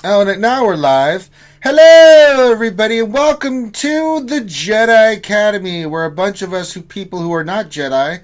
Oh, and now we're live. Hello, everybody, and welcome to the Jedi Academy, where a bunch of us people who are not Jedi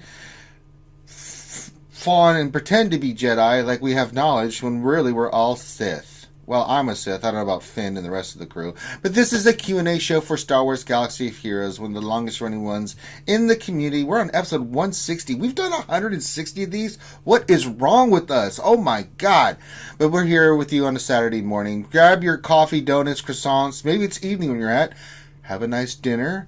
fawn and pretend to be Jedi like we have knowledge when really we're all Sith. Well, I'm a Sith. I don't know about Finn and the rest of the crew. But this is a Q&A show for Star Wars Galaxy of Heroes, one of the longest running ones in the community. We're on episode 160. We've done 160 of these. What is wrong with us? Oh my God. But we're here with you on a Saturday morning. Grab your coffee, donuts, croissants. Maybe it's evening when you're at. Have a nice dinner.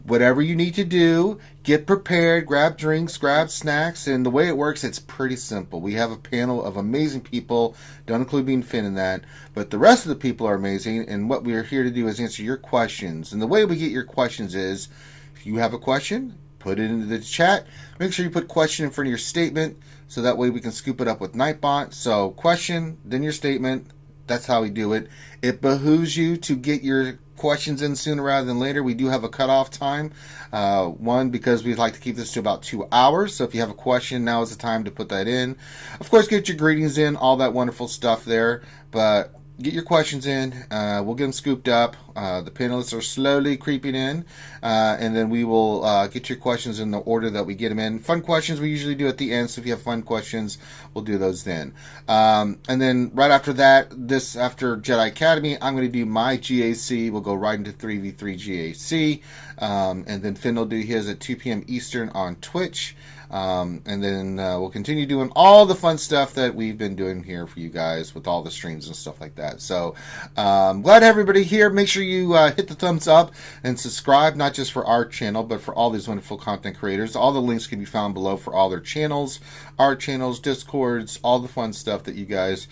Whatever you need to do, get prepared, grab drinks, grab snacks, and the way it works, it's pretty simple. We have a panel of amazing people, don't include me and Finn in that, but the rest of the people are amazing, and what we are here to do is answer your questions. And the way we get your questions is, if you have a question, put it into the chat. Make sure you put question in front of your statement, so that way we can scoop it up with Nightbot. So question, then your statement. That's how we do it. It behooves you to get your questions in sooner rather than later. We do have a cutoff time. One, because we'd like to keep this to about 2 hours. So if you have a question, now is the time to put that in. Of course, get your greetings in, all that wonderful stuff there. But get your questions in. We'll get them scooped up. The panelists are slowly creeping in. And then we will get your questions in the order that we get them in. Fun questions we usually do at the end. So if you have fun questions, we'll do those then. And then right after that, after Jedi Academy, I'm going to do my GAC. We'll go right into 3v3 GAC. And then Finn will do his at 2 p.m. Eastern on Twitch. And then we'll continue doing all the fun stuff that we've been doing here for you guys with all the streams and stuff like that. So glad everybody here. Make sure you hit the thumbs up and subscribe, not just for our channel, but for all these wonderful content creators. All the links can be found below for all their channels, our channels, Discords, all the fun stuff that you guys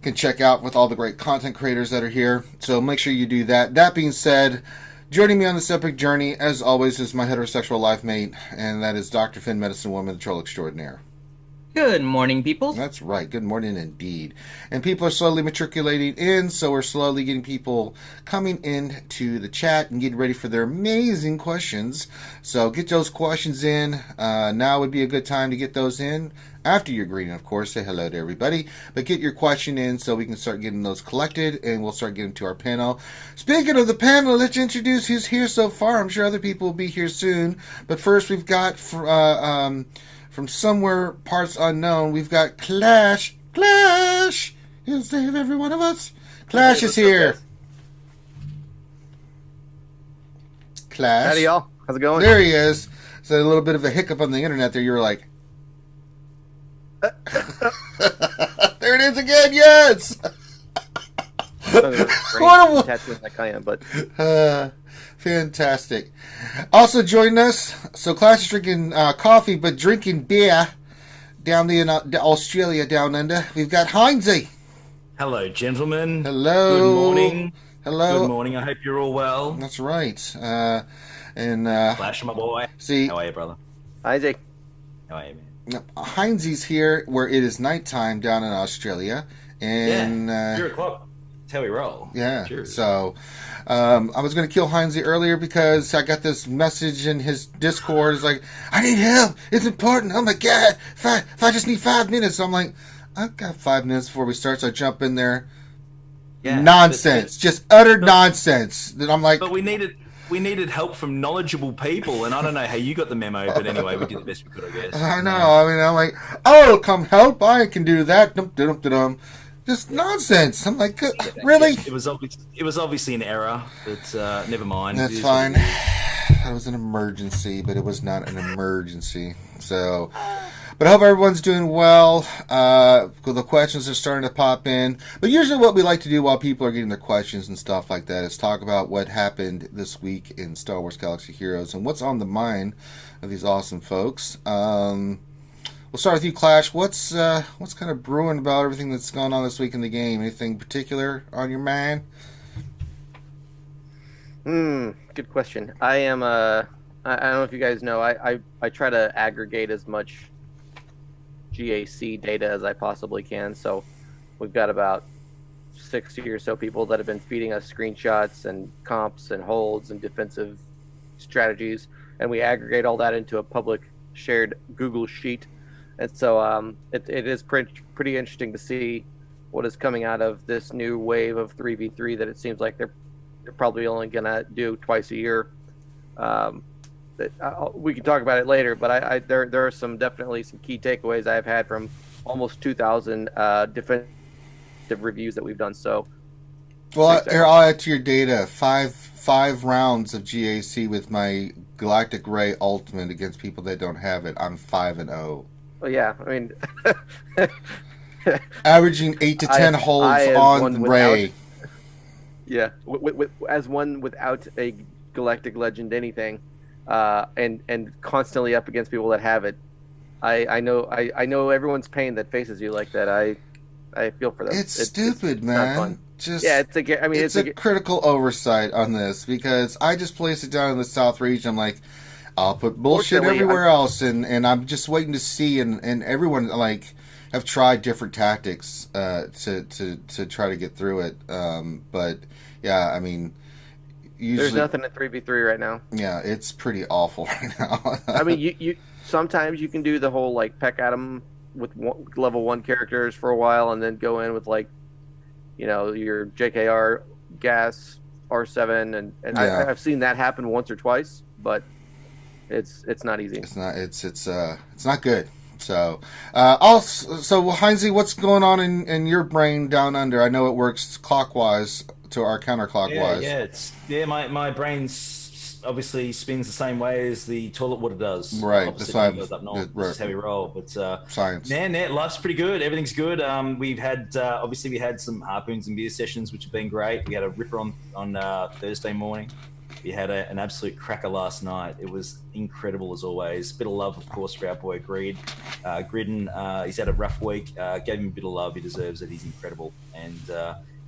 can check out with all the great content creators that are here. So make sure you do that. That being said, joining me on this epic journey, as always, is my heterosexual life mate, and that is Dr. Finn, Medicine Woman, the Troll Extraordinaire. Good morning, people. That's right. Good morning indeed. And people are slowly matriculating in, so we're slowly getting people coming in to the chat and getting ready for their amazing questions. So get those questions in. Now would be a good time to get those in. After your greeting, of course, say hello to everybody. But get your question in so we can start getting those collected, and we'll start getting to our panel. Speaking of the panel, let's introduce who's here so far. I'm sure other people will be here soon. But first, we've got from somewhere parts unknown, we've got Clash. Clash! He'll save every one of us. Clash is here. Clash. Howdy, y'all. How's it going? There he is. So a little bit of a hiccup on the internet there. You were like... there it is again, yes! What like I am, but... Fantastic. Also joining us, so Clash is drinking coffee, but drinking beer down in Australia down under. We've got Heinzie. Hello, gentlemen. Hello. Good morning. Hello. Good morning. I hope you're all well. That's right. And Flash, my boy. see, How are you, brother? Isaac. How are you, man? Heinzie's here where it is nighttime down in Australia. And 3 o'clock. That's how we roll. yeah, Cheers. so I was going to kill Heinzie earlier because I got this message in his Discord. It's like, I need help. It's important. Oh my God. If I just need 5 minutes. So I'm like, I've got 5 minutes before we start. So I jump in there. Yeah, Nonsense. Just utter nonsense. Then I'm like, But we needed help from knowledgeable people, and I don't know how you got the memo, but anyway, we did the best we could, I guess. I know. I mean, I'm like, oh, come help. I can do that. Dum-dum-dum-dum. Just nonsense. I'm like, really? It was obviously an error, but never mind. That's It is fine. what it is. That was an emergency, but it was not an emergency. So, but I hope everyone's doing well. The questions are starting to pop in. But usually what we like to do while people are getting their questions and stuff like that is talk about what happened this week in Star Wars Galaxy Heroes and what's on the mind of these awesome folks. We'll start with you, Clash. What's kind of brewing about everything that's going on this week in the game? Anything particular on your mind? Good question. I am I don't know if you guys know. I try to aggregate as much GAC data as I possibly can. So we've got about 60 or so people that have been feeding us screenshots and comps and holds and defensive strategies, and we aggregate all that into a public shared Google sheet. And so it is pretty interesting to see what is coming out of this new wave of 3v3 that it seems like they're probably only gonna do twice a year. We can talk about it later, but there are definitely some key takeaways I've had from almost 2,000 definitive reviews that we've done. So, well, here I'll add to your data five rounds of GAC with my Galactic Ray Ultimate against people that don't have it. I'm 5-0. Well, yeah, I mean, averaging 8 to 10 holds on Ray. Yeah, as one without a Galactic Legend anything, and constantly up against people that have it. I know everyone's pain that faces you like that. I feel for them. It's stupid, man. It's a critical oversight on this, because I just placed it down in the South region. I'm like, I'll put bullshit everywhere else, and I'm just waiting to see, and everyone like have tried different tactics to try to get through it. But yeah, I mean, usually there's nothing at 3v3 right now. Yeah, it's pretty awful right now. I mean, you sometimes you can do the whole like peck at them with level 1 characters for a while, and then go in with like, your JKR gas R7, and yeah. I've seen that happen once or twice, but it's not easy. It's not good. So, Heinzie, what's going on in your brain down under? I know it works clockwise to our counterclockwise. My brain's obviously spins the same way as the toilet water does. Right, that's why goes up north. Right. This is how we roll. But science. Life's pretty good. Everything's good. We've had obviously we had some harpoons and beer sessions, which have been great. We had a ripper on Thursday morning. We had an absolute cracker last night. It was incredible as always. Bit of love, of course, for our boy Gridden. He's had a rough week. Gave him a bit of love. He deserves it. He's incredible. And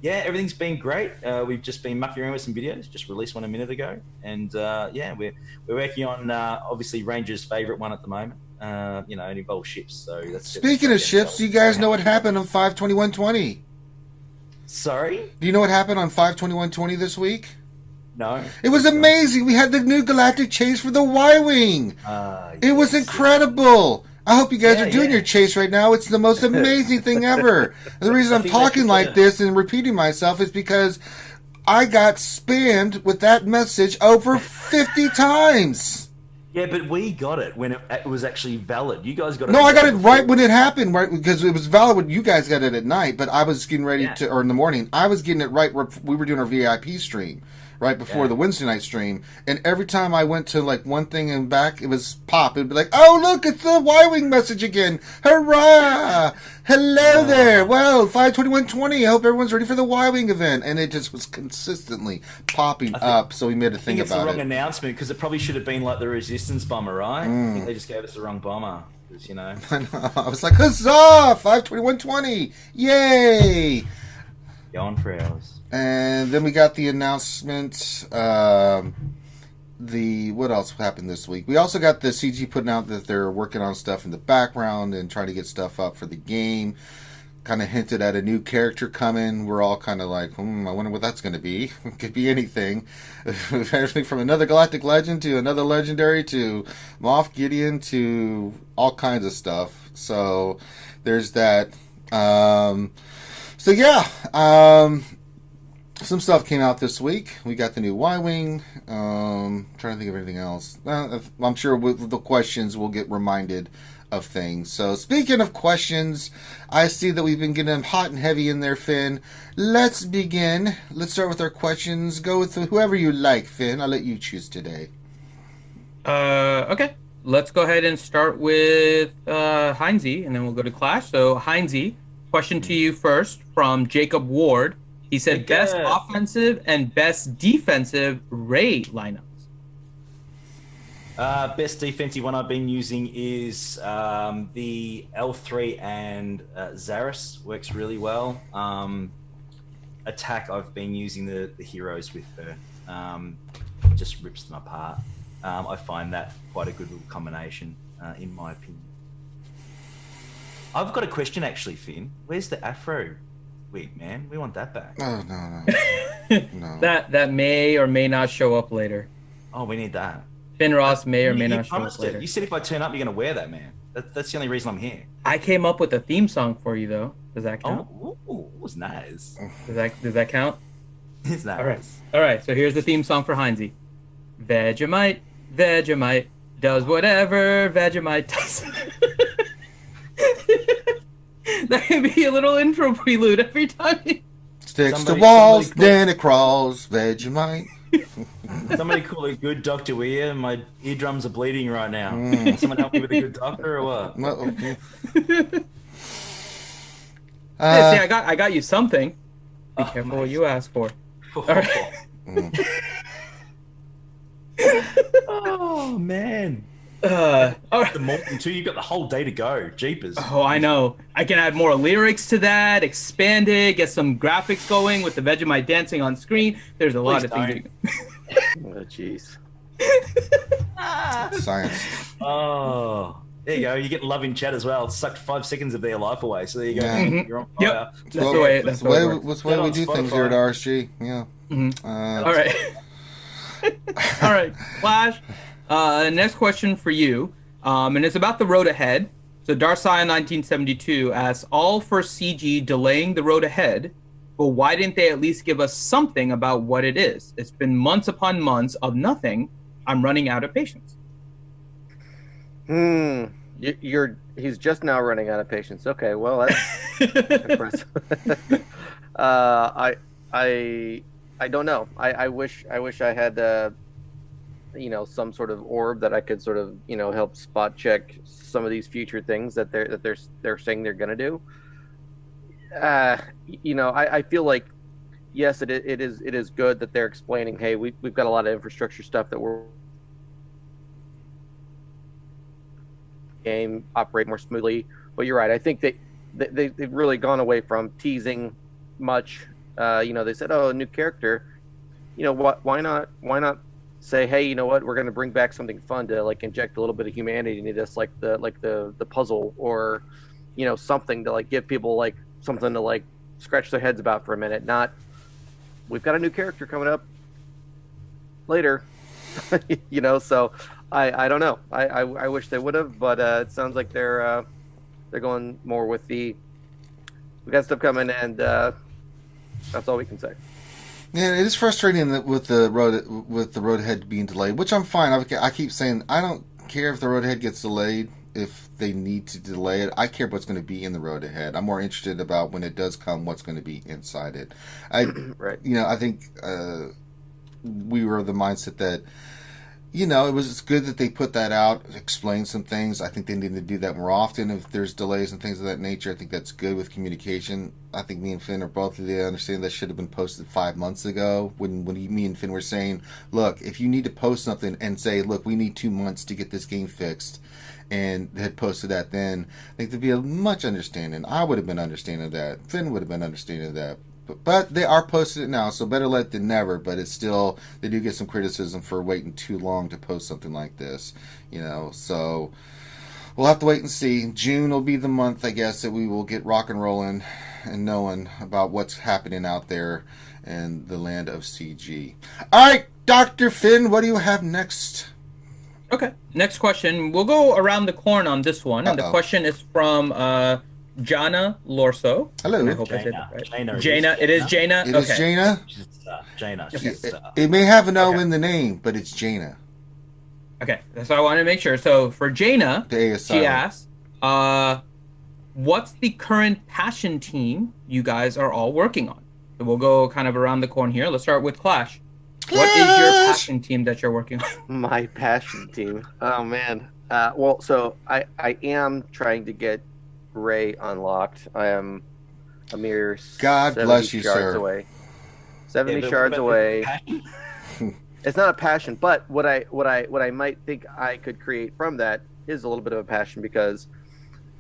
everything's been great. We've just been mucking around with some videos. Just released one a minute ago. And we're working on obviously Ranger's favourite one at the moment. It involves ships. So that's speaking of ships. Do you guys know what happened on 5/21/20? Sorry? Do you know what happened on 5/21/20 this week? No. It was amazing. We had the new Galactic chase for the Y-Wing. It was incredible. I hope you guys are doing your chase right now. It's the most amazing thing ever. And the reason I'm talking like this and repeating myself is because I got spammed with that message over 50 times. Yeah, but we got it when it was actually valid. You guys got it. No, I got it right when it happened, right? Because it was valid when you guys got it at night, but I was getting ready to, or in the morning, I was getting it right where we were doing our VIP stream. Right before the Wednesday night stream, and every time I went to like one thing and back, it was pop. It'd be like, "Oh, look, it's the Y-Wing message again! Hurrah! Hello there! Well, 5/21/20. I hope everyone's ready for the Y-Wing event." And it just was consistently popping up. So we made a thing about it. It's the wrong announcement, because it probably should have been like the Resistance bomber, right? I think they just gave us the wrong bomber. I was like, huzzah! 5/21/20. Yay! Going for hours. And then we got the announcement. What else happened this week? We also got the CG putting out that they're working on stuff in the background and trying to get stuff up for the game. Kind of hinted at a new character coming. We're all kind of like, I wonder what that's going to be. It could be anything. Everything from another Galactic Legend to another Legendary to Moff Gideon to all kinds of stuff. So there's that. Some stuff came out this week. We got the new Y-Wing. Trying to think of anything else. I'm sure with the questions we'll get reminded of things. So speaking of questions, I see that we've been getting them hot and heavy in there, Finn. Let's begin. Let's start with our questions. Go with whoever you like, Finn. I'll let you choose today. Okay. Let's go ahead and start with Heinzie, and then we'll go to Clash. So Heinzie, question to you first from Jacob Ward. He said best offensive and best defensive Ray lineups. Best defensive one I've been using is the L3 and Zaris works really well. Attack, I've been using the heroes with her. Just rips them apart. I find that quite a good little combination, in my opinion. I've got a question actually, Finn. Where's the Afro wig, man? We want that back. Oh, no. No. That may or may not show up later. Oh, we need that. Finn Ross may or may not show up later. You said if I turn up, you're going to wear that, man. That's the only reason I'm here. I came up with a theme song for you, though. Does that count? Oh, was nice. Does that count? It's nice. All right. So here's the theme song for Heinzie. Vegemite, Vegemite does whatever Vegemite does. That can be a little intro prelude every time. Sticks to walls, then it crawls. Vegemite. Somebody call a good doctor here. My eardrums are bleeding right now. Someone help me with a good doctor or what? Well, See, I got you something. Be careful what you ask for. All right. Oh man. All right. The morning too. You got the whole day to go. Jeepers. Oh, I know. I can add more lyrics to that, expand it, get some graphics going with the Vegemite dancing on screen. There's a lot of things. Oh, jeez. science. Oh, there you go. You get love in chat as well. It sucked 5 seconds of their life away. So there you go. Yeah. You're on fire. Yep. That's the way. That's the way. That's the way we do things here at RSG. Yeah. All right. All right, Flash. Next question for you, and it's about the road ahead. So Darsiah 1972 asks, all for CG delaying the road ahead, but why didn't they at least give us something about what it is? It's been months upon months of nothing. I'm running out of patience. He's just now running out of patience. Okay, well that's impressive. I don't know. I wish I had some sort of orb that I could sort of help spot check some of these future things that they're saying they're gonna do. I feel like yes, it is good that they're explaining. Hey, we've got a lot of infrastructure stuff that we're game operate more smoothly. But you're right. I think they've really gone away from teasing much. They said, "Oh, a new character." What? Why not say, "Hey, you know what? We're going to bring back something fun to like inject a little bit of humanity into this, like the puzzle, or something to like give people like something to like scratch their heads about for a minute." Not, we've got a new character coming up later, So I don't know. I wish they would have, but it sounds like they're going more with we got stuff coming, and that's all we can say. Yeah, it is frustrating that with the road ahead being delayed, which I'm fine. I keep saying I don't care if the road ahead gets delayed if they need to delay it. I care what's going to be in the road ahead. I'm more interested about when it does come, what's going to be inside it. Right. I think we were of the mindset that it's good that they put that out, explain some things. I think they need to do that more often if there's delays and things of that nature. I think that's good with communication. I think me and Finn are both of the understanding that should have been posted 5 months ago when me and Finn were saying, look, if you need to post something and say, look, we need 2 months to get this game fixed, and had posted that then, I think there'd be a much understanding. I would have been understanding of that. Finn would have been understanding of that. But they are posting it now, so better late than never. But it's still, they do get some criticism for waiting too long to post something like this. So we'll have to wait and see. June will be the month, I guess, that we will get rock and rolling and knowing about what's happening out there in the land of CG. All right, Dr. Finn, what do you have next? Okay, next question. We'll go around the corn on this one. And the question is from Jana Lorso. Hello. I hope I said that right. Jaina. Jaina. It is Jaina. It is Jaina. She's a star. Jaina. Okay. She's a star. It may have an O in the name, but it's Jaina. Okay, that's what I wanted to make sure. So for Jaina, she asks, what's the current passion team you guys are all working on? So we'll go kind of around the corn here. Let's start with Clash. What is your passion team that you're working on? My passion team. Oh man. So I am trying to get Ray unlocked. I am a mere God 70 bless you, shards sir. away. 70 shards away. It's not a passion, but what I might think I could create from that is a little bit of a passion because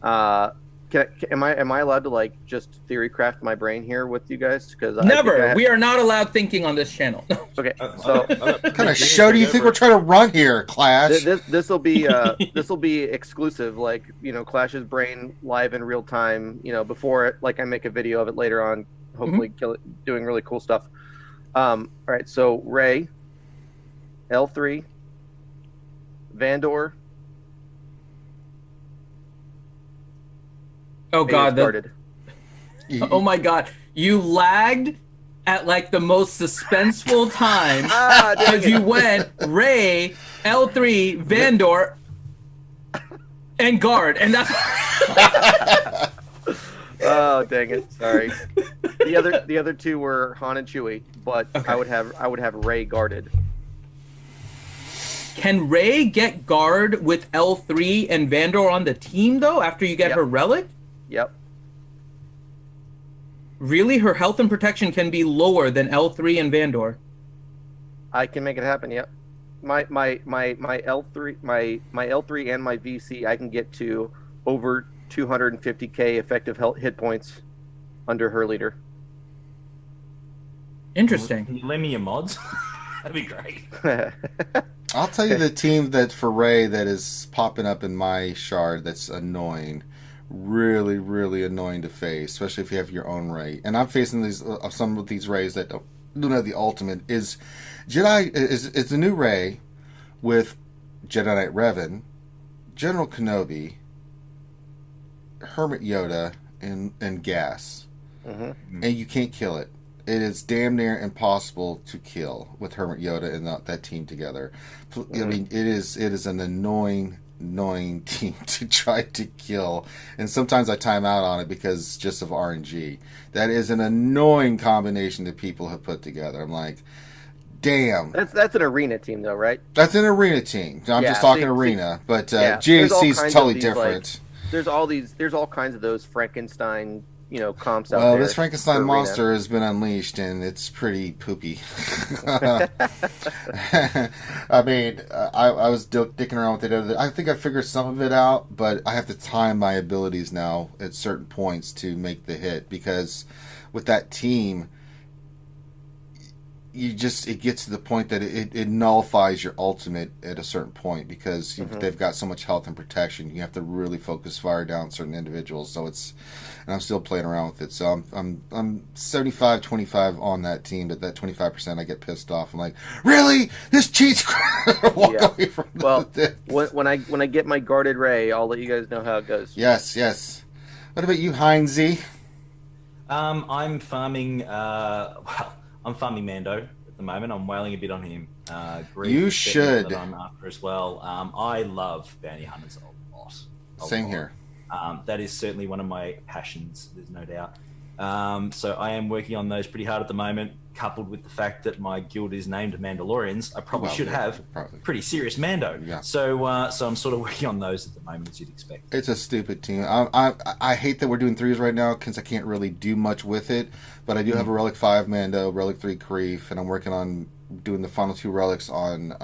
am I allowed to like just theory craft my brain here with you guys? Because never. We are not allowed thinking on this channel. Okay, so what kind of show do you think we're trying to run here, Clash? This will be exclusive, like Clash's brain live in real time. Before it, like I make a video of it later on, hopefully doing really cool stuff. All right, so Ray, L3, Vandor. Oh God! Started. Oh my God! You lagged at like the most suspenseful time dang because it. you went Ray, L3, Vandor, and guard, and that's Oh, dang it! Sorry. The other two were Han and Chewie, but Okay. I would have Ray guarded. Can Ray get guard with L3 and Vandor on the team though after you get Yep. her relic? Yep. Really, her health and protection can be lower than L3 and Vandor. I can make it happen. Yep. My L3 my L3 and my VC I can get to over 250k effective hit points under her leader. Interesting. Can you lend me your mods? That'd be great. I'll tell you the team that for Ray that is popping up in my shard that's annoying. Really, really annoying to face, especially if you have your own Ray. And I'm facing these some of these Rays that don't have the ultimate. Is Jedi is the new Ray with Jedi Knight Revan, General Kenobi, Hermit Yoda, and Gas, Mm-hmm. and you can't kill it. It is damn near impossible to kill with Hermit Yoda and that team together. I mean, it is an annoying team to try to kill, and sometimes I time out on it because just of RNG. That is an annoying combination that people have put together. I'm like, damn. That's an arena team though, right? That's an arena team. I'm Yeah, just talking see- arena, but yeah, there's all GAC is kinds totally of these, different. There's all kinds of those Frankenstein, comps out Well, there. this Frankenstein for arena. monster has been unleashed, and it's pretty poopy. I mean, I was dicking around with it. I think I figured some of it out, but I have to time my abilities now at certain points to make the hit, because with that team, it gets to the point that it nullifies your ultimate at a certain point, because they've got so much health and protection. You have to really focus fire down certain individuals. So and I'm still playing around with it. So I'm 75-25 on that team, but that 25% I get pissed off. I'm like, really? This cheats? Walk Yeah. away from Well, this. when I get my guarded Ray, I'll let you guys know how it goes. Yes. What about you, Heinzie? I'm farming. I'm farming Mando at the moment. I'm wailing a bit on him. Grief You is should. that I'm after as well. I love bounty hunters a lot. Same lot. here. That is certainly one of my passions. There's no doubt. So I am working on those pretty hard at the moment. Coupled with the fact that my guild is named Mandalorians, I probably should have probably. pretty serious Mando. Yeah. So I'm sort of working on those at the moment, as you'd expect. It's a stupid team. I hate that we're doing threes right now because I can't really do much with it. But I do have a Relic 5 Mando, Relic 3 Kreef, and I'm working on doing the final two relics on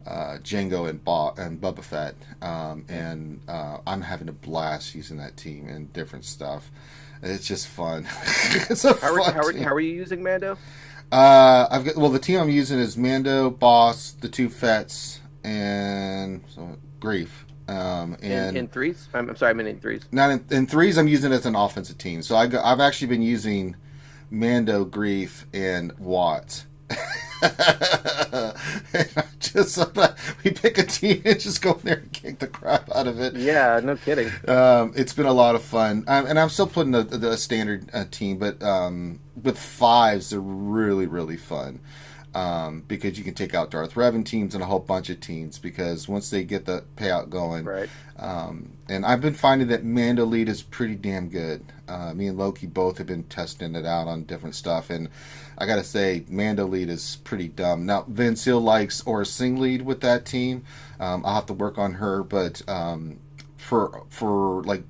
Jango and Boba Fett. And I'm having a blast using that team and different stuff. It's just fun. It's a fun team. How are you using Mando? The team I'm using is Mando, Boss, the two Fets, and Grief. And In threes? I'm sorry, I meant in threes. not in threes. I'm using it as an offensive team. So I've actually been using Mando, Grief, and Watt. We pick a team and just go in there and kick the crap out of it. Yeah, no kidding. It's been a lot of fun, and I'm still putting the standard team, but with fives they're really, really fun, because you can take out Darth Revan teams and a whole bunch of teams, because once they get the payout going, Right. and I've been finding that Mando lead is pretty damn good. Me and Loki both have been testing it out on different stuff, and I gotta say, Mando lead is pretty dumb. Now, Vince Hill likes Aura Singh lead with that team. I'll have to work on her, but for like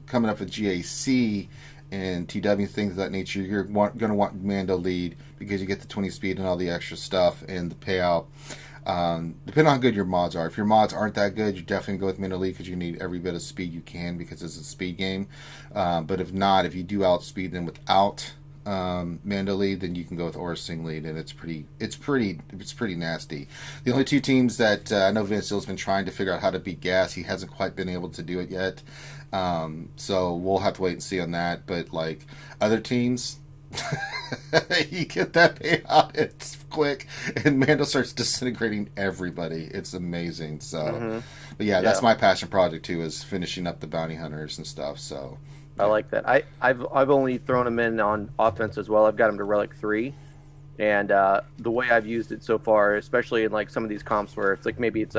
coming up with GAC and TW things of that nature, you're going to want Mando lead, because you get the 20 speed and all the extra stuff and the payout. Depending on how good your mods are. If your mods aren't that good, you definitely go with Mando lead, because you need every bit of speed you can, because it's a speed game. But if not, if you do outspeed them without Mando lead, then you can go with Aura Singh lead, and it's pretty nasty. The only two teams that I know Vince Hill's been trying to figure out how to beat Gas. He hasn't quite been able to do it yet, so we'll have to wait and see on that. But like other teams, You get that payout, it's quick, and Mando starts disintegrating everybody. It's amazing. So, but yeah, that's my passion project too, is finishing up the bounty hunters and stuff. So, I like that. I've only thrown him in on offense as well. I've got him to Relic 3. And the way I've used it so far, especially in like some of these comps where it's like maybe it's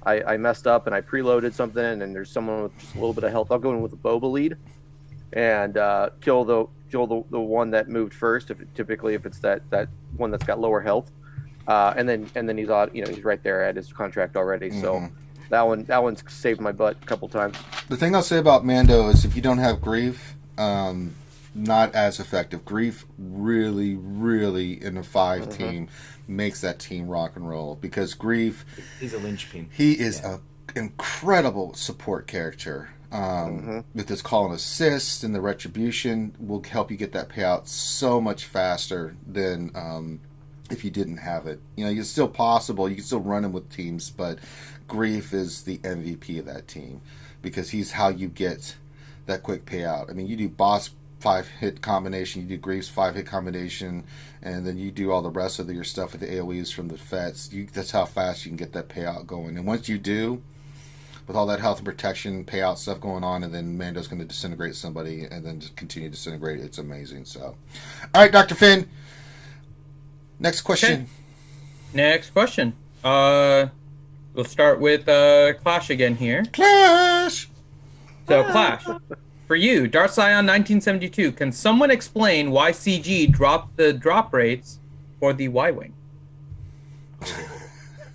I messed up and I preloaded something and there's someone with just a little bit of health, I'll go in with a boba lead and kill the one that moved first. Typically if it's that one that's got lower health, and then he's he's right there at his contract already. So that one's saved my butt a couple times. The thing I'll say about Mando is if you don't have grief, not as effective. Grief really, really in a 5 team makes that team rock and roll, because Grief, he's a linchpin. He is an incredible support character. With his call and assist and the retribution will help you get that payout so much faster than if you didn't have it. It's still possible. You can still run him with teams, but Grief is the MVP of that team because he's how you get that quick payout. I mean, you do boss 5-hit combination, you do Grief's 5-hit combination, and then you do all the rest of your stuff with the AoEs from the Fets. That's how fast you can get that payout going. And once you do, with all that health and protection payout stuff going on, and then Mando's going to disintegrate somebody and then just continue to disintegrate, it's amazing. So, all right, Dr. Finn, next question. Okay. Next question. We'll start with Clash again here. Clash! So, Clash. For you, Darth Scion 1972, can someone explain why CG dropped the drop rates for the Y-Wing?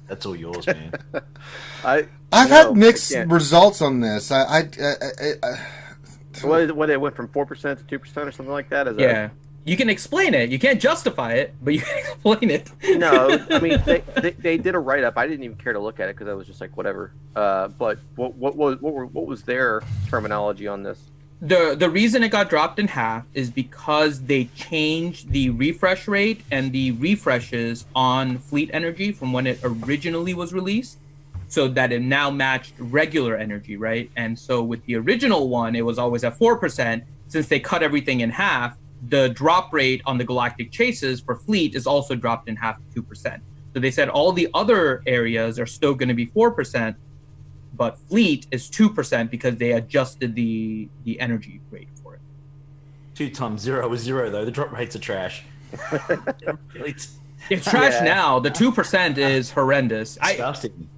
That's all yours, man. I've had mixed results on this. What it went from 4% to 2% or something like that? Yeah. You can explain it. You can't justify it, but you can explain it. No, I mean they did a write up. I didn't even care to look at it because I was just like whatever. But what was their terminology on this? The reason it got dropped in half is because they changed the refresh rate and the refreshes on Fleet Energy from when it originally was released, so that it now matched regular energy, right? And so with the original one, it was always at 4%. Since they cut everything in half, the drop rate on the Galactic chases for Fleet is also dropped in half to 2%. So they said all the other areas are still going to be 4%, but Fleet is 2% because they adjusted the energy rate for it. 2 times 0 is 0, though. The drop rates are trash. It's trash now. The 2% is horrendous. Disgusting.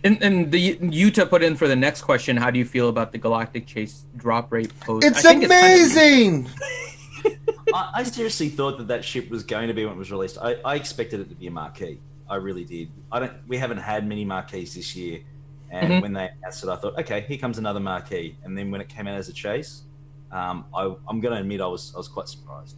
And the Utah put in for the next question, how do you feel about the Galactic Chase drop rate post? It's amazing! I seriously thought that ship was going to be when it was released. I expected it to be a marquee. I really did. We haven't had many marquees this year. And when they announced it, I thought, okay, here comes another marquee. And then when it came out as a chase, I'm going to admit I was quite surprised.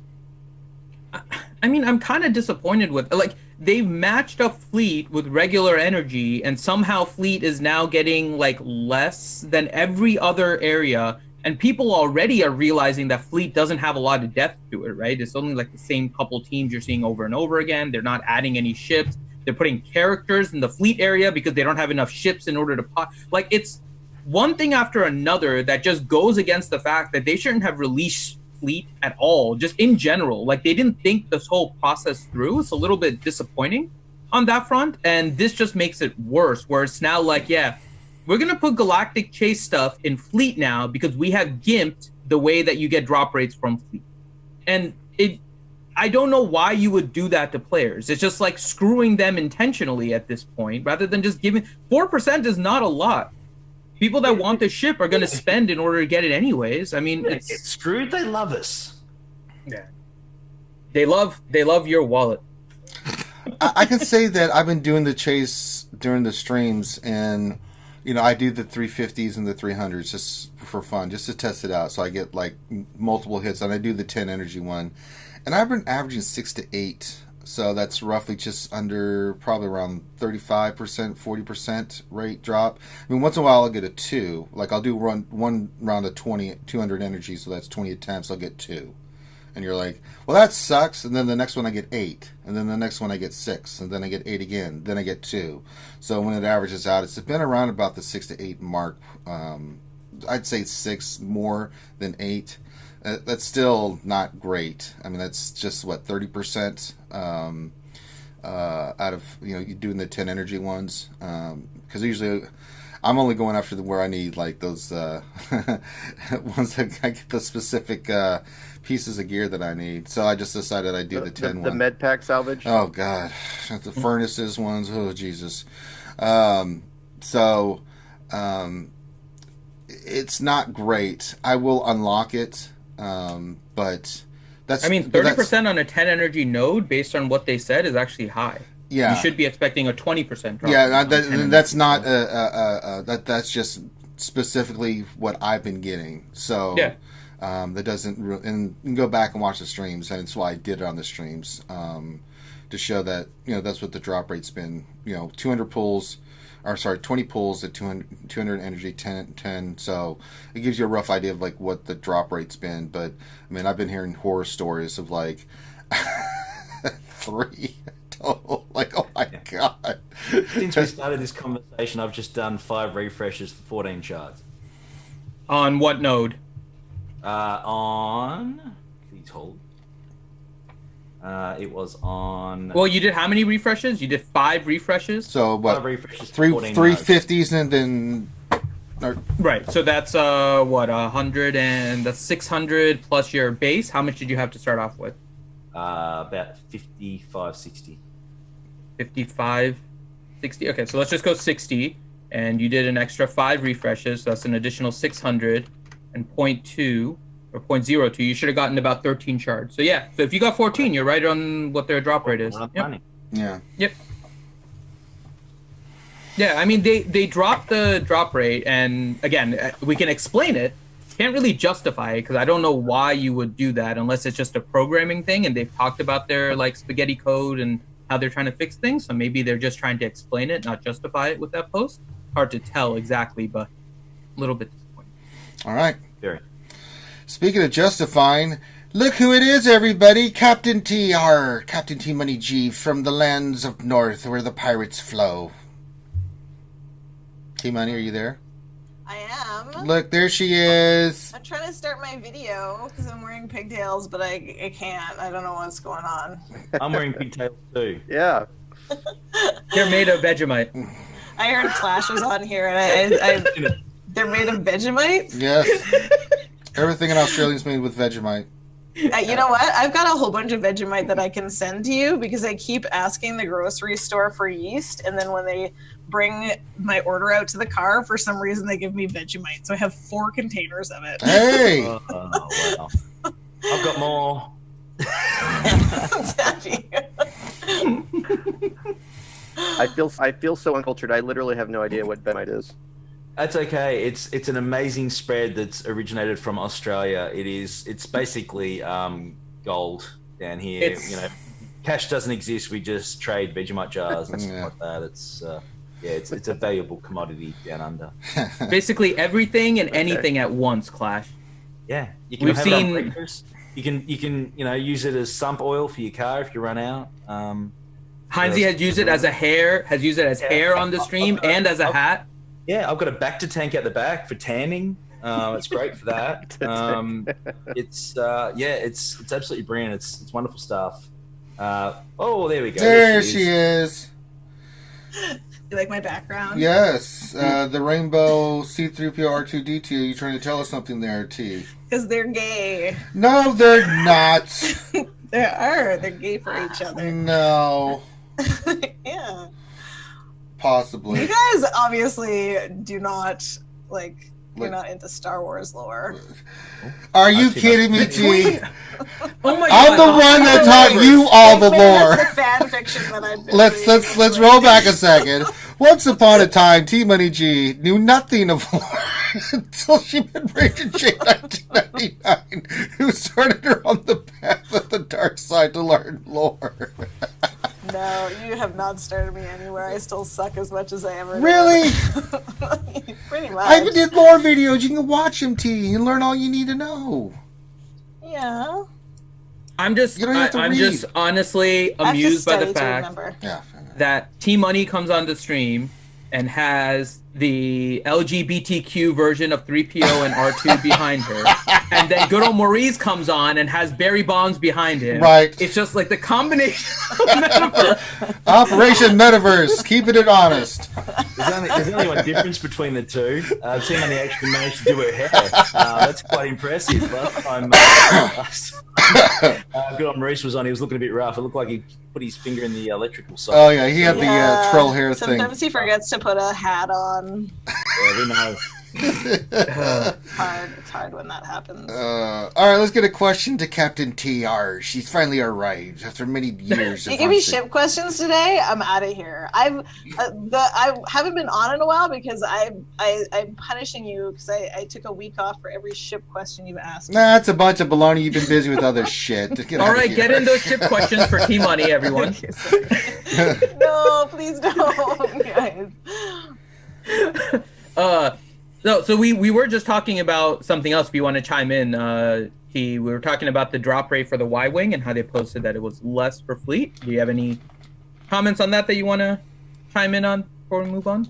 I mean, I'm kind of disappointed with, like, they've matched up Fleet with regular energy, and somehow Fleet is now getting, like, less than every other area. And people already are realizing that Fleet doesn't have a lot of depth to it, right? It's only, like, the same couple teams you're seeing over and over again. They're not adding any ships. They're putting characters in the Fleet area because they don't have enough ships in order to like, it's one thing after another that just goes against the fact that they shouldn't have released Fleet at all, just in general. Like, they didn't think this whole process through. It's a little bit disappointing on that front, and this just makes it worse, where it's now like, yeah, we're gonna put Galactic Chase stuff in Fleet now because we have gimped the way that you get drop rates from Fleet. And I don't know why you would do that to players. It's just like screwing them intentionally at this point, rather than just giving 4% is not a lot. People that want the ship are going to spend in order to get it anyways. I mean, it's screwed. They love us. Yeah, they love your wallet. I can say that I've been doing the chase during the streams, and I do the 350s and the 300s just for fun, just to test it out. So I get like multiple hits, and I do the 10 energy one. And I've been averaging 6 to 8, so that's roughly just under, probably around 35%, 40% rate drop. I mean, once in a while I'll get a 2. Like, I'll do one round of 200 energy, so that's 20 attempts, I'll get 2. And you're like, well, that sucks. And then the next one I get 8. And then the next one I get 6. And then I get 8 again. Then I get 2. So when it averages out, it's been around about the 6 to 8 mark I'd say 6 more than 8. That's still not great. I mean, that's just what 30% out of you doing the 10 energy ones. Because usually I'm only going after where I need like those ones that I get the specific pieces of gear that I need. So I just decided I'd do the 10 the one. med pack salvage. Oh God, the furnaces ones. Oh Jesus. It's not great. I will unlock it, but that's. I mean, 30% on a 10 energy node, based on what they said, is actually high. Yeah, you should be expecting a 20% drop. Yeah, that's not that's just specifically what I've been getting. So yeah, that doesn't. And you can go back and watch the streams, and that's why I did it on the streams to show that that's what the drop rate's been. 200 pulls. 20 pulls at 200 energy, 10. So it gives you a rough idea of like what the drop rate's been. But I mean, I've been hearing horror stories of like 3 total. Like, oh my God. Since we started this conversation, I've just done 5 refreshes for 14 shards. On what node? Please hold. It was on. Well, you did how many refreshes? You did 5 refreshes. So what? 5 refreshes. 350s and then. Right. So that's 100 and that's 600 plus your base. How much did you have to start off with? About 55, 60. 55, 60. Okay, so let's just go 60. And you did an extra 5 refreshes. So that's an additional 600 and 0.2 or 0.02. You should have gotten about 13 shards. So yeah. So if you got 14, you're right on what their drop rate is. Yep. Yeah. Yep. Yeah, I mean, they dropped the drop rate, and again, we can explain it. Can't really justify it, because I don't know why you would do that unless it's just a programming thing, and they've talked about their, like, spaghetti code and how they're trying to fix things, so maybe they're just trying to explain it, not justify it with that post. Hard to tell exactly, but a little bit disappointing. All right. Very. Speaking of justifying, look who it is, everybody. Captain T Money G from the lands of north where the pirates flow. T Money, are you there? I am. Look, there she is. I'm trying to start my video because I'm wearing pigtails, but I can't. I don't know what's going on. I'm wearing pigtails too. Yeah. They're made of Vegemite. I heard Clash was on here, and they're made of Vegemite? Yes. Everything in Australia is made with Vegemite. You know what? I've got a whole bunch of Vegemite that I can send to you because I keep asking the grocery store for yeast, and then when they bring my order out to the car, for some reason they give me Vegemite. So I have 4 containers of it. Hey! Oh, wow. I've got more. I feel so uncultured. I literally have no idea what Vegemite is. That's okay. It's an amazing spread that's originated from Australia. It's basically gold down here. Cash doesn't exist. We just trade Vegemite jars and stuff like that. It's a valuable commodity down under. Basically everything and anything at once, Clash. Yeah, you can We've have it on seen- breakfast. You can use it as sump oil for your car if you run out. Heinzie has used it as hair on the stream and as a hat. Yeah, I've got a Bacta tank at the back for tanning. It's great for that. It's absolutely brilliant. It's wonderful stuff. There we go. There she is. You like my background? Yes. The rainbow C-3PO R2-D2. You trying to tell us something there, T? Because they're gay. No, they're not. They're gay for each other. No. Yeah. Possibly. You guys obviously do not you're not into Star Wars lore. Are you kidding me, T? Oh my I'm God. the one that taught you all the lore. That's the fan fiction that I've been Let's roll back a second. Once upon a time, T Money G knew nothing of lore until she met Raging Jade 1999, who started her on the path of the dark side to learn lore. No, you have not started me anywhere. I still suck as much as I ever did. Really? Pretty much. I even did lore videos. You can watch them, T, and learn all you need to know. Yeah. I'm just You don't have to I'm read. just honestly I have to amused by the study to fact remember. Yeah. that T Money comes on the stream and has the LGBTQ version of 3PO and R2 behind her, and then good old Maurice comes on and has Barry Bonds behind him. Right. It's just like the combination of metaphor. Operation Metaverse, keeping it honest. There's only one difference between the two. Team Money actually managed to do her hair. That's quite impressive. Last time, good old Maurice was on, he was looking a bit rough. It looked like he put his finger in the electrical socket. Oh yeah, he had the troll hair thing. Sometimes he forgets to put a hat on. Yeah, we know. It's hard when that happens. All right, let's get a question to Captain TR. She's finally arrived after many years. You give me ship questions today. I'm out of here. I haven't been on in a while because I'm punishing you because I took a week off for every ship question you've asked. Nah, that's a bunch of baloney. You've been busy with other shit. All right, get in those ship questions for Team Money, everyone. No, please don't, guys. So we were just talking about something else. If you want to chime in, we were talking about the drop rate for the Y-wing and how they posted that it was less for fleet. Do you have any comments on that you want to chime in on before we move on?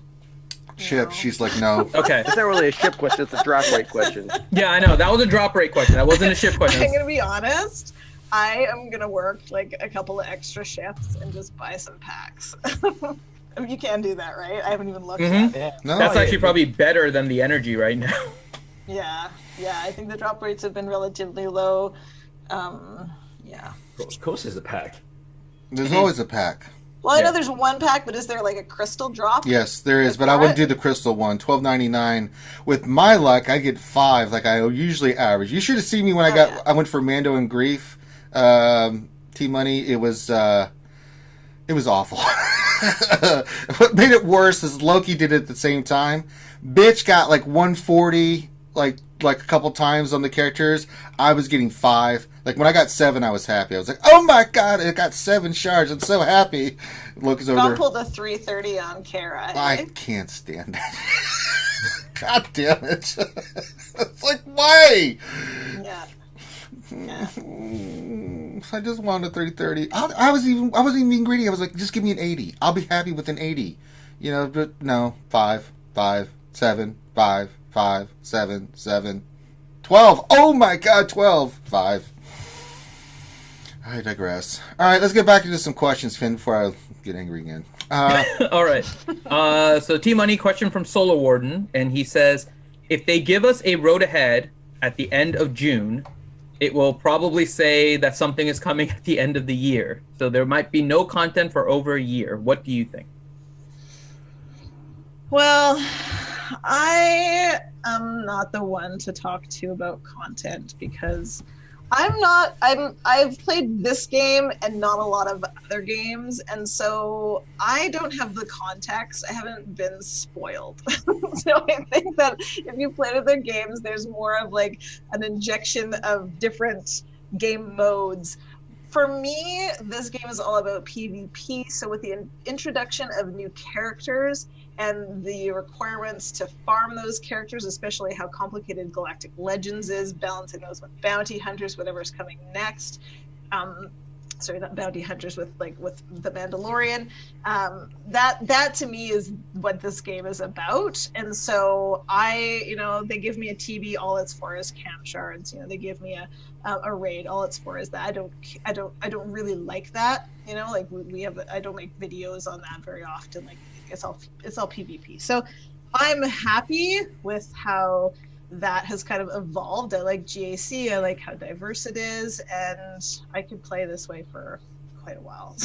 Ship. She's like, no. Okay. It's not really a ship question. It's a drop rate question. Yeah, I know. That was a drop rate question. That wasn't a ship question. I'm going to be honest. I am going to work like a couple of extra shifts and just buy some packs. You can do that, right? I haven't even looked at it. Yeah. No, That's actually probably better than the energy right now. Yeah. I think the drop rates have been relatively low. Yeah. Of course there's a pack. There's always a pack. Well, I know there's one pack, but is there like a crystal drop? Yes, there is, but I wouldn't do the crystal one. $12.99. With my luck, I get 5, like I usually average. You should have seen me when I went for Mando and Grief. T-Money. It was awful. What made it worse is Loki did it at the same time. Bitch got like 140, like a couple times on the characters. I was getting 5. Like when I got 7, I was happy. I was like, oh my god, I got 7 shards. I'm so happy. Loki's over I'll there. pull the 330 on Kara. I can't stand that. God damn it. It's like, why? Yeah. I just wanted a 330. I wasn't even being greedy. I was like, just give me an 80. I'll be happy with an 80. You know, but no. 5, 7, 5, 7, 7, 12. Oh my god, 12. 5. I digress. All right, let's get back into some questions, Finn, before I get angry again. All right. So T-Money question from Solar Warden, and he says, if they give us a road ahead at the end of June, it will probably say that something is coming at the end of the year. So there might be no content for over a year. What do you think? Well, I am not the one to talk to about content because I've played this game and not a lot of other games, and so I don't have the context. I haven't been spoiled. So I think that if you play other games, there's more of like an injection of different game modes. For me, this game is all about PvP, so with the introduction of new characters and the requirements to farm those characters, especially how complicated Galactic Legends is, balancing those with bounty hunters, whatever's coming next. Sorry, not bounty hunters, with the Mandalorian. That to me is what this game is about. And so they give me a TV, all it's for is cam shards. They give me a raid, all it's for is that. I don't really like that. I don't make videos on that very often. Like it's all PvP. So I'm happy with how that has kind of evolved. I like GAC. I like how diverse it is, and I could play this way for quite a while.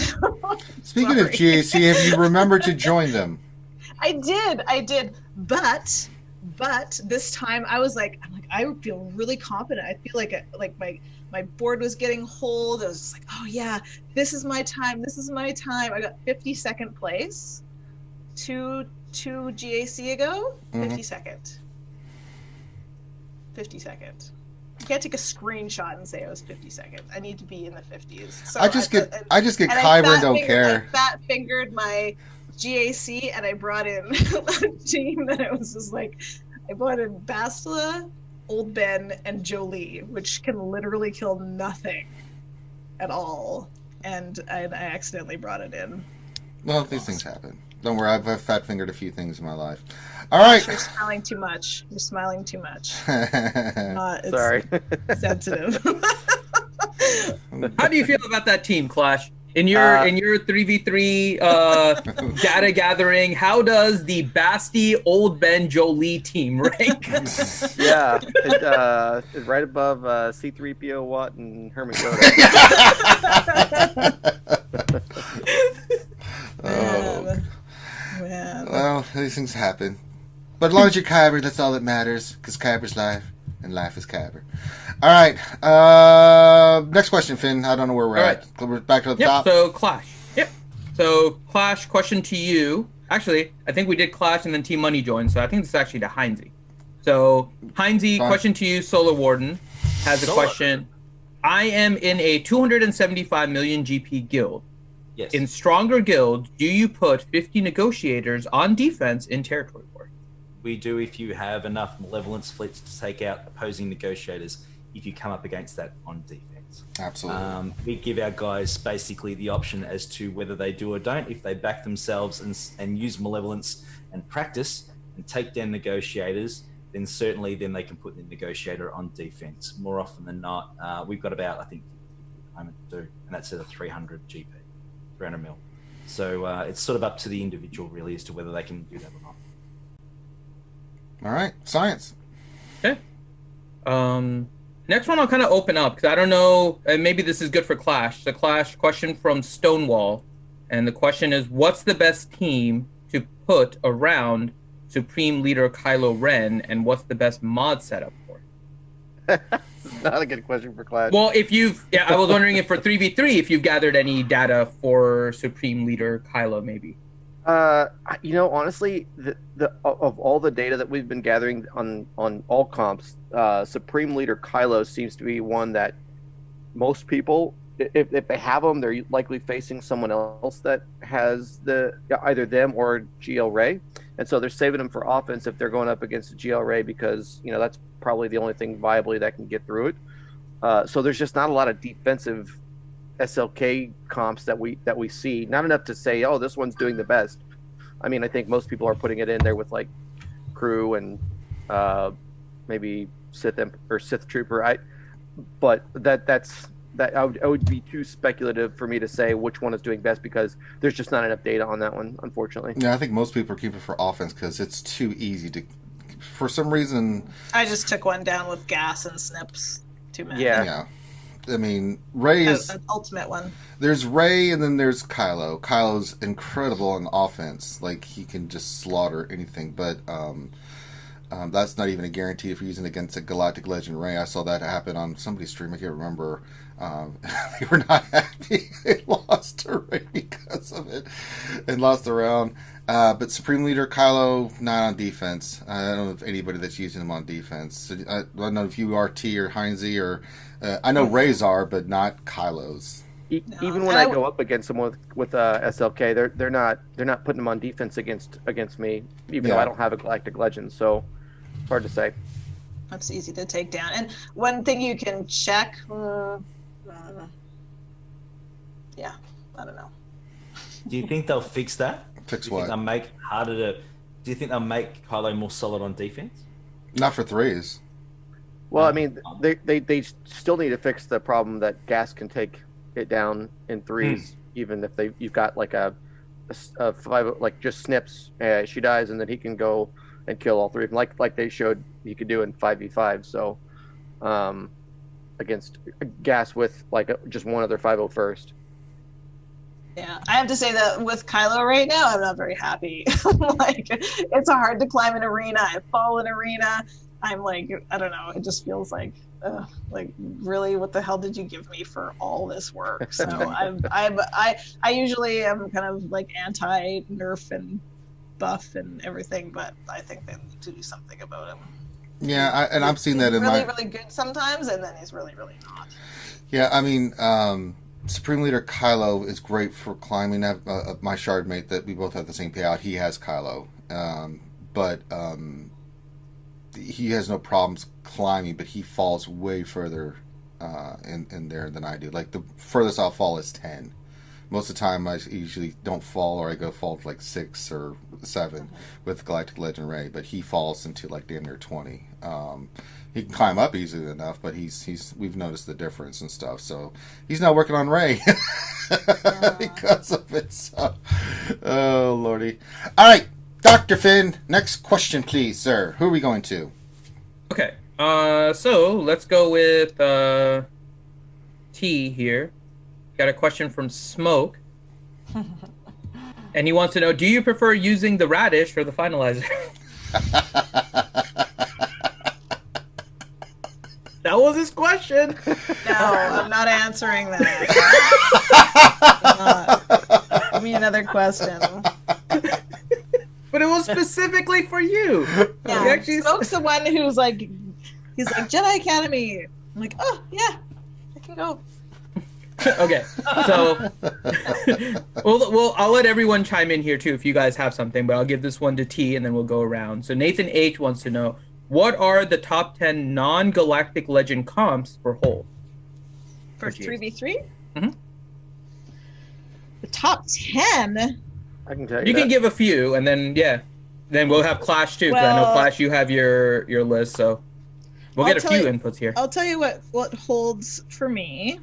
Speaking of GAC, have you remembered to join them? I did, but this time I feel really confident. I feel like my board was getting hold. I was just like, oh yeah, this is my time. I got 52nd place. Two GAC ago, 52nd. 52nd. You can't take a screenshot and say I was 52nd. I need to be in the 50s. So I just get Kyber and don't care. I fat fingered my GAC and I brought in a team that I was just like, I brought in Bastila, Old Ben, and Jolie, which can literally kill nothing at all. And I accidentally brought it in. Well, these things happen. Don't worry, I've fat fingered a few things in my life. All right. You're smiling too much. You're smiling too much. It's Sorry. sensitive. How do you feel about that team, Clash? In your 3v3 data gathering, how does the Basti Old Ben Jolie team rank? Yeah, it's right above C-3PO, Watt, and Herman Yoda. Oh. Man. Well, these things happen. But as long as you're Kyber, that's all that matters. Because Kyber's life, and life is Kyber. All right. Next question, Finn. I don't know where we're at. We're back to the top. So Clash. Yep. So Clash, question to you. Actually, I think we did Clash and then Team Money joined. So I think this is actually to Heinze. So Heinze, question to you. Solar Warden has a question. I am in a 275 million GP guild. Yes. In stronger guilds, do you put 50 negotiators on defense in territory war? We do if you have enough malevolence fleets to take out opposing negotiators if you come up against that on defense. Absolutely. We give our guys basically the option as to whether they do or don't. If they back themselves and use malevolence and practice and take down negotiators, then certainly then they can put the negotiator on defense. More often than not, we've got about, I think, to do, and that's at a 300 GP, 300 mil. So it's sort of up to the individual really as to whether they can do that or not. All right. Science. Okay. Next one I'll kind of open up because I don't know, and maybe this is good for Clash. The Clash question from Stonewall, and the question is, what's the best team to put around Supreme Leader Kylo Ren, and what's the best mod setup for it? Not a good question for Clash. Well, I was wondering if for 3v3, if you've gathered any data for Supreme Leader Kylo, maybe. Honestly, of all the data that we've been gathering on all comps, Supreme Leader Kylo seems to be one that most people, if they have them, they're likely facing someone else that has either them or GL Ray, and so they're saving them for offense if they're going up against a GL Ray because that's probably the only thing viably that can get through it. So there's just not a lot of defensive SLK comps that we see. Not enough to say, oh, this one's doing the best. I mean, I think most people are putting it in there with like crew and maybe Sith Trooper. But that's it would be too speculative for me to say which one is doing best because there's just not enough data on that one, unfortunately. Yeah, I think most people are keeping it for offense because it's too easy to. For some reason, I just took one down with gas and snips. 2 minutes. Yeah. I mean, Ray is an ultimate one. There's Ray and then there's Kylo. Kylo's incredible on offense. Like, he can just slaughter anything. But that's not even a guarantee if you're using against a Galactic Legend Ray. I saw that happen on somebody's stream. I can't remember. They were not happy. They lost to Ray because of it and lost the round. But Supreme Leader Kylo, not on defense. I don't know if anybody that's using him on defense. So I don't know if you are T or Heinze or... I know Ray's are, but not Kylo's. Even when I go up against someone with SLK, they're not putting them on defense against me, even though I don't have a Galactic Legend. So it's hard to say. That's easy to take down. And one thing you can check. Yeah, I don't know. Do you think they'll fix that? Fix Do what? you think they'll make Kylo more solid on defense? Not for threes. Well, I mean, they still need to fix the problem that gas can take it down in threes, even if you've got like a 5, like just snips. She dies, and then he can go and kill all 3 of them, like they showed he could do in 5v5. So, against gas with like just one other 501st. Yeah, I have to say that with Kylo right now, I'm not very happy. Like, it's hard to climb an arena. I fall in arena. I'm like, I don't know. It just feels like really, what the hell did you give me for all this work? So I usually am kind of like anti nerf and buff and everything, but I think they need to do something about him. Yeah, I've seen that in really good sometimes, and then he's really, really not. Yeah, I mean, Supreme Leader Kylo is great for climbing. My shard mate that we both have the same payout, he has Kylo, but he has no problems climbing, but he falls way further in there than I do. Like, the furthest I'll fall is 10 Most of the time, I usually don't fall, or I go fall to like 6 or 7 with Galactic Legend Ray, but he falls into like damn near 20. He can climb up easily enough, but we've noticed the difference and stuff. So he's not working on Ray because of it. So, oh lordy! All right, Dr. Finn. Next question, please, sir. Who are we going to? Okay. So let's go with T here. Got a question from Smoke. And he wants to know, do you prefer using the radish or the finalizer? That was his question. No, I'm not answering that. Give me another question. But it was specifically for you. Yeah, He actually- Smoke's the one who's like, he's like, Jedi Academy. I'm like, oh, yeah, I can go. Okay, so well, I'll let everyone chime in here too if you guys have something, but I'll give this one to T and then we'll go around. So Nathan H wants to know, what are the top 10 non-Galactic Legend comps for Hold? For 3v3? Mhm. The top 10? I can tell you. You can that. give a few, and then then we'll have Clash too, because I know Well- Clash, you have your list, so we'll I'll get a tell few you- inputs here. I'll tell you what holds for me.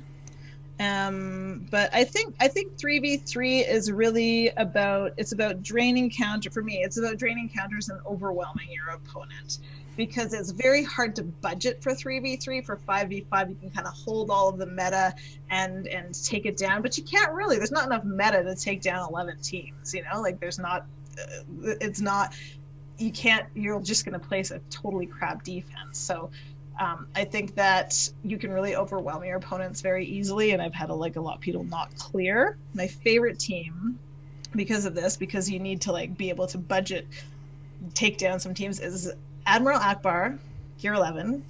But I think 3v3 is really about draining counter for me. It's about draining counters and overwhelming your opponent, because it's very hard to budget for 3v3. For 5v5 you can kind of hold all of the meta and take it down, but you can't really. There's not enough meta to take down 11 teams, you know? Like there's not it's not you can't you're just going to place a totally crap defense. So I think that you can really overwhelm your opponents very easily, and I've had a lot of people not clear. My favorite team, because of this, because you need to like be able to budget, take down some teams, is Admiral Akbar, Gear 11,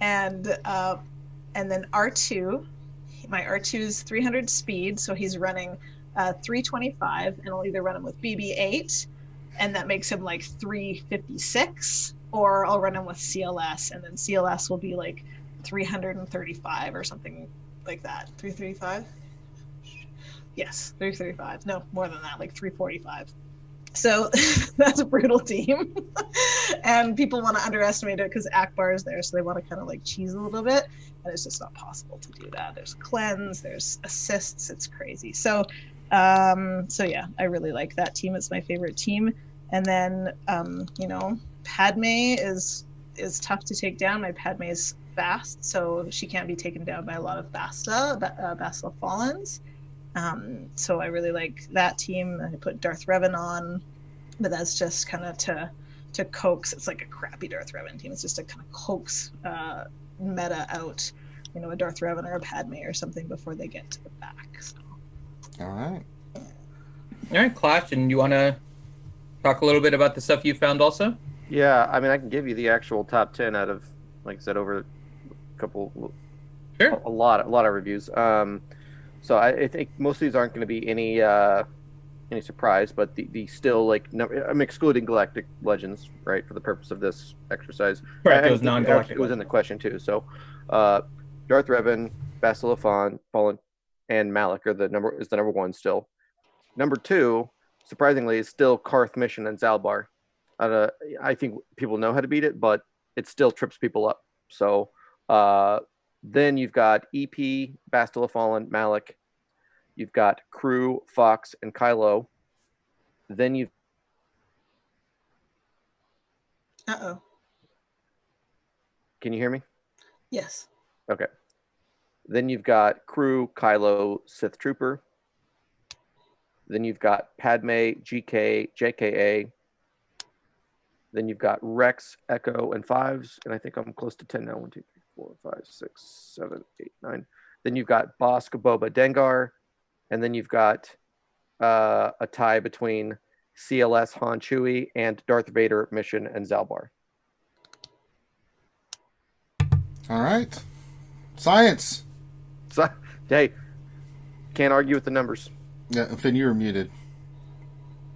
and then R2. My R2 is 300 speed, so he's running 325, and I'll either run him with BB-8, and that makes him like 356. Or I'll run him with CLS, and then CLS will be like 335 or something like that. 335? Yes, 335. No, more than that, like 345. So that's a brutal team. And people want to underestimate it because Akbar is there, so they want to kind of like cheese a little bit. And it's just not possible to do that. There's cleanse, there's assists, it's crazy. So yeah, I really like that team. It's my favorite team. And then, Padme is tough to take down. My Padme is fast, so she can't be taken down by a lot of Bastila Fallens. So I really like that team. I put Darth Revan on, but that's just kind of to coax. It's like a crappy Darth Revan team. It's just to kind of coax meta out, a Darth Revan or a Padme or something before they get to the back. So. All right. All right, Clash, and you want to talk a little bit about the stuff you found also? Yeah, I mean, I can give you the actual top 10 out of, like I said, over a couple, Sure. a lot of reviews. So I think most of these aren't going to be any surprise, but the still I'm excluding Galactic Legends, right, for the purpose of this exercise. Correct, it was non-Galactic It was in the question too. So, Darth Revan, Bastila Fallen, and Malik is the number one still. Number two, surprisingly, is still Karth Mission and Zalbar. I think people know how to beat it, but it still trips people up. So then you've got EP, Bastila Fallen, Malik. You've got Crew, Fox, and Kylo. Then you've... Uh-oh. Can you hear me? Yes. Okay. Then you've got Crew, Kylo, Sith Trooper. Then you've got Padme, GK, JKA. Then you've got Rex, Echo, and Fives. And I think I'm close to 10 now. 1, 2, 3, 4, 5, 6, 7, 8, 9. Then you've got Bosk, Boba, Dengar. And then you've got a tie between CLS, Han Chewie, and Darth Vader, Mission, and Zalbar. All right. Science. So, hey, can't argue with the numbers. Yeah, Finn, you were muted.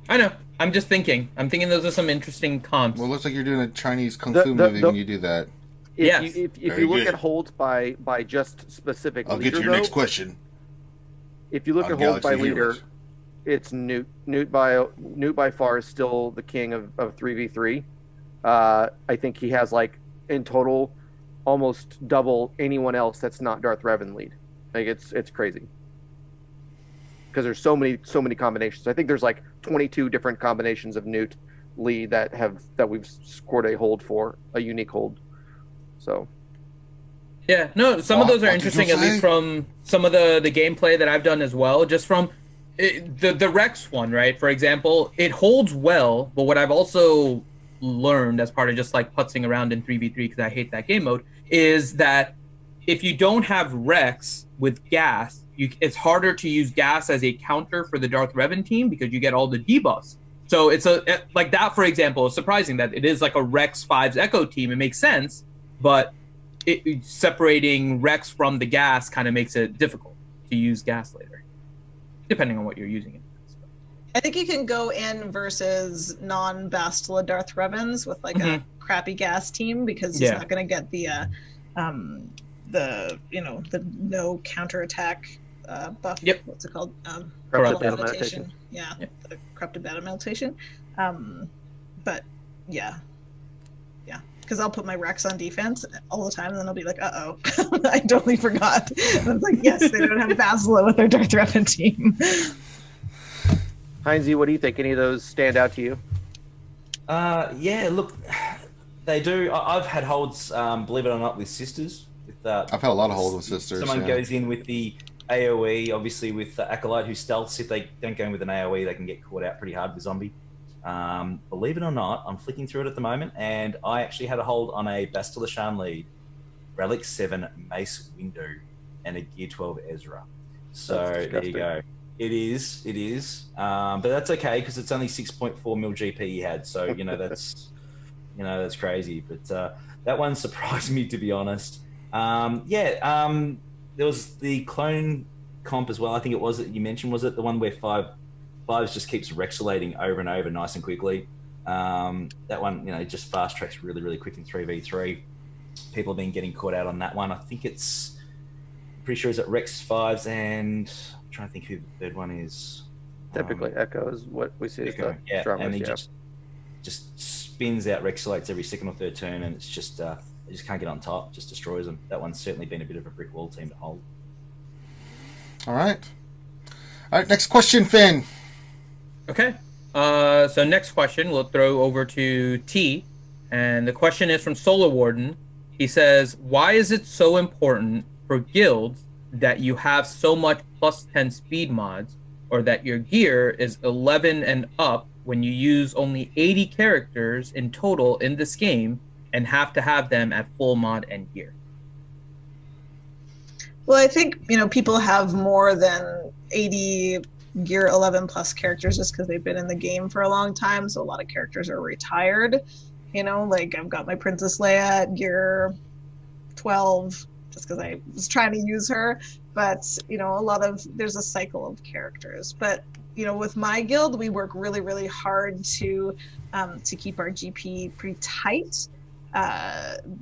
I know. I'm just thinking. I'm thinking those are some interesting comps. Well, it looks like you're doing a Chinese kung fu movie when you do that. If Very you look good. at holds by just specific I'll leader, get to your next question. If you look On at holds by Galaxy leader, Heroes. it's Newt. Newt by far is still the king of 3v3. I think he has like in total almost double anyone else that's not Darth Revan lead. Like it's crazy because there's so many combinations. I think there's like 22 different combinations of Newt lead that we've scored a hold for, a unique hold. So Yeah, no, some of those are What did you interesting, at least say? from some of the gameplay that I've done as well. Just from the Rex one, right? For example, it holds well, but what I've also learned as part of just like putzing around in 3v3, because I hate that game mode, is that if you don't have Rex with gas, it's harder to use gas as a counter for the Darth Revan team because you get all the debuffs. So it's like that, for example, is surprising that it is like a Rex 5's Echo team. It makes sense, but separating Rex from the gas kind of makes it difficult to use gas later, depending on what you're using it. I think you can go in versus non-Bastila Darth Revans with like a crappy gas team because he's not going to get the no counterattack buff. Yep. What's it called? Corrupted Battle Battle Meditation. Yeah, the corrupted battle meditation. But yeah, because I'll put my Rex on defense all the time, and then I'll be like, "Uh-oh, I totally forgot." And it's like, yes, they don't have Bastila with their Darth Revan team. Heinze, what do you think? Any of those stand out to you? Yeah, look, they do. I've had holds, believe it or not, with sisters. With I've had a lot of holds with sisters. Someone yeah. goes in with the AoE, obviously with the Acolyte who stealths. If they don't go in with an AoE, they can get caught out pretty hard with Zombie. Believe it or not, I'm flicking through it at the moment, and I actually had a hold on a Bastila Shan lead, Relic 7 Mace Windu, and a Gear 12 Ezra. So there you go. It is. But that's okay because it's only 6.4 mil GP he had. So that's crazy. But that one surprised me, to be honest. There was the clone comp as well. I think it was that you mentioned. Was it the one where Fives just keeps Rexulating over and over, nice and quickly? That one, just fast tracks really, really quick in 3v3. People have been getting caught out on that one. I think it's pretty sure it's at Rex 5s and. Trying to think who the third one is. Typically, Echo is what we see as the strongest. And he just spins out Rexulates every second or third turn, and it's just they just can't get on top. Just destroys them. That one's certainly been a bit of a brick wall team to hold. All right. Next question, Finn. Okay. So next question we'll throw over to T, and the question is from Solar Warden. He says, "Why is it so important for guilds that you have so much +10 speed mods, or that your gear is 11 and up when you use only 80 characters in total in this game and have to have them at full mod and gear?" Well, I think, people have more than 80 gear 11 plus characters just because they've been in the game for a long time. So a lot of characters are retired. Like I've got my Princess Leia at gear 12 just because I was trying to use her. But, there's a cycle of characters. But, with my guild, we work really, really hard to keep our GP pretty tight.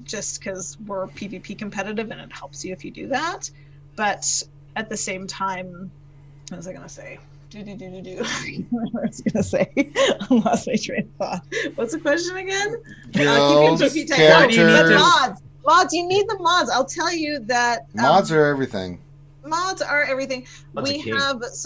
Just because we're PvP competitive and it helps you if you do that. But at the same time, what was I going to say? What I was going to say. I lost my train of thought. What's the question again? Guilds, Keep your GP tight. characters. Mods, you need the mods. I'll tell you that. Mods are everything. Mods are everything. Mods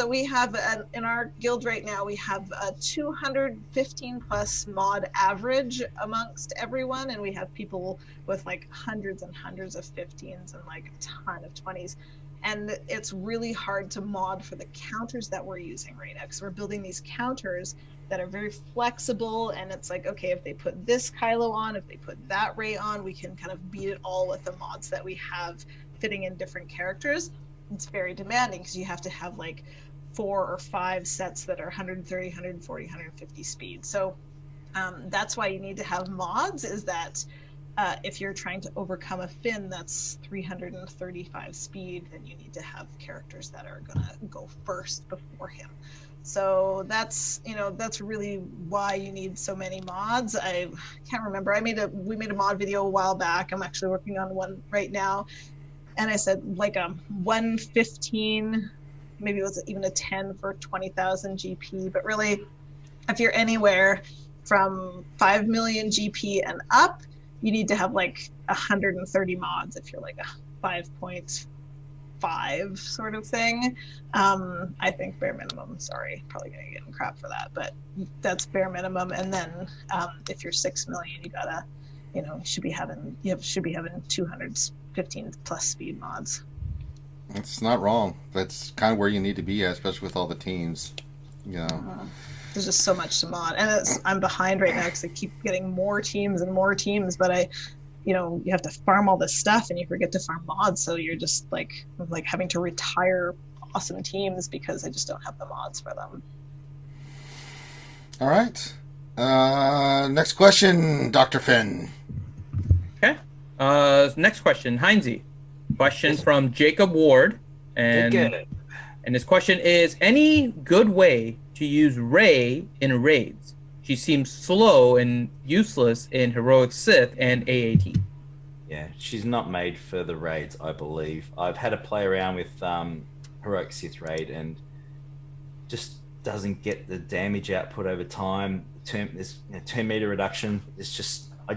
We have in our guild right now, we have a 215 plus mod average amongst everyone, and we have people with like hundreds and hundreds of 15s and like a ton of 20s. And it's really hard to mod for the counters that we're using right now, because we're building these counters that are very flexible, and it's like, okay, if they put this Kylo on, if they put that Rey on, we can kind of beat it all with the mods that we have fitting in different characters. It's very demanding because you have to have like 4 or 5 sets that are 130, 140, 150 speed. So that's why you need to have mods, is that if you're trying to overcome a Finn that's 335 speed, then you need to have characters that are going to go first before him. So that's really why you need so many mods. I can't remember. We made a mod video a while back. I'm actually working on one right now. And I said like a 115 maybe it was even a 10 for 20,000 GP. But really, if you're anywhere from 5 million GP and up, you need to have like 130 mods if you're like a 5.5 sort of thing. I think bare minimum. Sorry, probably gonna get in crap for that, but that's bare minimum. And then if you're 6 million, you gotta, you should be having 215 plus speed mods. It's not wrong. That's kind of where you need to be at, especially with all the teams. There's just so much to mod, and I'm behind right now because I keep getting more teams and more teams, but you have to farm all this stuff and you forget to farm mods, so you're just like having to retire awesome teams because I just don't have the mods for them. All right. Next question, Dr. Finn. Okay. Next question, Heinzie. Question from Jacob Ward, and his question is: any good way to use Rey in raids? She seems slow and useless in Heroic Sith and AAT. Yeah, she's not made for the raids, I believe. I've had to play around with Heroic Sith raid and just doesn't get the damage output over time. This 10 meter reduction. It's just I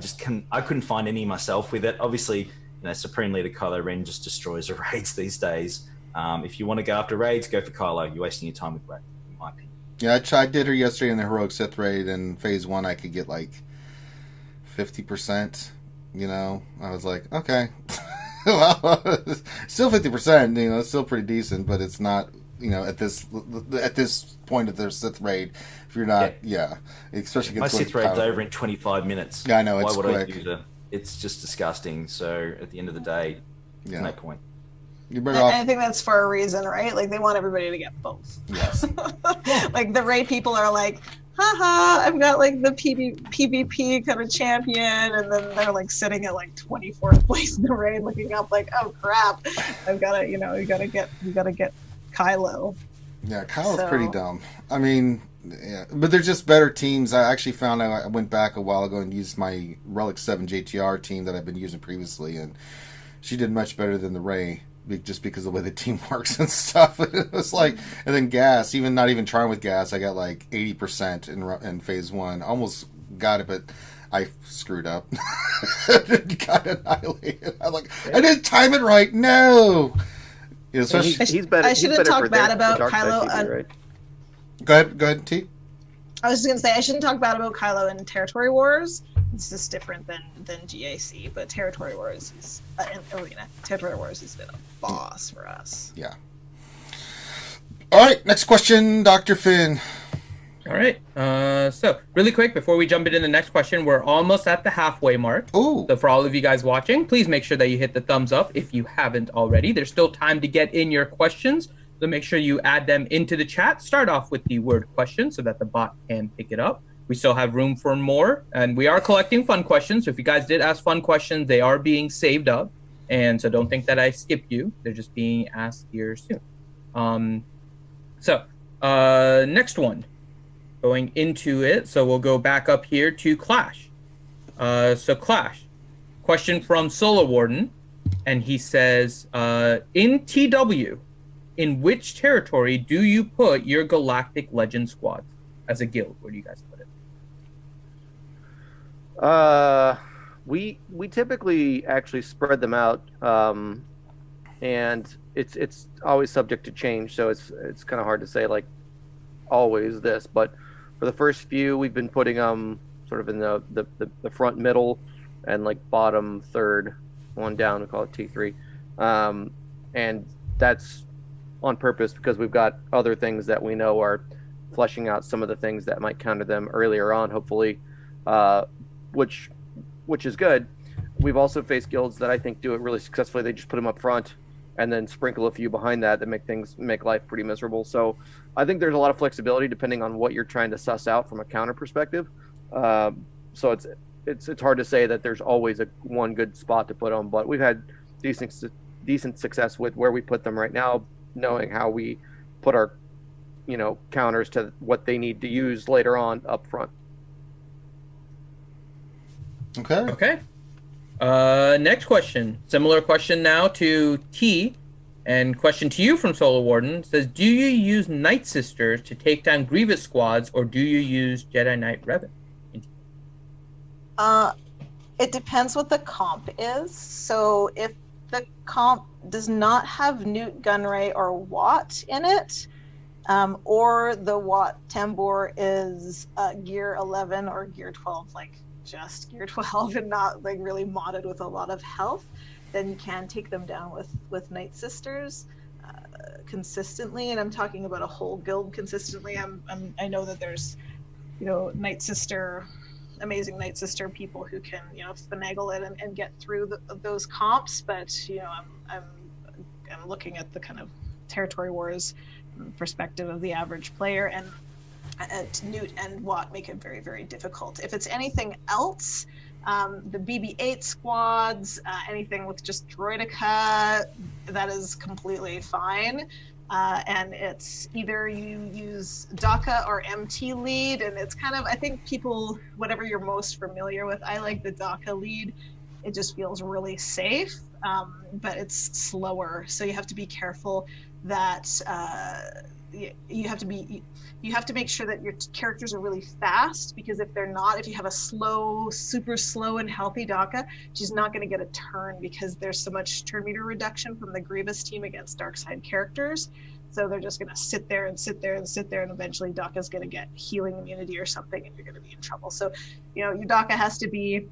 couldn't find any myself with it. Obviously, Supreme Leader Kylo Ren just destroys the raids these days. If you want to go after raids, go for Kylo. You're wasting your time with Rey, in my opinion. Yeah, I did her yesterday in the Heroic Sith raid, and Phase 1 I could get like 50%. I was like, okay. Well, still 50%, it's still pretty decent, but it's not, at this point of their Sith raid, if you're not, especially my Sith raid's over in 25 minutes. Yeah, I know, it's Why would quick. I do that? It's just disgusting. So at the end of the day, there's no point. You're better off. I think that's for a reason, right? Like they want everybody to get both. Yes. Like the raid people are like, haha, I've got like the PvP kind of champion, and then they're like sitting at like 24th place in the raid, looking up like, oh crap, I've got to, you gotta get Kylo. Yeah, Kylo's pretty dumb. I mean, yeah, but they're just better teams. I actually found I went back a while ago and used my Relic 7 JTR team that I've been using previously, and she did much better than the Rey. Just because of the way the team works and stuff. It was like, and then gas, not even trying with gas, I got like 80% in Phase 1. Almost got it, but I screwed up. Got annihilated. I'm like, I didn't time it right. No. He's better. I shouldn't he's better talk for bad the about dark side Kylo. TV, right? Go ahead, T. I was just gonna say I shouldn't talk bad about Kylo in Territory Wars. It's just different than GAC, but Territory Wars is in Arena. Territory Wars has been a boss for us. Yeah. All right, next question, Dr. Finn. All right. So really quick before we jump into the next question, we're almost at the halfway mark. Ooh. So for all of you guys watching, please make sure that you hit the thumbs up if you haven't already. There's still time to get in your questions, so make sure you add them into the chat. Start off with the word question so that the bot can pick it up. We still have room for more, and we are collecting fun questions. So if you guys did ask fun questions, they are being saved up, and so don't think that I skipped you. They're just being asked here soon. Next one. Going into it, so we'll go back up here to Clash. Clash, question from Solar Warden, and he says, in TW, in which territory do you put your Galactic Legend squads as a guild? Where do you guys put it? We typically actually spread them out, and it's always subject to change, so it's kind of hard to say like always this, but for the first few we've been putting sort of in the front middle and like bottom third, one down, we call it T3, and that's on purpose because we've got other things that we know are fleshing out some of the things that might counter them earlier on, hopefully, which is good. We've also faced guilds that I think do it really successfully. They just put them up front and then sprinkle a few behind that make life pretty miserable. So I think there's a lot of flexibility depending on what you're trying to suss out from a counter perspective. So it's hard to say that there's always one good spot to put them, but we've had decent success with where we put them right now, knowing how we put our counters to what they need to use later on up front. Okay. Next question. Similar question now to T. And question to you from Solar Warden says, do you use Night Sisters to take down Grievous squads, or do you use Jedi Knight Revan? It depends what the comp is. So if the comp does not have Newt Gunray or Watt in it, or the Watt Tambor is gear 11 or gear 12, like just gear 12 and not like really modded with a lot of health, then you can take them down with Night Sisters consistently. And I'm talking about a whole guild consistently. I know that there's, Night Sister, amazing Night Sister people who can, finagle it and get through those comps. But I'm looking at the kind of territory wars perspective of the average player, and Newt and Watt make it very, very difficult. If it's anything else, the BB-8 squads, anything with just Droideka, that is completely fine. And it's either you use DACA or MT lead, and it's kind of, I think people, whatever you're most familiar with, I like the DACA lead. It just feels really safe, but it's slower. So you have to be careful that you have to make sure that your characters are really fast, because if they're not, if you have a slow, super slow and healthy DACA, she's not going to get a turn because there's so much turn meter reduction from the Grievous team against dark side characters. So they're just going to sit there and sit there and sit there, and eventually DACA's going to get healing immunity or something, and you're going to be in trouble. So, your DACA has to be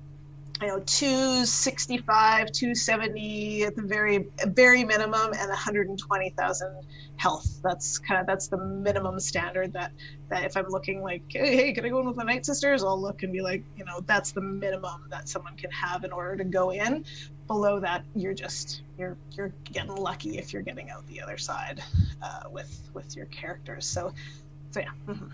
265, 270 at the very, very minimum, and 120,000 health. That's the minimum standard that if I'm looking like, hey, can I go in with the Night Sisters? I'll look and be like, that's the minimum that someone can have in order to go in. Below that, you're getting lucky if you're getting out the other side with your characters. So yeah. Mm-hmm.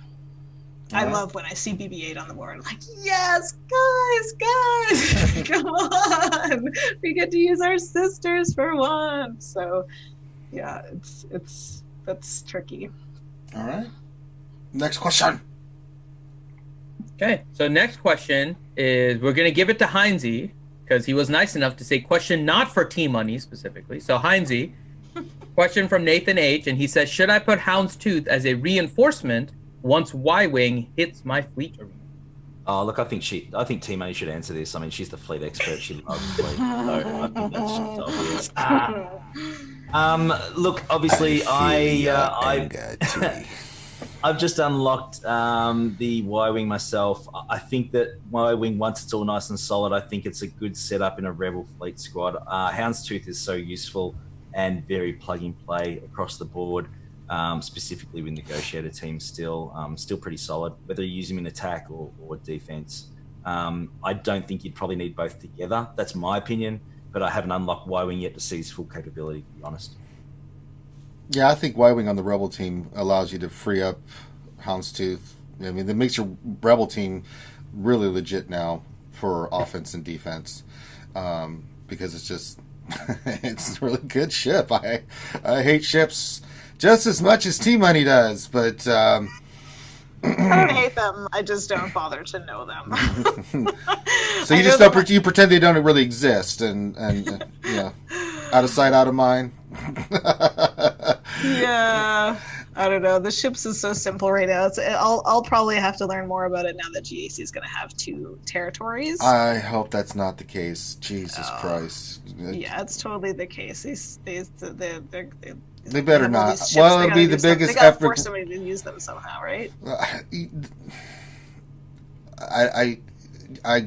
I love when I see BB-8 on the board. I'm like, yes, guys, come on, we get to use our sisters for once. So, yeah, that's tricky. All right. Next question. Okay, so next question is, we're gonna give it to Heinze because he was nice enough to say question not for T-Money specifically. So Heinze, question from Nathan H, and he says, should I put Houndstooth as a reinforcement once Y-Wing hits my fleet arena? Oh, look, I think T-Money should answer this. I mean, she's the fleet expert. She loves fleet. So I think that's obvious. Look, obviously, I've just unlocked the Y-Wing myself. I think that Y-Wing, once it's all nice and solid, I think it's a good setup in a Rebel fleet squad. Houndstooth is so useful and very plug-and-play across the board. Specifically with negotiator teams, still pretty solid, whether you use him in attack or defense. I don't think you'd probably need both together. That's my opinion, but I haven't unlocked Y-Wing yet to see his full capability, to be honest. Yeah, I think Y-Wing on the Rebel team allows you to free up Houndstooth. I mean, that makes your Rebel team really legit now for offense and defense, because it's just it's a really good ship. I hate ships just as much as T-Money does, but I don't hate them. I just don't bother to know them. So you just don't, you pretend they don't really exist, and out of sight, out of mind. Yeah, I don't know. The ships is so simple right now. I'll probably have to learn more about it now that GAC is going to have 2 territories. I hope that's not the case. Jesus Christ. Yeah, it's totally the case. They better not. Well, it'll be the biggest epic. They gotta force somebody to use them somehow, right? I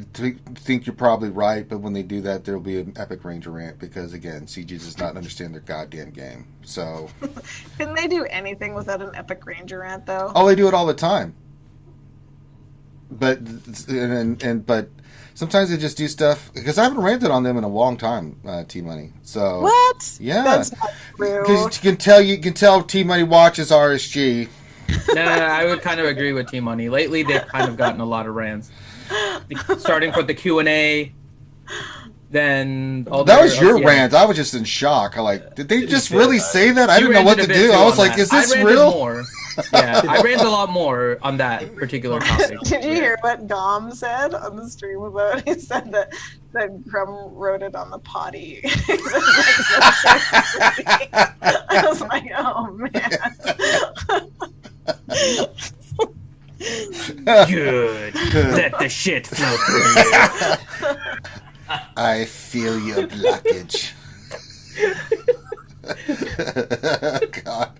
think you're probably right, but when they do that, there'll be an epic Ranger rant because, again, CG does not understand their goddamn game. So, can they do anything without an epic Ranger rant, though? Oh, they do it all the time. But but sometimes they just do stuff because I haven't ranted on them in a long time. T-Money. So what? Yeah, that's not true. Because you can tell T-Money watches RSG. No, I would kind of agree with T-Money. Lately, they've kind of gotten a lot of rants. Starting with the Q&A, then all that was your rant. I was just in shock. Did they just really say that? I didn't know what to do. I was like, is this real? Yeah, I rant a lot more on that particular topic. Did you hear what Dom said on the stream about it? He said that Grum wrote it on the potty. I was like, oh man. Good. Let the shit flow through you. I feel your blockage. God.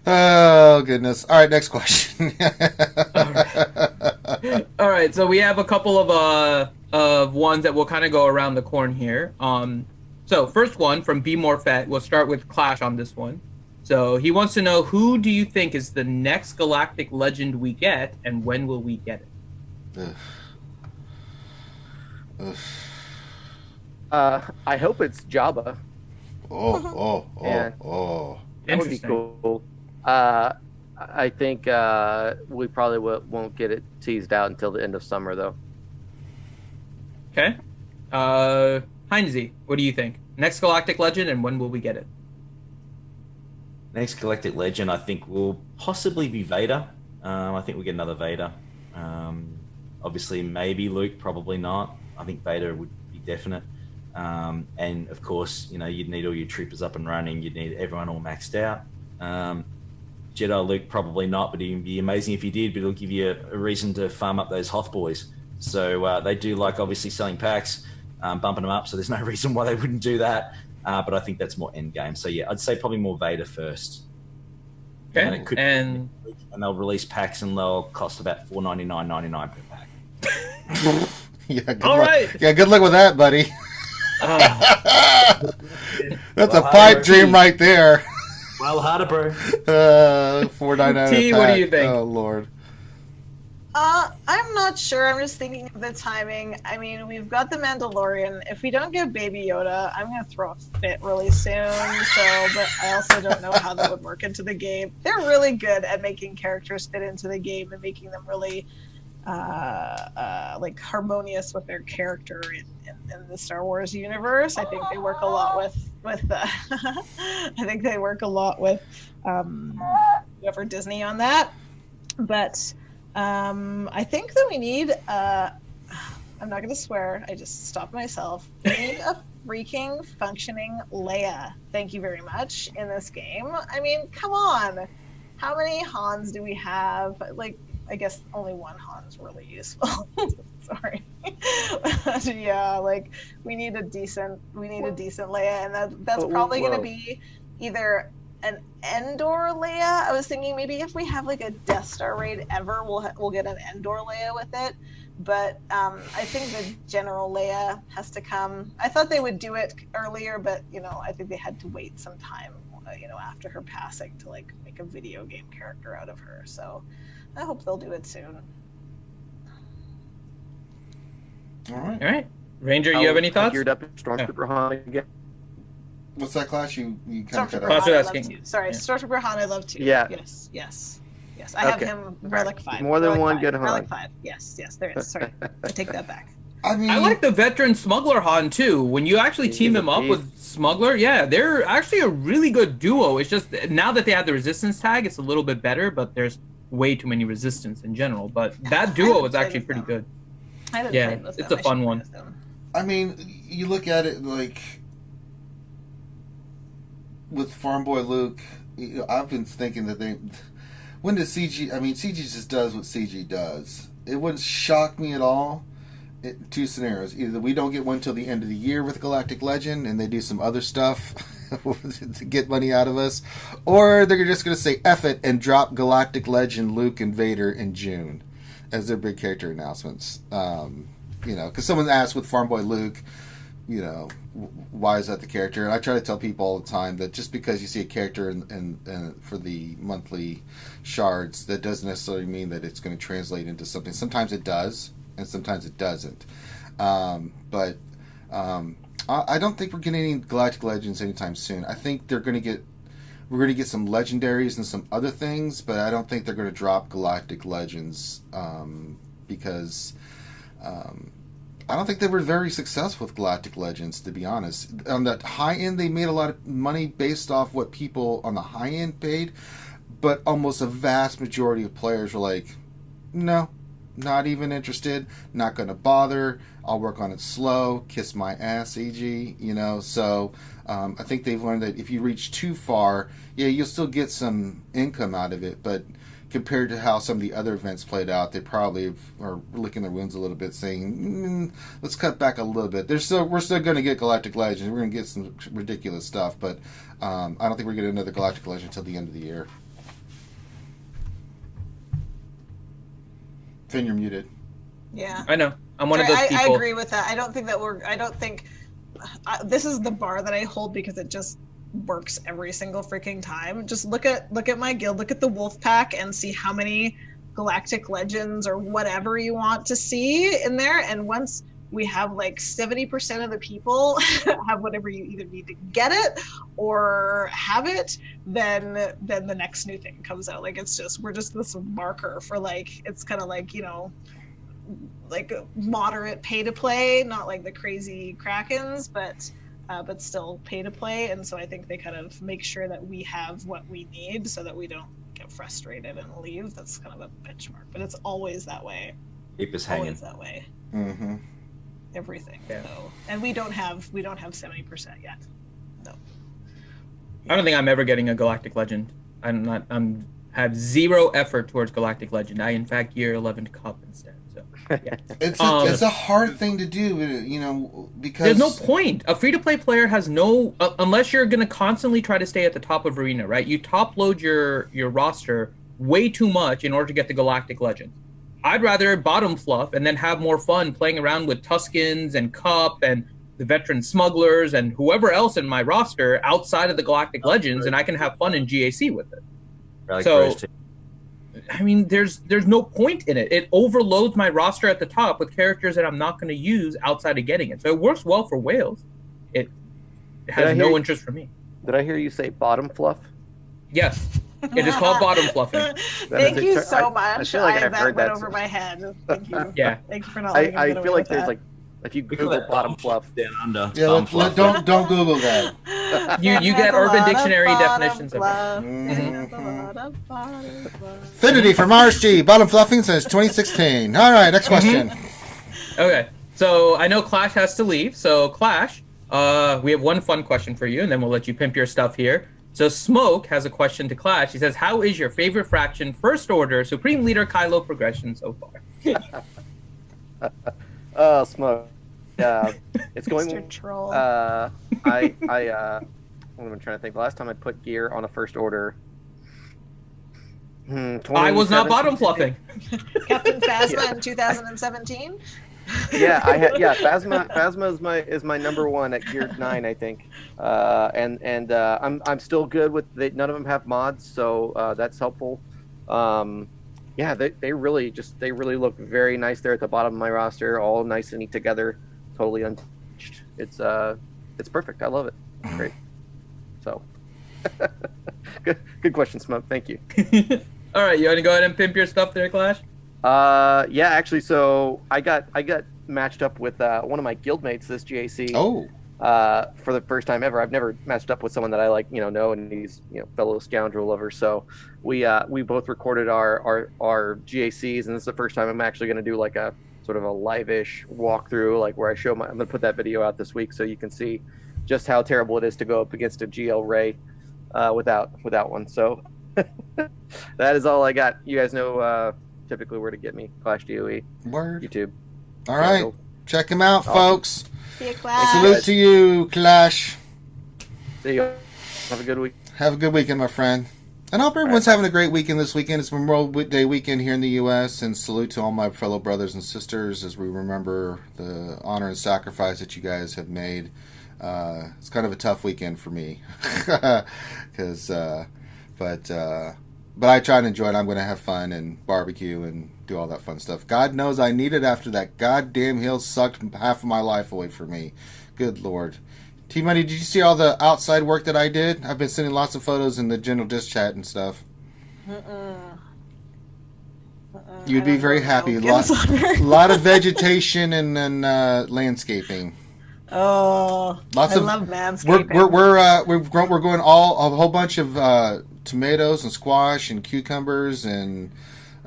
Oh goodness. All right, next question. All right, so we have a couple of ones that will kind of go around the corn here. So first one from B Morfet. We'll start with Clash on this one. So he wants to know, who do you think is the next Galactic Legend we get, and when will we get it? I hope it's Jabba. That would be cool. I think we probably won't get it teased out until the end of summer, though. Okay. Heinze, what do you think? Next Galactic Legend, and when will we get it? Next Galactic Legend, I think, will possibly be Vader. I think we get another Vader. Obviously, maybe Luke, probably not. I think Vader would be definite. And of course, you'd need all your troopers up and running. You'd need everyone all maxed out. Jedi Luke, probably not, but it'd be amazing if he did, but it'll give you a reason to farm up those Hoth boys. So they do like obviously selling packs, bumping them up, so there's no reason why they wouldn't do that. But I think that's more end game. So yeah, I'd say probably more Vader first. Okay. And they'll release packs and they'll cost about $4.99.99 per pack. Yeah, good All luck. right. Yeah, good luck with that, buddy. That's Well, a pipe dream right there. Well, harder, bro. $4.99. T, what do you think? Oh Lord. I'm not sure. I'm just thinking of the timing. I mean, we've got the Mandalorian. If we don't get Baby Yoda, I'm gonna throw a fit really soon. So, but I also don't know how that would work into the game. They're really good at making characters fit into the game and making them really like harmonious with their character in the Star Wars universe. I think they work a lot with I think they work a lot with whoever Disney on that. But I think that we need I'm not gonna swear, I just stopped myself. We need a freaking functioning Leia. Thank you very much in this game. I mean, come on. How many Hans do we have? Like, I guess only one Han's really useful. Sorry. Yeah, like we need a decent Leia, and that's probably gonna be either an Endor Leia. I was thinking maybe if we have like a Death Star raid ever, we'll get an Endor Leia with it. But I think the General Leia has to come. I thought they would do it earlier, but I think they had to wait some time, after her passing to like make a video game character out of her. So I hope they'll do it soon. All right. All right. Ranger, you have any thoughts? Geared up Stormtrooper Han again. What's that, Clash? You kind of cut Stormtrooper out. Clash Han, I asking. love too. Sorry, Yeah. Stormtrooper Han, I love too. Yeah. Yes. I have Okay. him Relic 5. More than Relic one 5. good Han. Relic 5. Yes, there is. Sorry, I take that back. I mean, I like the veteran smuggler Han too. When you actually team He's a him up beast. with smuggler, yeah, they're actually a really good duo. It's just now that they have the resistance tag, it's a little bit better, but there's way too many resistance in general. But that duo is actually pretty good. I haven't Yeah, played with it's them. a fun I should one. play with them. I mean, you look at it like with Farm Boy Luke. I've been thinking that when does CG? I mean, CG just does what CG does. It wouldn't shock me at all. Two scenarios: either we don't get one till the end of the year with Galactic Legend, and they do some other stuff to get money out of us, or they're just going to say F it and drop Galactic Legend, Luke, and Vader in June as their big character announcements. Because someone asked with Farm Boy Luke, why is that the character? And I try to tell people all the time that just because you see a character in for the monthly shards, that doesn't necessarily mean that it's going to translate into something. Sometimes it does, and sometimes it doesn't. But I don't think we're getting any Galactic Legends anytime soon. I think we're going to get some legendaries and some other things, but I don't think they're going to drop Galactic Legends because I don't think they were very successful with Galactic Legends, to be honest. On the high end, they made a lot of money based off what people on the high end paid, but almost a vast majority of players were like, no, not even interested, not going to bother, I'll work on it slow, kiss my ass, e.g., so I think they've learned that if you reach too far, yeah, you'll still get some income out of it, but compared to how some of the other events played out, they probably are licking their wounds a little bit, saying, let's cut back a little bit. We're still going to get Galactic Legends. We're going to get some ridiculous stuff, but I don't think we're going to get another Galactic Legend until the end of the year. Finn, you're muted. Yeah. I know. I'm one of those people. I agree with that. I don't think this is the bar that I hold because it just works every single freaking time. Just look at my guild, look at the wolf pack and see how many Galactic Legends or whatever you want to see in there, and once we have like 70% of the people have whatever you either need to get it or have it, then the next new thing comes out. Like we're just this marker for like, it's kind of like, like a moderate pay to play, not like the crazy Krakens, but still pay to play. And so I think they kind of make sure that we have what we need so that we don't get frustrated and leave. That's kind of a benchmark, but it's always that way. Keep us hanging. Always that way. Mm-hmm. Everything. Yeah. So, and we don't have 70% yet. No. I don't think I'm ever getting a Galactic Legend. I'm have zero effort towards Galactic Legend. I in fact gear 11 Cup instead. So yeah. It's a hard thing to do, because there's no point. A free-to-play player has no unless you're going to constantly try to stay at the top of Arena, right? You top load your roster way too much in order to get the Galactic Legend. I'd rather bottom fluff and then have more fun playing around with Tuskens and Cup and the veteran smugglers and whoever else in my roster outside of the Galactic Legends, and I can have fun in GAC with it. I mean, there's no point in it. It overloads my roster at the top with characters that I'm not going to use outside of getting it. So it works well for whales. It has no interest for me. Did I hear you say bottom fluff? Yes. It is called bottom fluffing. Thank you so much. I feel like I've heard went that over my head. Thank you. Yeah. Thank you for not letting me I get feel away like with there's that. like, if you Google bottom fluff down under. Yeah, don't Google that. You get Urban Dictionary definitions of it. Affinity from RSG, bottom fluffing since 2016. All right, next question. Okay, so I know Clash has to leave. So Clash, we have one fun question for you, and then we'll let you pimp your stuff here. So Smoke has a question to Clash. He says, how is your favorite faction, First Order, Supreme Leader Kylo progression so far? Oh, Smoke. Yeah, it's going. Mr. Troll. What am I trying to think? The last time I put gear on a First Order. I was not bottom fluffing. Captain Phasma in 2017. Yeah, Phasma is my number one at gear 9, I think. I'm still good with none of them have mods, so that's helpful. Yeah, they really look very nice there at the bottom of my roster, all nice and neat together, totally untouched. It's perfect. I love it. Great. So, good question, Smoke. Thank you. All right, you want to go ahead and pimp your stuff there, Clash? Yeah, actually, so I got matched up with one of my guildmates this GAC. Oh. For the first time ever. I've never matched up with someone that I know, and he's fellow scoundrel lover. So we both recorded our GACs, and this is the first time I'm actually going to do like a sort of a live-ish walkthrough, like where I'm going to put that video out this week so you can see just how terrible it is to go up against a GL Ray without one. So that is all I got. You guys know typically where to get me. Clash DOE. Word. YouTube. All right. Check him out, folks. See you, Clash. Salute to you, Clash. See you. Have a good week. Have a good weekend, my friend. And I hope everyone's having a great weekend this weekend. It's Memorial Day weekend here in the U.S. And salute to all my fellow brothers and sisters as we remember the honor and sacrifice that you guys have made. It's kind of a tough weekend for me. But I try to enjoy it. I'm going to have fun and barbecue and do all that fun stuff. God knows I need it after that goddamn hill sucked half of my life away from me. Good Lord. T-Money, did you see all the outside work that I did? I've been sending lots of photos in the general disc chat and stuff. You'd be very happy. A lot of vegetation and then landscaping. Oh, lots I of love manscaping. We're going a whole bunch of tomatoes and squash and cucumbers and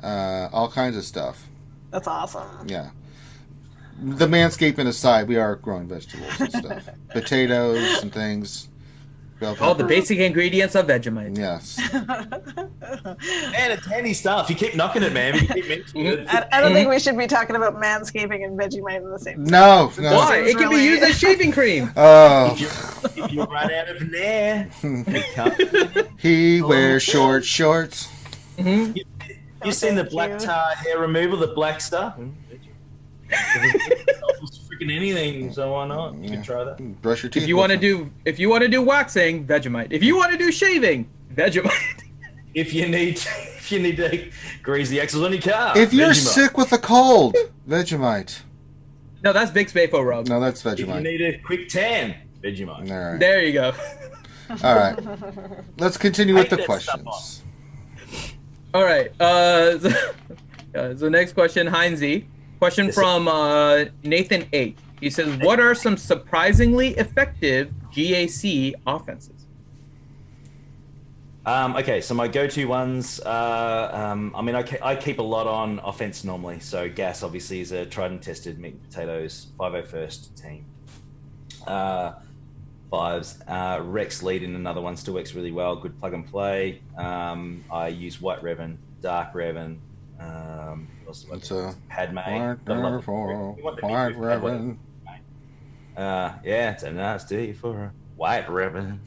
all kinds of stuff. That's awesome. Yeah. The manscaping aside, we are growing vegetables and stuff. Potatoes and things. Bell All the peppers. basic ingredients of Vegemite. Yes. Man, it's handy stuff. You keep knocking it, man. You keep mentioning it. I don't think we should be talking about manscaping and Vegemite in the same. No. Why? It can be Really? used as shaving cream. Oh. If you run out of nair, you can't. He wears short shorts. Mm-hmm. You seen the Thank black you. tar hair removal, the black stuff? It's freaking anything, so why not? You can try that. Brush your teeth. If you want to with do waxing, Vegemite. If you want to do shaving, Vegemite. If you need to grease the axles on your car. them. If you're Vegemite. sick with a cold, Vegemite. No, that's Vicks Vapor Rub. No, that's If you Vegemite. need a quick tan, Vegemite. All right. There you go. All right. Let's continue with the Take that stuff questions. All right. So next question, Heinze. Question Yes, from Nathan 8. He says, "What are some surprisingly effective GAC offenses?" Okay, so my go-to ones. I keep a lot on offense normally. So gas obviously is a tried and tested meat and potatoes 501st team. Fives. Rex lead in another one still works really well. Good plug and play. I use White Revan, Dark Revan. It's a Padme. White Gotta love the- Revan, you want the White big roof, Padme. Revan. Yeah, it's a nice day for a White Revan.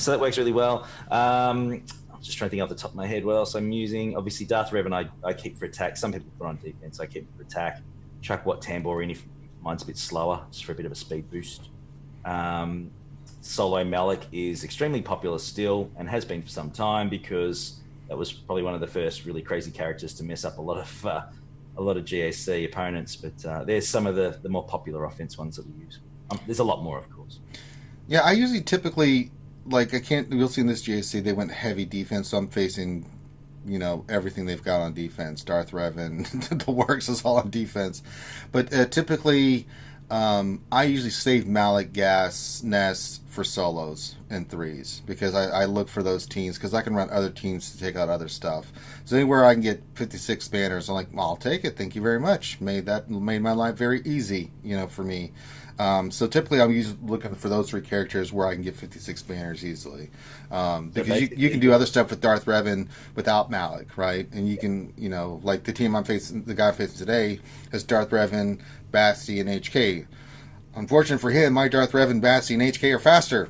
So that works really well. I'm just trying to think off the top of my head what else I'm using. Obviously, Darth Revan I keep for attack. Some people put on defense. I keep it for attack. Chuck Wat Tambor in if mine's a bit slower, just for a bit of a speed boost. Solo Malik is extremely popular still and has been for some time because that was probably one of the first really crazy characters to mess up a lot of GAC opponents. But there's some of the more popular offense ones that we use. There's a lot more, of course. Yeah, I usually typically, we'll see in this GAC, they went heavy defense, so I'm facing, everything they've got on defense. Darth Revan, the works is all on defense. But typically, I usually save Malik, Gas, Ness for solos and threes because I look for those teams because I can run other teams to take out other stuff. So anywhere I can get 56 banners, I'm like, well, I'll take it. Thank you very much. Made my life very easy, for me. So typically I'm usually looking for those three characters where I can get 56 banners easily. Because you can do other stuff with Darth Revan without Malik, right? And you can, like the guy I'm facing today has Darth Revan, Basti, and HK. Unfortunate for him, my Darth Revan, Basti, and HK are faster.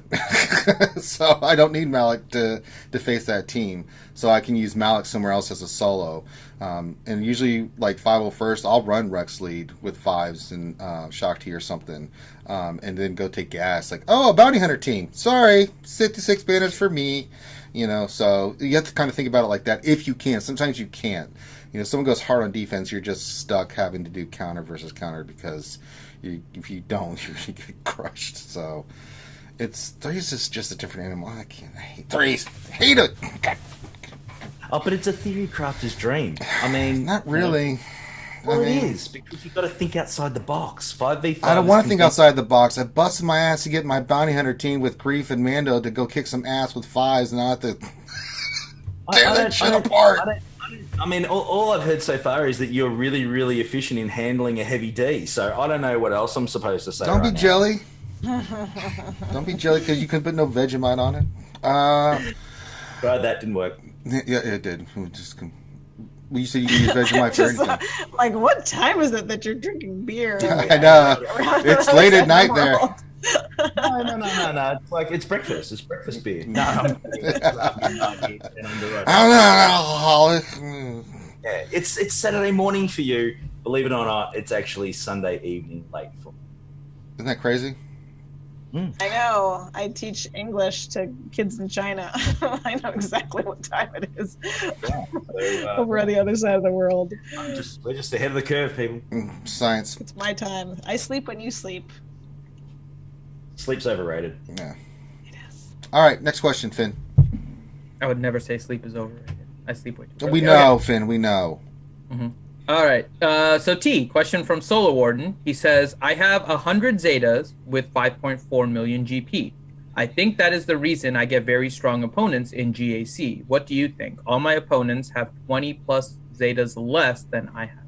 So I don't need Malik to face that team. So I can use Malik somewhere else as a solo. And usually, like 501st, I'll run Rex lead with fives and Shakti or something. And then go take gas. Like, oh, a bounty hunter team. Sorry, 56 banners for me. So you have to kind of think about it like that if you can. Sometimes you can't. If someone goes hard on defense, you're just stuck having to do counter versus counter because if you don't, you're going to get crushed. So threes is just a different animal. I hate threes. I hate it. Oh, but it's a theory crafter's dream. I mean, Not really. Well, it is because you've got to think outside the box. 5v5. I don't want to think outside the box. I busted my ass to get my bounty hunter team with Grief and Mando to go kick some ass with fives, and I have to tear that shit apart. I mean, all I've heard so far is that you're really, really efficient in handling a heavy D. So I don't know what else I'm supposed to say. Don't be right now. jelly. Don't be jelly because you can put no Vegemite on it. Tried that, didn't work. Yeah, it did. You said you can use Vegemite for anything. Like, what time is it that you're drinking beer? I know. It's late at night there. No. It's breakfast. It's breakfast beer. No. I don't know, alcoholic. Yeah, it's Saturday morning for you. Believe it or not, it's actually Sunday evening late for me. Isn't that crazy? I know. I teach English to kids in China. I know exactly what time it is over on the other side of the world. We're just ahead of the curve, people. Science. It's my time. I sleep when you sleep. Sleep's overrated. Yeah. It is. All right, next question, Finn. I would never say sleep is overrated. I sleep way too much. We know, Finn. We know. Mm-hmm. All right. So T, question from Solar Warden. He says, I have 100 Zetas with 5.4 million GP. I think that is the reason I get very strong opponents in GAC. What do you think? All my opponents have 20 plus Zetas less than I have.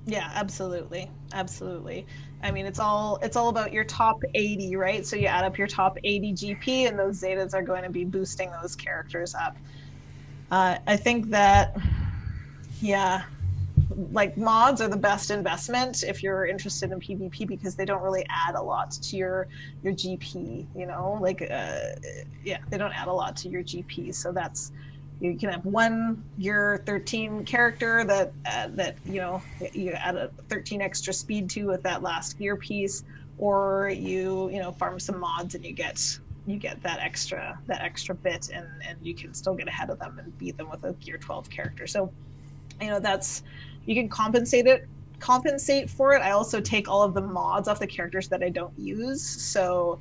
Yeah, absolutely. Absolutely. I mean, it's all about your top 80, right? So you add up your top 80 GP, and those Zetas are going to be boosting those characters up. I think that, yeah, like mods are the best investment if you're interested in PvP, because they don't really add a lot to your GP, you know, like yeah, they don't add a lot to your GP. So that's, you can have one year 13 character that you know, you add a 13 extra speed to with that last gear piece, or you know, farm some mods and you get that extra bit, and you can still get ahead of them and beat them with a gear 12 character. So, you know, that's, you can compensate for it. I also take all of the mods off the characters that I don't use. So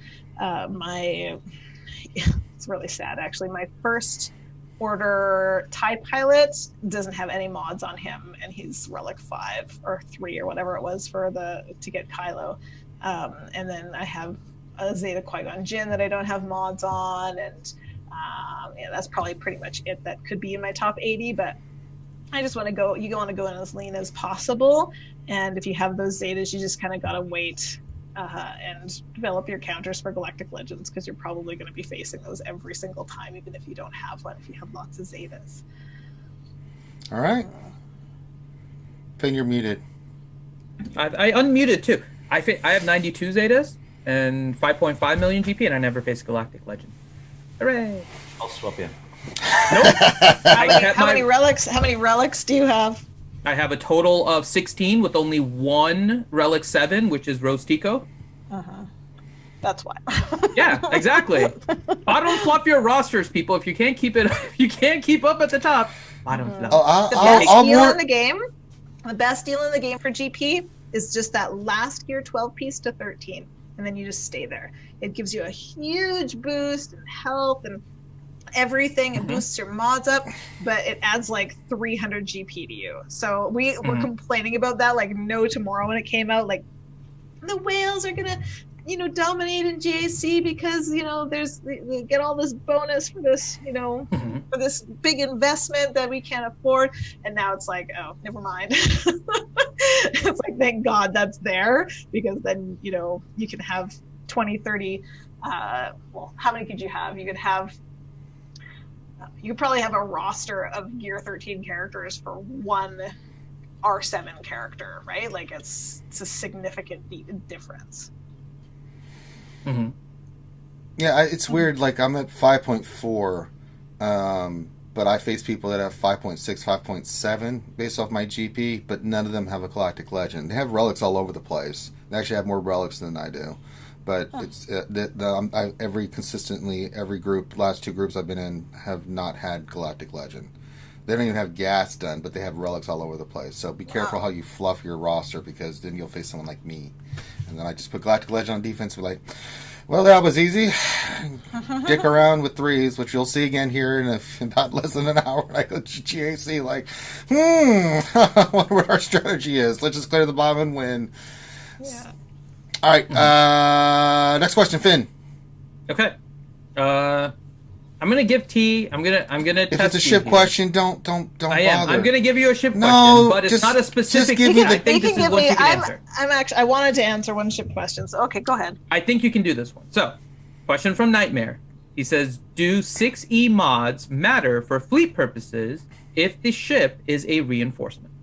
it's really sad actually. My first order TIE pilot doesn't have any mods on him, and he's relic 5 or 3 or whatever it was to get Kylo. And then I have a Zeta Qui-Gon Jinn that I don't have mods on, and yeah, that's probably pretty much it that could be in my top 80. But I just want to go in as lean as possible, and if you have those Zetas, you just kind of gotta wait and develop your counters for Galactic Legends, because you're probably going to be facing those every single time, even if you don't have one, if you have lots of Zetas. All right. Finn, you're muted. I unmuted too. I have 92 Zetas and 5.5 million GP, and I never faced Galactic Legend. Hooray! I'll swap you. Nope. How many relics do you have? I have a total of 16 with only one Relic 7, which is Rostico. That's why. Yeah, exactly. Bottom flop your rosters, people. If you can't keep up at the top, bottom flop. The best deal in the game. The best deal in the game for GP is just that last gear 12 piece to 13, and then you just stay there. It gives you a huge boost in health and everything. It boosts your mods up, but it adds like 300 GP to you. So we were complaining about that like no tomorrow when it came out, like the whales are gonna, you know, dominate in GAC because, you know, they get all this bonus for this, you know, for this big investment that we can't afford. And now it's like, oh, never mind. It's like, thank God that's there, because then, you know, you can have 20, 30, well, how many could you have? You could probably have a roster of gear 13 characters for one R7 character, right? Like it's a significant difference. Yeah, it's weird. Like I'm at 5.4, but I face people that have 5.6, 5.7 based off my GP, but none of them have a Galactic Legend. They have relics all over the place. They actually have more relics than I do. But it's every group, last 2 groups I've been in have not had Galactic Legend. They don't even have gas done, but they have relics all over the place. So be careful how you fluff your roster, because then you'll face someone like me. And then I just put Galactic Legend on defense and be like, well, that was easy. Dick around with 3s, which you'll see again here in about less than an hour when I go to GAC. Like, I wonder what our strategy is. Let's just clear the bomb and win. Yeah. All right. Next question, Finn. Okay. I'm gonna give T. I'm gonna test. If it's a ship question, don't I am. bother. I'm gonna give you a ship No, question, but it's just- not a specific. just give me I the- think this is what you can answer. I wanted to answer one ship question, so okay, go ahead. I think you can do this one. So, question from Nightmare. He says, "Do 6E mods matter for fleet purposes if the ship is a reinforcement?"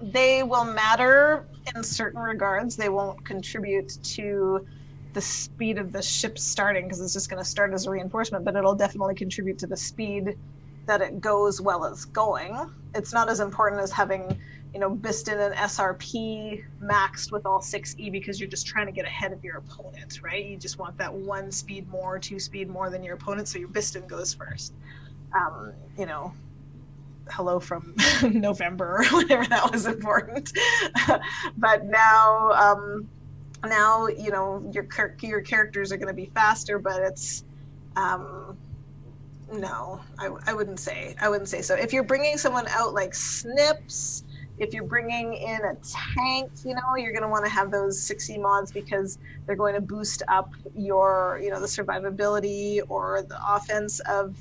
They will matter in certain regards. They won't contribute to the speed of the ship starting, because it's just going to start as a reinforcement, but it'll definitely contribute to the speed that it goes while it's going. It's not as important as having, you know, Biston and SRP maxed with all 6E, because you're just trying to get ahead of your opponent, right? You just want that 1 speed more, 2 speed more than your opponent, so your Biston goes first. You know, hello from November or whenever that was important. But now you know, your characters are going to be faster, but it's no, I wouldn't say so. If you're bringing someone out like Snips if you're bringing in a tank, you know, you're going to want to have those 60 mods because they're going to boost up your, you know, the survivability or the offense of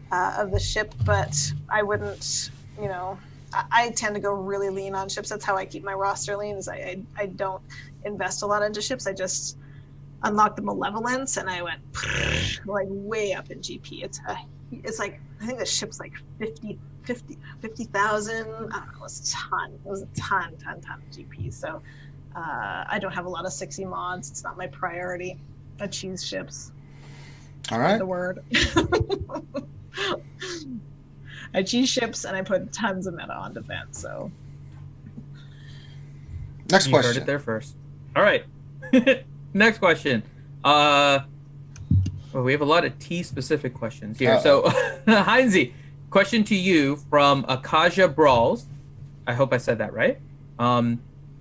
the ship. But I wouldn't, you know, I tend to go really lean on ships. That's how I keep my roster lean. Is I don't invest a lot into ships. I just unlocked the malevolence and I went like way up in GP. It's like, I think the ship's like 50,000. I don't know, it was a ton. It was a ton of GP. So I don't have a lot of 60 mods. It's not my priority. I choose ships. All right. The word. I choose ships and I put tons of meta on defense. So Next You question. heard it there first. All right. Next question. Well, we have a lot of T-specific questions here. So, Heinzie, question to you from Akaja Brawls. I hope I said that right.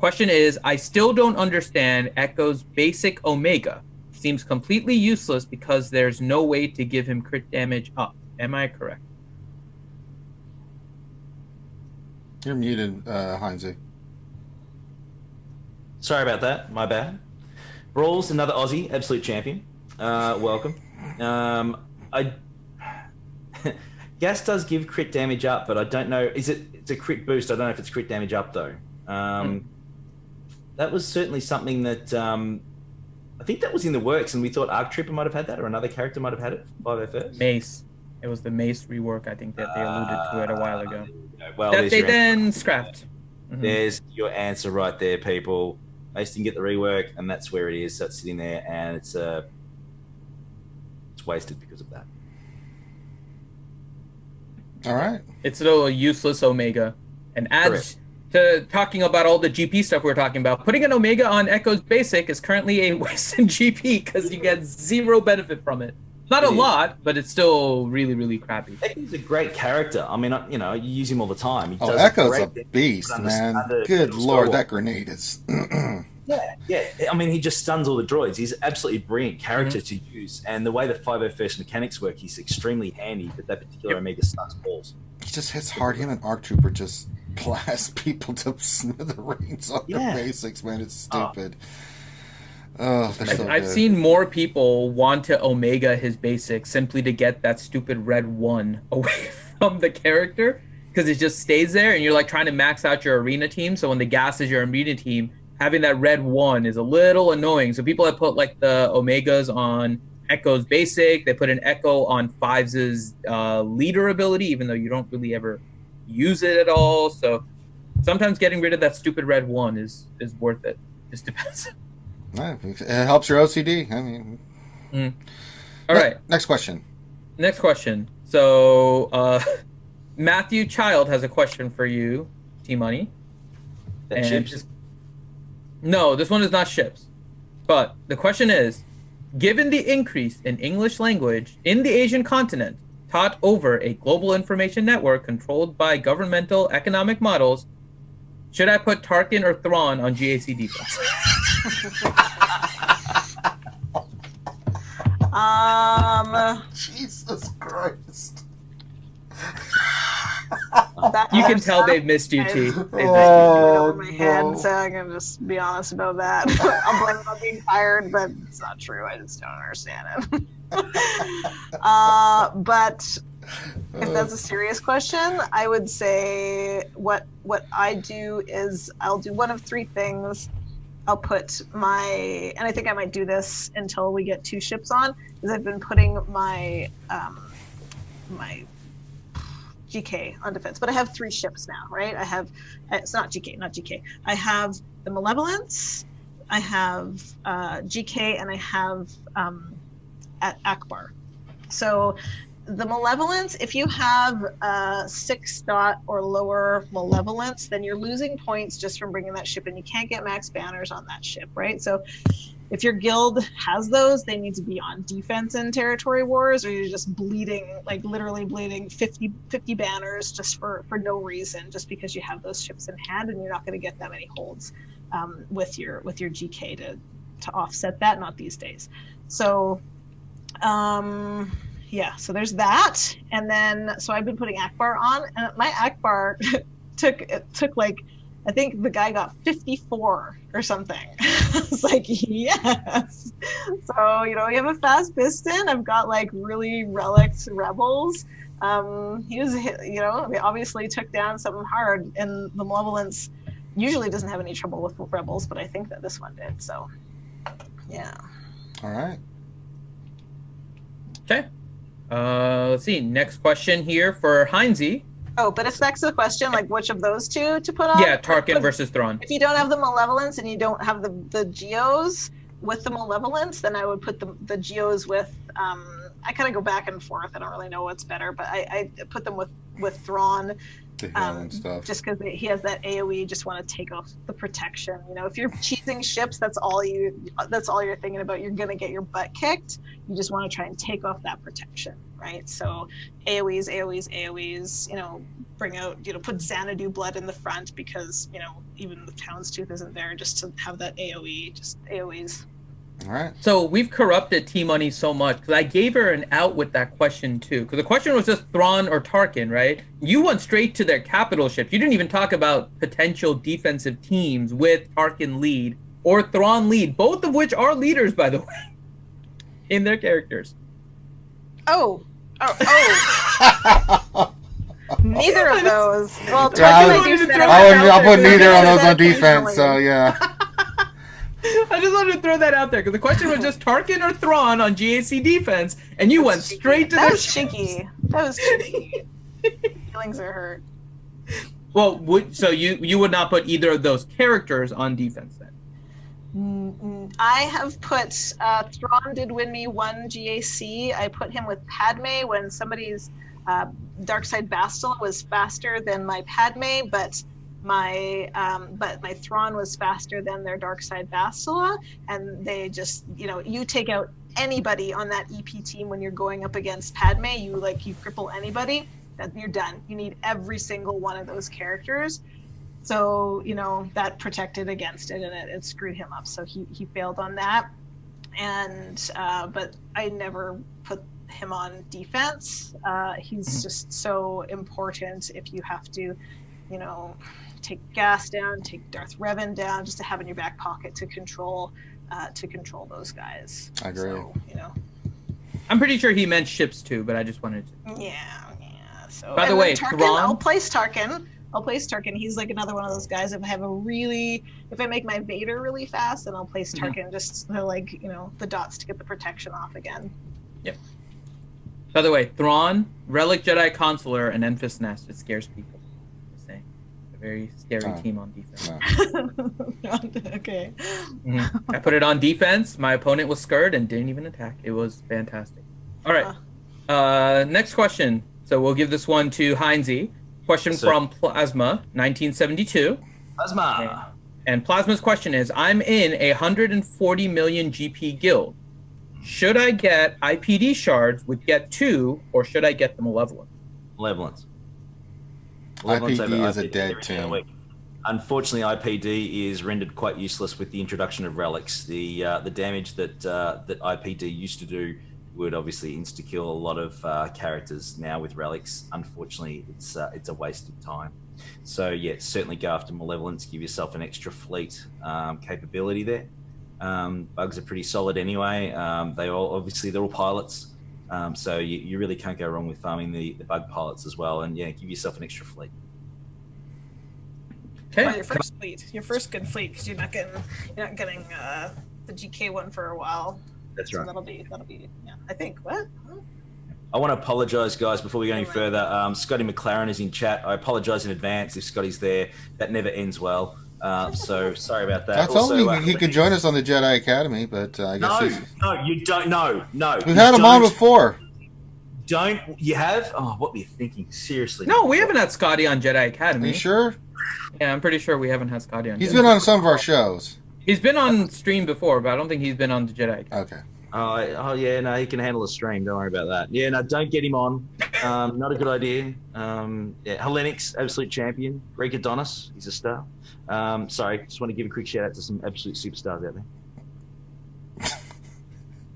Question is, I still don't understand Echo's basic Omega. Seems completely useless because there's no way to give him crit damage up. Am I correct? You're muted, Heinzie. Sorry about that. My bad. Brawls, another Aussie, absolute champion. Welcome. Gas does give crit damage up, but I don't know. It's a crit boost. I don't know if it's crit damage up though. That was certainly something that I think that was in the works, and we thought Arc Trooper might have had that, or another character might have had it by their first. Mace. It was the Mace rework. I think that they alluded to it a while ago. Well, That they then scrapped. Mhm. There's your answer right there, people. Mace didn't get the rework, and that's where it is. So it's sitting there, and it's wasted because of that. All right. It's still a useless Omega. And adds to talking about all the GP stuff we were talking about, putting an Omega on Echo's basic is currently a waste in GP because you get zero benefit from it. Not a lot, but it's still really, really crappy. Echo's a great character. I mean, you know, you use him all the time. He Oh, does Echo's great a things beast, under- man. under Good Skywalker. lord, that grenade is. Yeah. I mean, he just stuns all the droids. He's an absolutely brilliant character to use. And the way the 501st mechanics work, he's extremely handy, but that particular Omega stuns balls. He just hits hard. Him and Arc Trooper just blast people to smithereens on their basics, man. It's stupid. Oh, they're so I've good. seen more people want to Omega his basic simply to get that stupid red 1 away from the character because it just stays there and you're like trying to max out your arena team. So when the gas is your arena team, having that red 1 is a little annoying. So people have put like the Omegas on Echo's basic. They put an Echo on Fives' leader ability, even though you don't really ever use it at all. So sometimes getting rid of that stupid red 1 is worth it. Just depends. Yeah, it helps your OCD. I mean. All right. Next question. Next question. So Matthew Child has a question for you, T-Money. That ships. No, this one is not ships. But the question is, given the increase in English language in the Asian continent taught over a global information network controlled by governmental economic models, should I put Tarkin or Thrawn on GAC defense? Jesus Christ. You can tell they've missed you, T. They've missed you. Over my head, so I can just be honest about that. I'll blame it on being tired, but it's not true. I just don't understand it. But if that's a serious question, I would say what I do is I'll do one of three things. I'll put my, and I think I might do this until we get 2 ships on, is I've been putting my my GK on defense, but I have 3 ships now, right? I have, it's not GK. I have the Malevolence, I have GK, and I have at Akbar. So the Malevolence, if you have 6 dot or lower Malevolence, then you're losing points just from bringing that ship in. You can't get max banners on that ship, right? So if your guild has those, they need to be on defense in territory wars, or you're just bleeding, like literally bleeding 50 banners just for no reason, just because you have those ships in hand and you're not going to get that many holds with your GK to offset that, not these days. So yeah, so there's that. And then so I've been putting Akbar on, and my Akbar took like I think the guy got 54 or something. It's like, yes. So, you know, you have a fast piston. I've got like really relics rebels. He was, you know, they obviously took down something hard, and the Malevolence usually doesn't have any trouble with rebels, but I think that this one did. So, yeah. All right. Okay. Let's see. Next question here for Heinze. Oh, but if that's the question, like which of those two to put on? Yeah, Tarkin versus Thrawn. If you don't have the Malevolence and you don't have the Geos with the Malevolence, then I would put the Geos with. I kind of go back and forth. I don't really know what's better, but I put them with Thrawn. And stuff. Just because he has that AOE, just want to take off the protection. You know, if you're cheesing ships, that's all you're thinking about. You're gonna get your butt kicked. You just want to try and take off that protection, right? So AOEs. You know, bring out, you know, put Xanadu blood in the front because, you know, even the Houndstooth isn't there, just to have that AOE, just AOEs. All right. So we've corrupted T-Money so much because I gave her an out with that question too. Because the question was just Thrawn or Tarkin, right? You went straight to their capital ships. You didn't even talk about potential defensive teams with Tarkin lead or Thrawn lead, both of which are leaders, by the way, in their characters. Oh. Neither of those. Well, Tarkin, Yeah, I'll put neither of those on defense. So yeah. I just wanted to throw that out there because the question was just Tarkin or Thrawn on GAC defense, and you went straight to that their was cheeky. That was cheeky. Feelings are hurt. Well, so you would not put either of those characters on defense then? I have put Thrawn did win me one GAC. I put him with Padme when somebody's Darkside Bastila was faster than my Padme, but my Thrawn was faster than their Darkside Bastila, and they just, you know, you take out anybody on that EP team when you're going up against Padme, you cripple anybody, that you're done. You need every single one of those characters. So, you know, that protected against it, and it screwed him up. So he failed on that. And but I never put him on defense. He's just so important if you have to, you know, take Gas down, take Darth Revan down, just to have in your back pocket to control those guys. I agree. So, you know, I'm pretty sure he meant ships too, but I just wanted to. Yeah. So, by the way, Tarkin, Thrawn, I'll place Tarkin. He's like another one of those guys. If I make my Vader really fast, then I'll place Tarkin just to, like, you know, the dots to get the protection off again. Yep. By the way, Thrawn, Relic Jedi Consular, and Enfys Nest. It scares people. Just saying. A very scary team on defense. Okay. I put it on defense. My opponent was scared and didn't even attack. It was fantastic. All right. Next question. So we'll give this one to Heinze. Question from Plasma, 1972. Plasma. And Plasma's question is, I'm in a 140 million GP guild. Should I get IPD shards with Get 2, or should I get the Malevolence? Malevolence. IPD is a dead team. Unfortunately, IPD is rendered quite useless with the introduction of relics. The damage that IPD used to do would obviously insta-kill a lot of characters. Now with relics, unfortunately, it's a waste of time. So yeah, certainly go after Malevolence. Give yourself an extra fleet capability there. Bugs are pretty solid anyway. They're all pilots. So you really can't go wrong with farming the bug pilots as well. And yeah, give yourself an extra fleet. Okay. Well, your first good fleet, because you're not getting the GK one for a while. That's so right. That'll be yeah. I think what. I want to apologise, guys, before we go any further. Scotty McLaren is in chat. I apologise in advance if Scotty's there. That never ends well. So sorry about that. I told him he could join us on the Jedi Academy, but I guess no, you don't. No. We've had him on before. Don't you have? Oh, what were you thinking? Seriously? No, we haven't had Scotty on Jedi Academy. Are you sure? Yeah, I'm pretty sure we haven't had Scotty on. He's Jedi. been on some of our shows. He's been on stream before, but I don't think he's been on the Jedi Academy. Okay. Oh yeah, no, he can handle a stream. Don't worry about that. Yeah, no, don't get him on. Not a good idea. Hellenix, absolute champion. Greek Adonis, he's a star. Sorry, just want to give a quick shout out to some absolute superstars out there.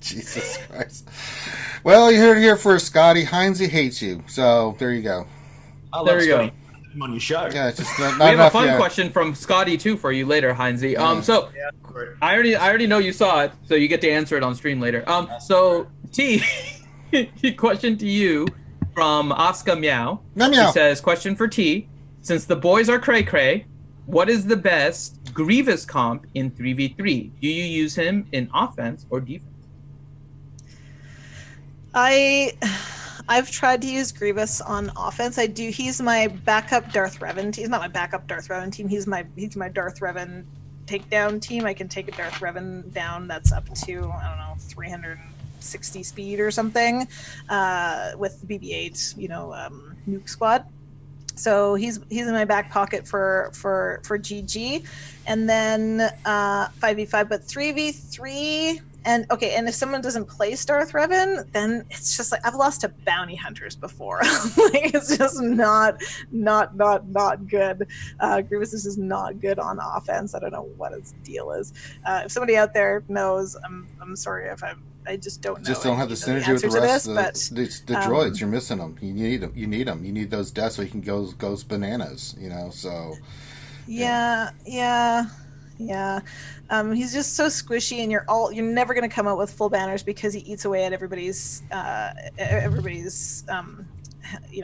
Jesus Christ. Well, you heard it here first, Scotty. Heinze hates you. So there you go. I love There you Scotty. go. him on your show. Yeah, it's just not We have enough. a fun Yeah. question from Scotty too for you later, Heinzie. Yeah. So I already know you saw it, so you get to answer it on stream later. So T, question to you from Oscar Meow. Meow, meow. He says, question for T: since the boys are cray cray, what is the best Grievous comp in 3v3? Do you use him in offense or defense? I've tried to use Grievous on offense. I do. He's my backup Darth Revan team. He's not my backup Darth Revan team. He's my Darth Revan takedown team. I can take a Darth Revan down that's up to, I don't know, 360 speed or something with BB-8, nuke squad. So he's in my back pocket for GG, and then 5v5, but 3v3. And if someone doesn't play Darth Revan, then it's just like I've lost to bounty hunters before. Like it's just not good. Grievous is just not good on offense. I don't know what his deal is. If somebody out there knows, I'm sorry if I just don't know. Just don't have the synergy with the rest of the droids. You're missing them. You need them. You need them. You need those deaths so he can go bananas. So. Yeah. He's just so squishy, and you're never going to come out with full banners because he eats away at everybody's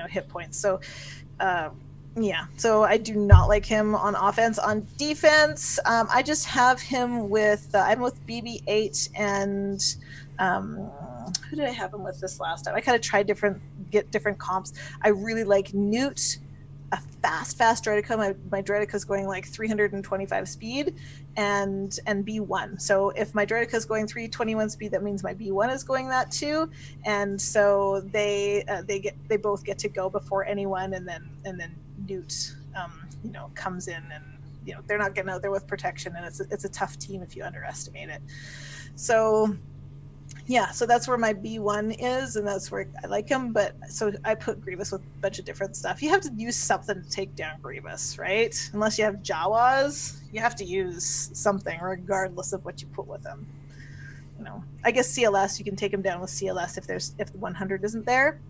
hit points. So so I do not like him on offense. On defense, I just have him with I'm with BB-8 and who did I have him with this last time? I kind of tried different comps. I really like Newt, a fast Droidica. My Droidica is going like 325 speed and B1. So if my Droidica is going 321 speed, that means my B1 is going that too. And so they both get to go before anyone, and then Newt comes in, and they're not getting out there with protection, and it's a tough team if you underestimate it. So so that's where my B1 is, and that's where I like him. But so I put Grievous with a bunch of different stuff. You have to use something to take down Grievous, right? Unless you have Jawas, you have to use something regardless of what you put with him. I guess CLS, you can take him down with CLS if the 100 isn't there.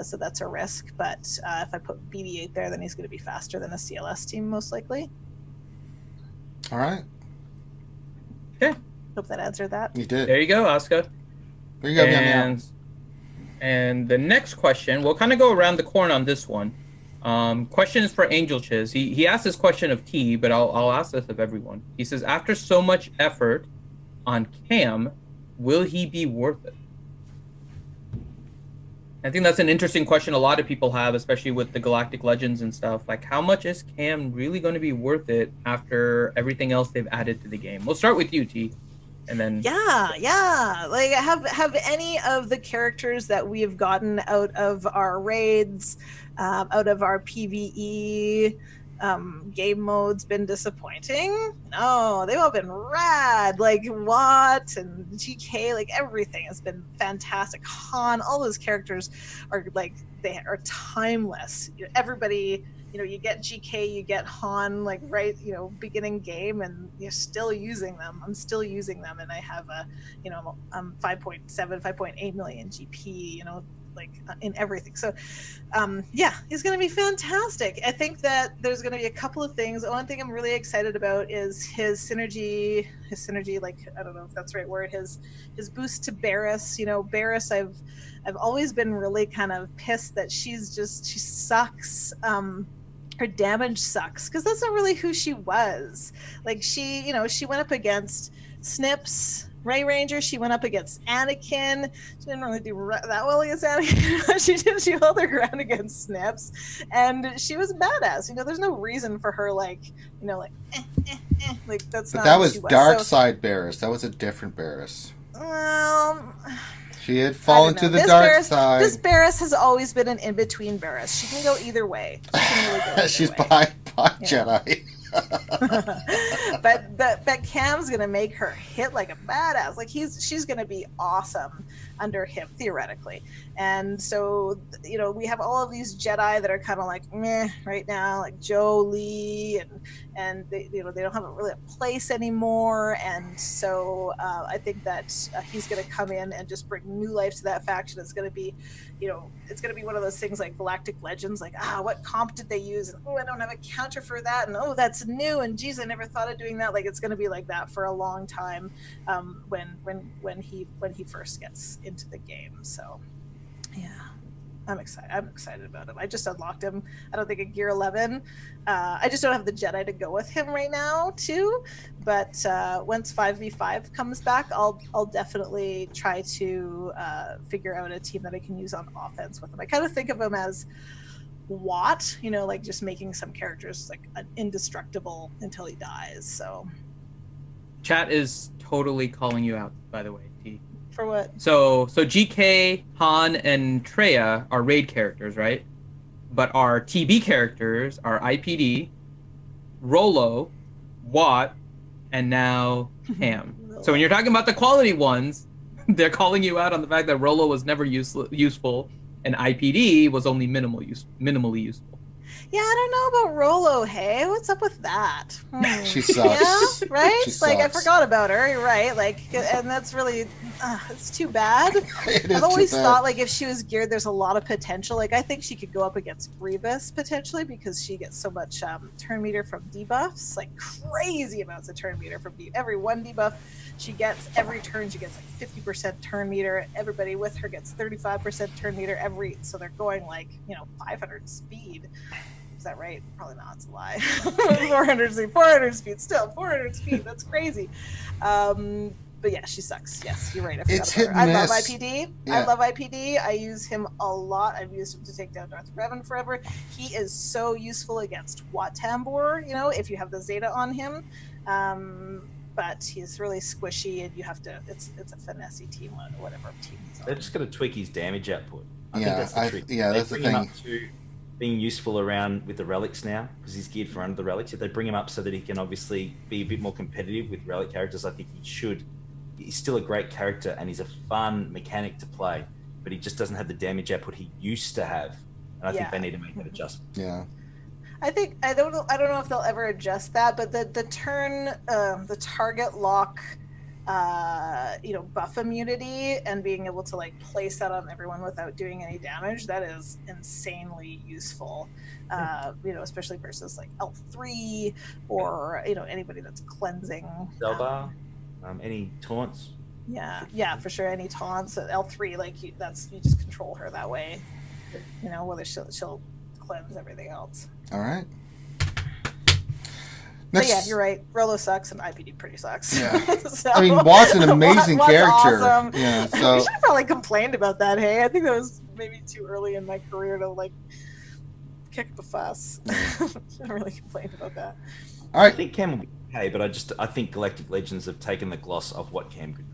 So that's a risk. But if I put BB-8 there, then he's going to be faster than a CLS team, most likely. All right. Okay. Hope that answered that. You did. There you go, Oscar. There you go, and the next question, we'll kind of go around the corner on this one. Question is for Angel Chiz. He asked this question of T, but I'll ask this of everyone. He says, after so much effort on Cam, will he be worth it? I think that's an interesting question a lot of people have, especially with the Galactic Legends and stuff. Like, how much is Cam really going to be worth it after everything else they've added to the game? We'll start with you, T. And then like have any of the characters that we have gotten out of our raids, out of our PvE game modes been disappointing? No, they've all been rad. Like Watt and GK, like everything has been fantastic. Han, all those characters are like, they are timeless. Everybody, you get GK, you get Han, like right, beginning game, and you're still using them. I'm still using them, and I have a, 5.7, 5.8 million GP, like in everything. So, he's going to be fantastic. I think that there's going to be a couple of things. One thing I'm really excited about is his synergy, like, I don't know if that's the right word, his boost to Barriss. Barriss, I've always been really kind of pissed that she sucks. Her damage sucks because that's not really who she was. Like she went up against Snips, Ray Ranger. She went up against Anakin. She didn't really do that well against Anakin. She held her ground against Snips, and she was badass. There's no reason for her like that's but not. That was who dark so, side Barriss. That was a different Barriss. Well, she had fallen to the dark side. This Barriss has always been an in-between Barriss. She can go either way. She can really go either She's way. by Jedi. but Cam's gonna make her hit like a badass. Like she's gonna be awesome. under him theoretically. And so, you know, we have all of these Jedi that are kind of like meh right now, like Jolie, and they, you know, they don't have really a place anymore. And so I think that he's going to come in and just bring new life to that faction. It's going to be, you know, it's going to be one of those things like Galactic Legends, like, what comp did they use? And, I don't have a counter for that. And, that's new. And geez, I never thought of doing that. Like, it's going to be like that for a long time when he first gets into the game. So, yeah. I'm excited about him. I just unlocked him. I don't think in Gear 11. I just don't have the Jedi to go with him right now, too. But once 5v5 comes back, I'll definitely try to figure out a team that I can use on offense with him. I kind of think of him as Watt, you know, like just making some characters like indestructible until he dies. So, Chat is totally calling you out, by the way, T. For what? So GK, Han, and Traya are raid characters, right? But our TB characters are IPD, Rolo, Watt, and now Cam. So when you're talking about the quality ones, they're calling you out on the fact that Rolo was never useful, and IPD was only minimally useful. Yeah, I don't know about Rolo. Hey, what's up with that? She sucks. Yeah, right? She Like, I sucks. forgot about her. You're right. Like, and that's really, it's too bad. It is I've always too bad. thought, like, if she was geared, there's a lot of potential. Like, I think she could go up against Grievous, potentially, because she gets so much turn meter from debuffs. Like, crazy amounts of turn meter from every one debuff she gets, every turn she gets, like, 50% turn meter. Everybody with her gets 35% turn meter so they're going, like, 500 speed. Is that right? Probably not. It's a lie. 400 speed. Still 400 speed. That's crazy. But yeah, she sucks. Yes, you're right. It's hit and I love miss. IPD. Yeah. I love IPD. I use him a lot. I've used him to take down Darth Revan forever. He is so useful against Wat Tambor, if you have the Zeta on him. But he's really squishy, and you have to. It's a finessey team, whatever team he's on. They're just going to tweak his damage output. I Yeah, think that's the trick. yeah, They that's the bring him thing. up to being useful around with the relics now, because he's geared for under the relics. If they bring him up so that he can obviously be a bit more competitive with relic characters, I think he should. He's still a great character, and he's a fun mechanic to play, but he just doesn't have the damage output he used to have. And I think they need to make that adjustment. Yeah. I don't know if they'll ever adjust that, but the target lock, buff immunity and being able to like place that on everyone without doing any damage, that is insanely useful. Especially versus like L3 or anybody that's cleansing. Zelbar, any taunts? Yeah, for sure. Any taunts at L3, like you just control her that way. Whether she'll cleanse everything else. All right. But yeah, you're right. Rolo sucks and IPD pretty sucks. Yeah. So, I mean, Watt's an amazing Watt's character. awesome. Yeah. We So should have probably complained about that. Hey, I think that was maybe too early in my career to like kick the fuss. Shouldn't really complain about that. all I right. think Cam will be okay, but I think Galactic Legends have taken the gloss off what Cam could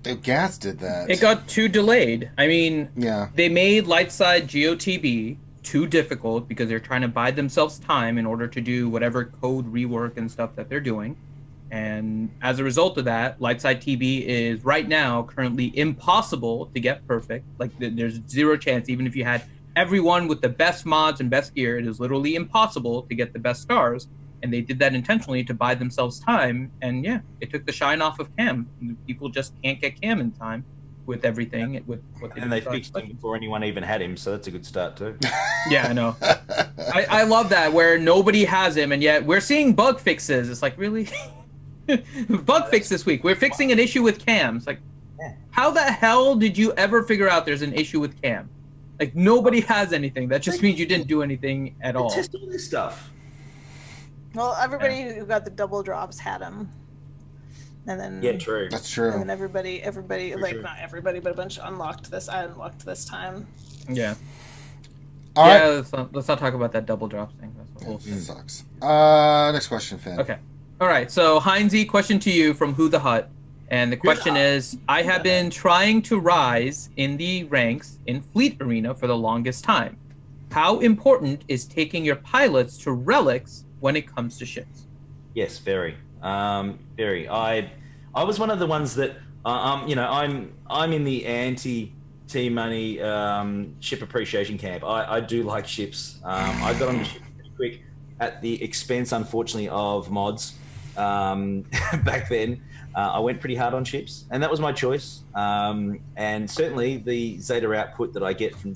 be. Gas did that. It got too delayed. I mean, Yeah. they made Lightside GOTB too difficult because they're trying to buy themselves time in order to do whatever code rework and stuff that they're doing. And as a result of that, Lightside TB is right now currently impossible to get perfect. Like there's zero chance, even if you had everyone with the best mods and best gear, it is literally impossible to get the best stars. And they did that intentionally to buy themselves time. And yeah, it took the shine off of Cam. People just can't get Cam in time with everything. With what And they fixed him before anyone even had him, so that's a good start too. Yeah, I know. I love that where nobody has him, and yet we're seeing bug fixes. It's like, really? Bug fix this week. We're fixing an issue with Cam. It's like, how the hell did you ever figure out there's an issue with Cam? Like, nobody has anything. That just means you didn't do anything at all. Test all this stuff. Well, everybody who got the double drops had him, and then Yeah, true. That's and true. then everybody, like sure. not everybody, but a bunch unlocked this. I unlocked this time. Yeah. All Yeah, right. let's not talk about that double drop thing. That's a whole It thing. sucks. Next question, Finn. Okay. All right. So, Heinzie, question to you from Who the Hut. And the question is, I have been trying to rise in the ranks in Fleet Arena for the longest time. How important is taking your pilots to relics when it comes to ships? Yes, very. Very. I was one of the ones that I'm in the anti T Money ship appreciation camp. I do like ships. I got on the ship pretty quick at the expense, unfortunately, of mods. Back then, I went pretty hard on ships, and that was my choice. And certainly, the Zeta output that I get from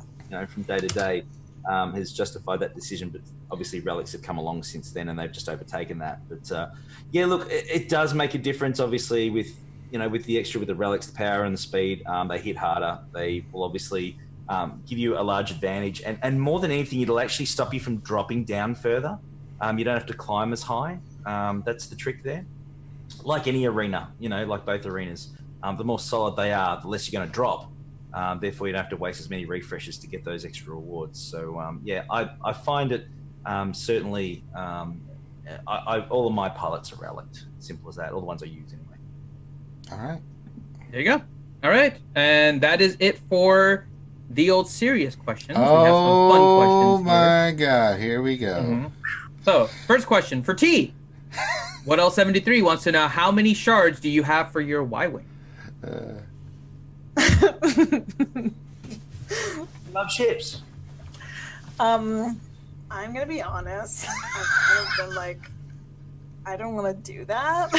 day to day has justified that decision. But obviously, Relics have come along since then, and they've just overtaken that. But yeah, look, it does make a difference. Obviously, with the extra with the Relics, the power and the speed, they hit harder. They will obviously give you a large advantage, and more than anything, it'll actually stop you from dropping down further. You don't have to climb as high. That's the trick there. Like any arena, like both arenas, the more solid they are, the less you're going to drop. Therefore, you don't have to waste as many refreshes to get those extra rewards. So, yeah, I find it certainly. All of my pilots are Relict. Simple as that. All the ones I use anyway. All right. There you go. All right, and that is it for the old serious questions. We have some fun Oh questions my God! Here we go. Mm-hmm. So, first question for T. What L73 wants to know: how many shards do you have for your Y-wing? Love ships. I'm gonna be honest. I've kind of been like, I don't want to do that.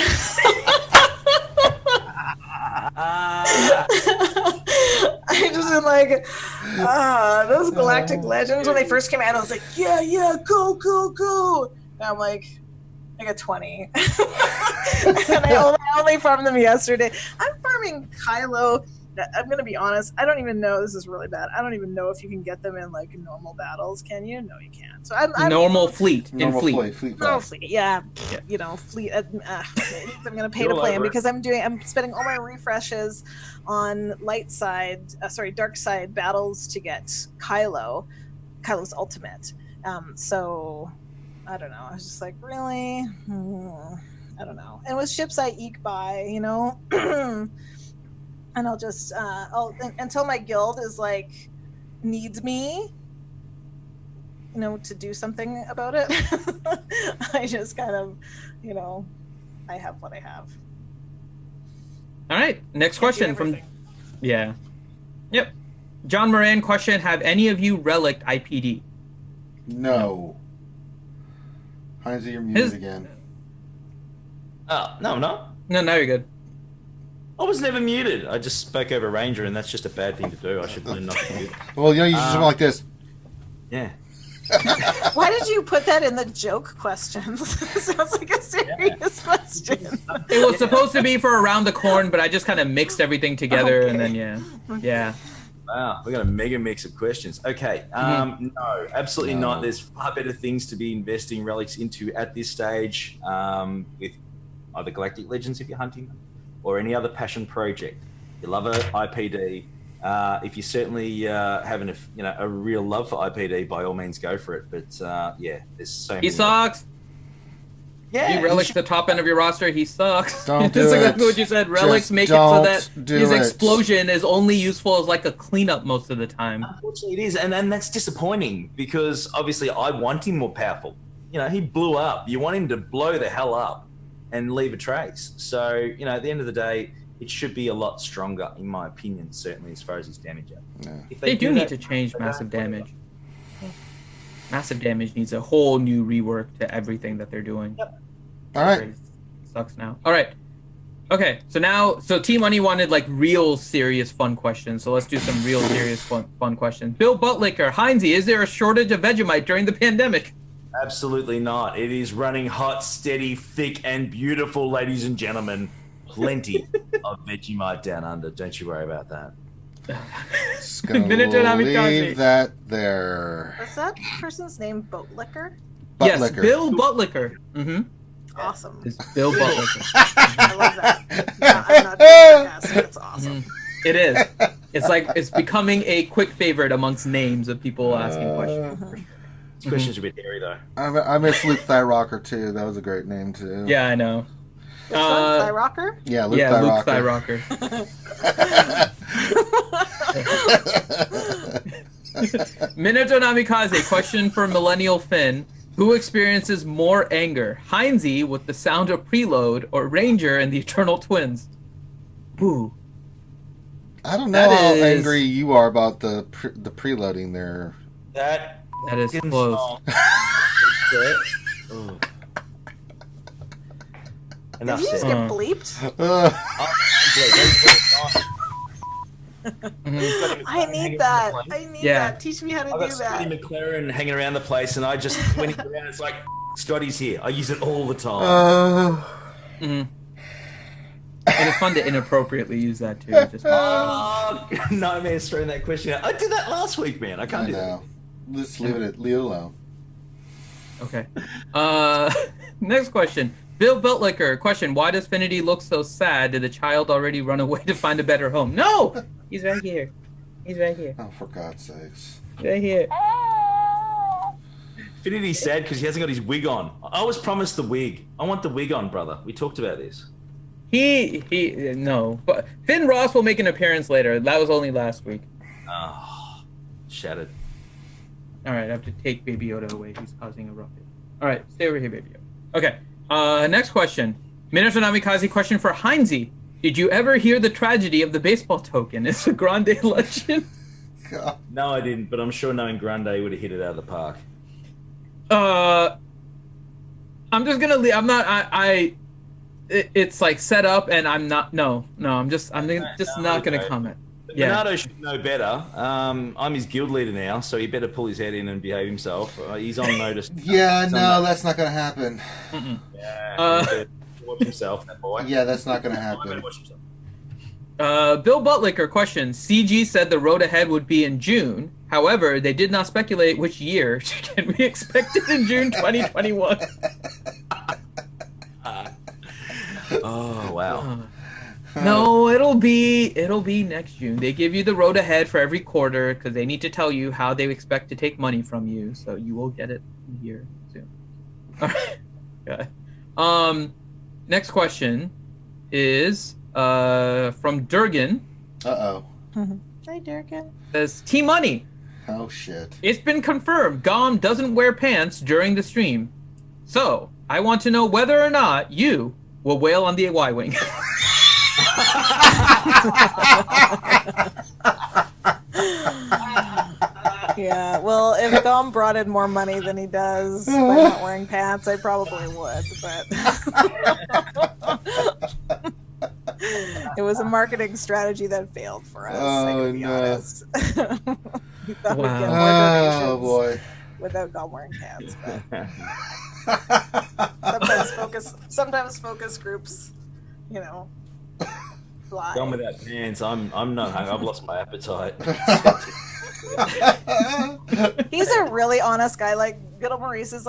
I just been like, those Galactic Legends when they first came out, I was like, yeah, go. And I'm like, I got 20. And I only farmed them yesterday. I'm farming Kylo. I'm gonna be honest. I don't even know. This is really bad. I don't even know if you can get them in like normal battles. Can you? No, you can't. So I'm normal fleet. Normal fleet. fleet. Yeah. Fleet. I'm gonna pay to play them because I'm spending all my refreshes on dark side battles to get Kylo's ultimate. So I don't know. I was just like, really? I don't know. And with ships I eke by, and I'll just until my guild is like needs me, to do something about it. I just kind of, I have what I have. All right, next question from Yep. John Moran question: have any of you relicked IPD? No. Heinzie, you're muted again. Oh, no. No, now you're good. I was never muted. I just spoke over Ranger, and that's just a bad thing to do. I should learn not to mute. Well, you just went like this. Yeah. Why did you put that in the joke question? Sounds like a serious question. It was supposed to be for around the corn, but I just kind of mixed everything together, and then yeah. Wow, we got a mega mix of questions. Okay, no, absolutely not. There's far better things to be investing relics into at this stage, with either Galactic Legends if you're hunting them, or any other passion project. You love a IPD. If you certainly having a real love for IPD, by all means go for it. But there's so many. He sucks. Yeah, you relic the top end of your roster. He sucks. Don't do That's it. exactly what you said. Relics Just make it so that do his it. explosion is only useful as like a cleanup most of the time. Unfortunately, it is, and that's disappointing because obviously I want him more powerful. He blew up. You want him to blow the hell up and leave a trace. So at the end of the day, it should be a lot stronger, in my opinion, certainly as far as his damage. Yeah. If They do need that, to change massive damage. Massive damage needs a whole new rework to everything that they're doing. Yep. All right. It sucks now. All right. Okay. So Team Money wanted like real serious fun questions. So let's do some real serious fun questions. Bill Buttlicker, Heinzie, is there a shortage of Vegemite during the pandemic? Absolutely not. It is running hot, steady, thick, and beautiful, ladies and gentlemen. Plenty of Vegemite down under. Don't you worry about that. Just gonna Minotaur Namikaze. leave that there. What's that person's name? Boatlicker? Yes, Buttlicker. Bill Buttlicker. Mm-hmm. Awesome. It's Bill Buttlicker. I love that. I'm not sarcastic. That's awesome. It is. It's becoming a quick favorite amongst names of people asking questions. This question's a bit hairy, though. I miss Luke Thyrocker too. That was a great name too. Yeah, I know. Which one? Thigh Rocker? Yeah, Luke Yeah, Luke Thyrocker. Thyrocker. Minato Namikaze, question for Millennial Finn. Who experiences more anger? Heinzie with the sound of preload or Ranger and the Eternal Twins? Ooh. I don't know how angry you are about the preloading there. That is close. Did you just get bleeped? I need that. I need that. Teach me how to do that. Scotty McLaren hanging around the place, and I just when he's around, it's like Scotty's here. I use it all the time. And it's fun to inappropriately use that too. Just no man's throwing that question out. I did that last week, man. I can't do that. Let's leave it alone. Okay. Next question. Bill Beltlicker, question: why does Finity look so sad? Did the child already run away to find a better home? No, he's right here. He's right here. Oh, for God's sakes! Right here. Finity's sad because he hasn't got his wig on. I was promised the wig. I want the wig on, brother. We talked about this. No. But Finn Ross will make an appearance later. That was only last week. Oh, shattered. All right, I have to take Baby Yoda away. He's causing a ruckus. All right, stay over here, Baby Yoda. Okay. Next question. Minato Namikaze question for Heinze. Did you ever hear the tragedy of the baseball token? It's a Grande legend. God. No, I didn't, but I'm sure knowing Grande would have hit it out of the park. I'm just gonna leave. I'm not. It's like set up, and I'm not. No. I'm just not gonna comment. Yeah. Minato should know better. I'm his guild leader now, so he better pull his head in and behave himself. He's on notice. Yeah, no, that's not going to happen. Yeah, watch himself, that boy. Yeah, that's not going to happen. Bill Butlicker question: CG said the road ahead would be in June. However, they did not speculate which year. Can we expect it in June 2021? Oh wow. No, it'll be next June. They give you the road ahead for every quarter because they need to tell you how they expect to take money from you, so you will get it here soon. All right. Okay. Next question is from Durgan. Uh-oh. Hi, Durgan. Says T Money. Oh shit. It's been confirmed Gom doesn't wear pants during the stream. So, I want to know whether or not you will wail on the Y-Wing. Yeah, well, if Gom brought in more money than he does by not wearing pants, I probably would, but it was a marketing strategy that failed for us, I gotta be honest. We thought we'd get more donations boy. without Gom wearing pants, but sometimes focus groups, fly. Gone without pants. I'm not hungry. I've lost my appetite. He's a really honest guy. Like Good Old Maurice is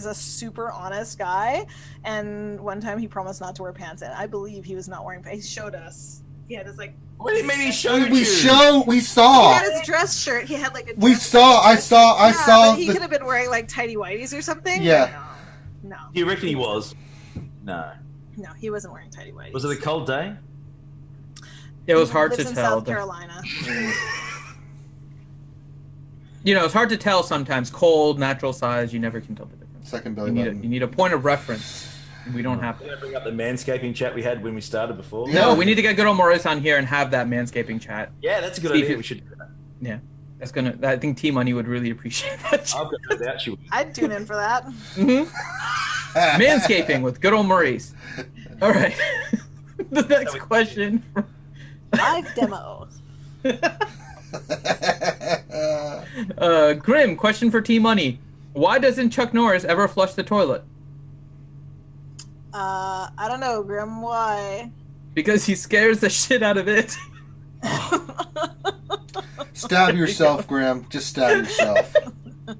a super honest guy. And one time he promised not to wear pants, and I believe he was not wearing pants. He showed us. He had his What do you mean he showed We you? saw. He had his dress shirt. He had a dress I saw. But he could have been wearing tighty whities or something. Yeah. No. Do you reckon he was? No. No, he wasn't wearing tighty whities. Was it a cold day? It was hard to in tell. South Carolina. It's hard to tell sometimes. Cold, natural size, you never can tell the difference. Second belly You button. need a point of reference. We don't have Did I that. bring up the manscaping chat we had when we started before? Yeah. No, we need to get Good Old Maurice on here and have that manscaping chat. Yeah, that's a good Steve, idea. We should do that. Yeah. I think T Money would really appreciate that. I'll go without you. I'd tune in for that. Manscaping with Good Old Maurice. All right. The next question. Live demo. Grim, question for T Money. Why doesn't Chuck Norris ever flush the toilet? I don't know, Grim. Why? Because he scares the shit out of it. Stab yourself, Graham. Just stab yourself. At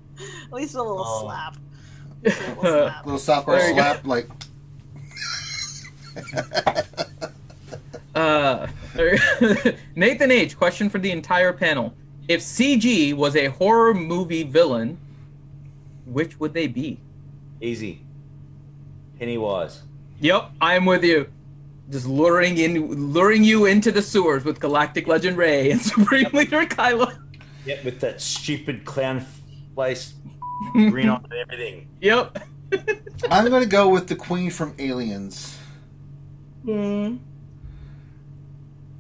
least a little slap. Little South Park There you slap, like. Nathan H, question for the entire panel. If CG was a horror movie villain, which would they be? Easy. Pennywise. Yep, I am with you. Just luring you into the sewers with Galactic Legend Ray and Supreme Leader Kylo. Yep, with that stupid clown face grin on and everything. Yep. I'm going to go with the Queen from Aliens.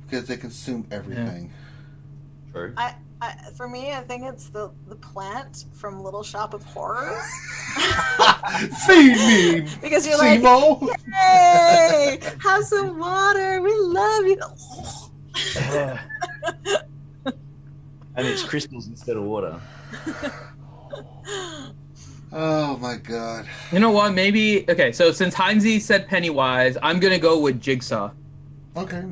because they consume everything. True. For me, I think it's the plant from Little Shop of Horrors. Feed me, Because you're Simo. like, hey, have some water. We love you. And it's crystals instead of water. Oh my god. You know what? Maybe okay. So since Heinze said Pennywise, I'm gonna go with Jigsaw. Okay.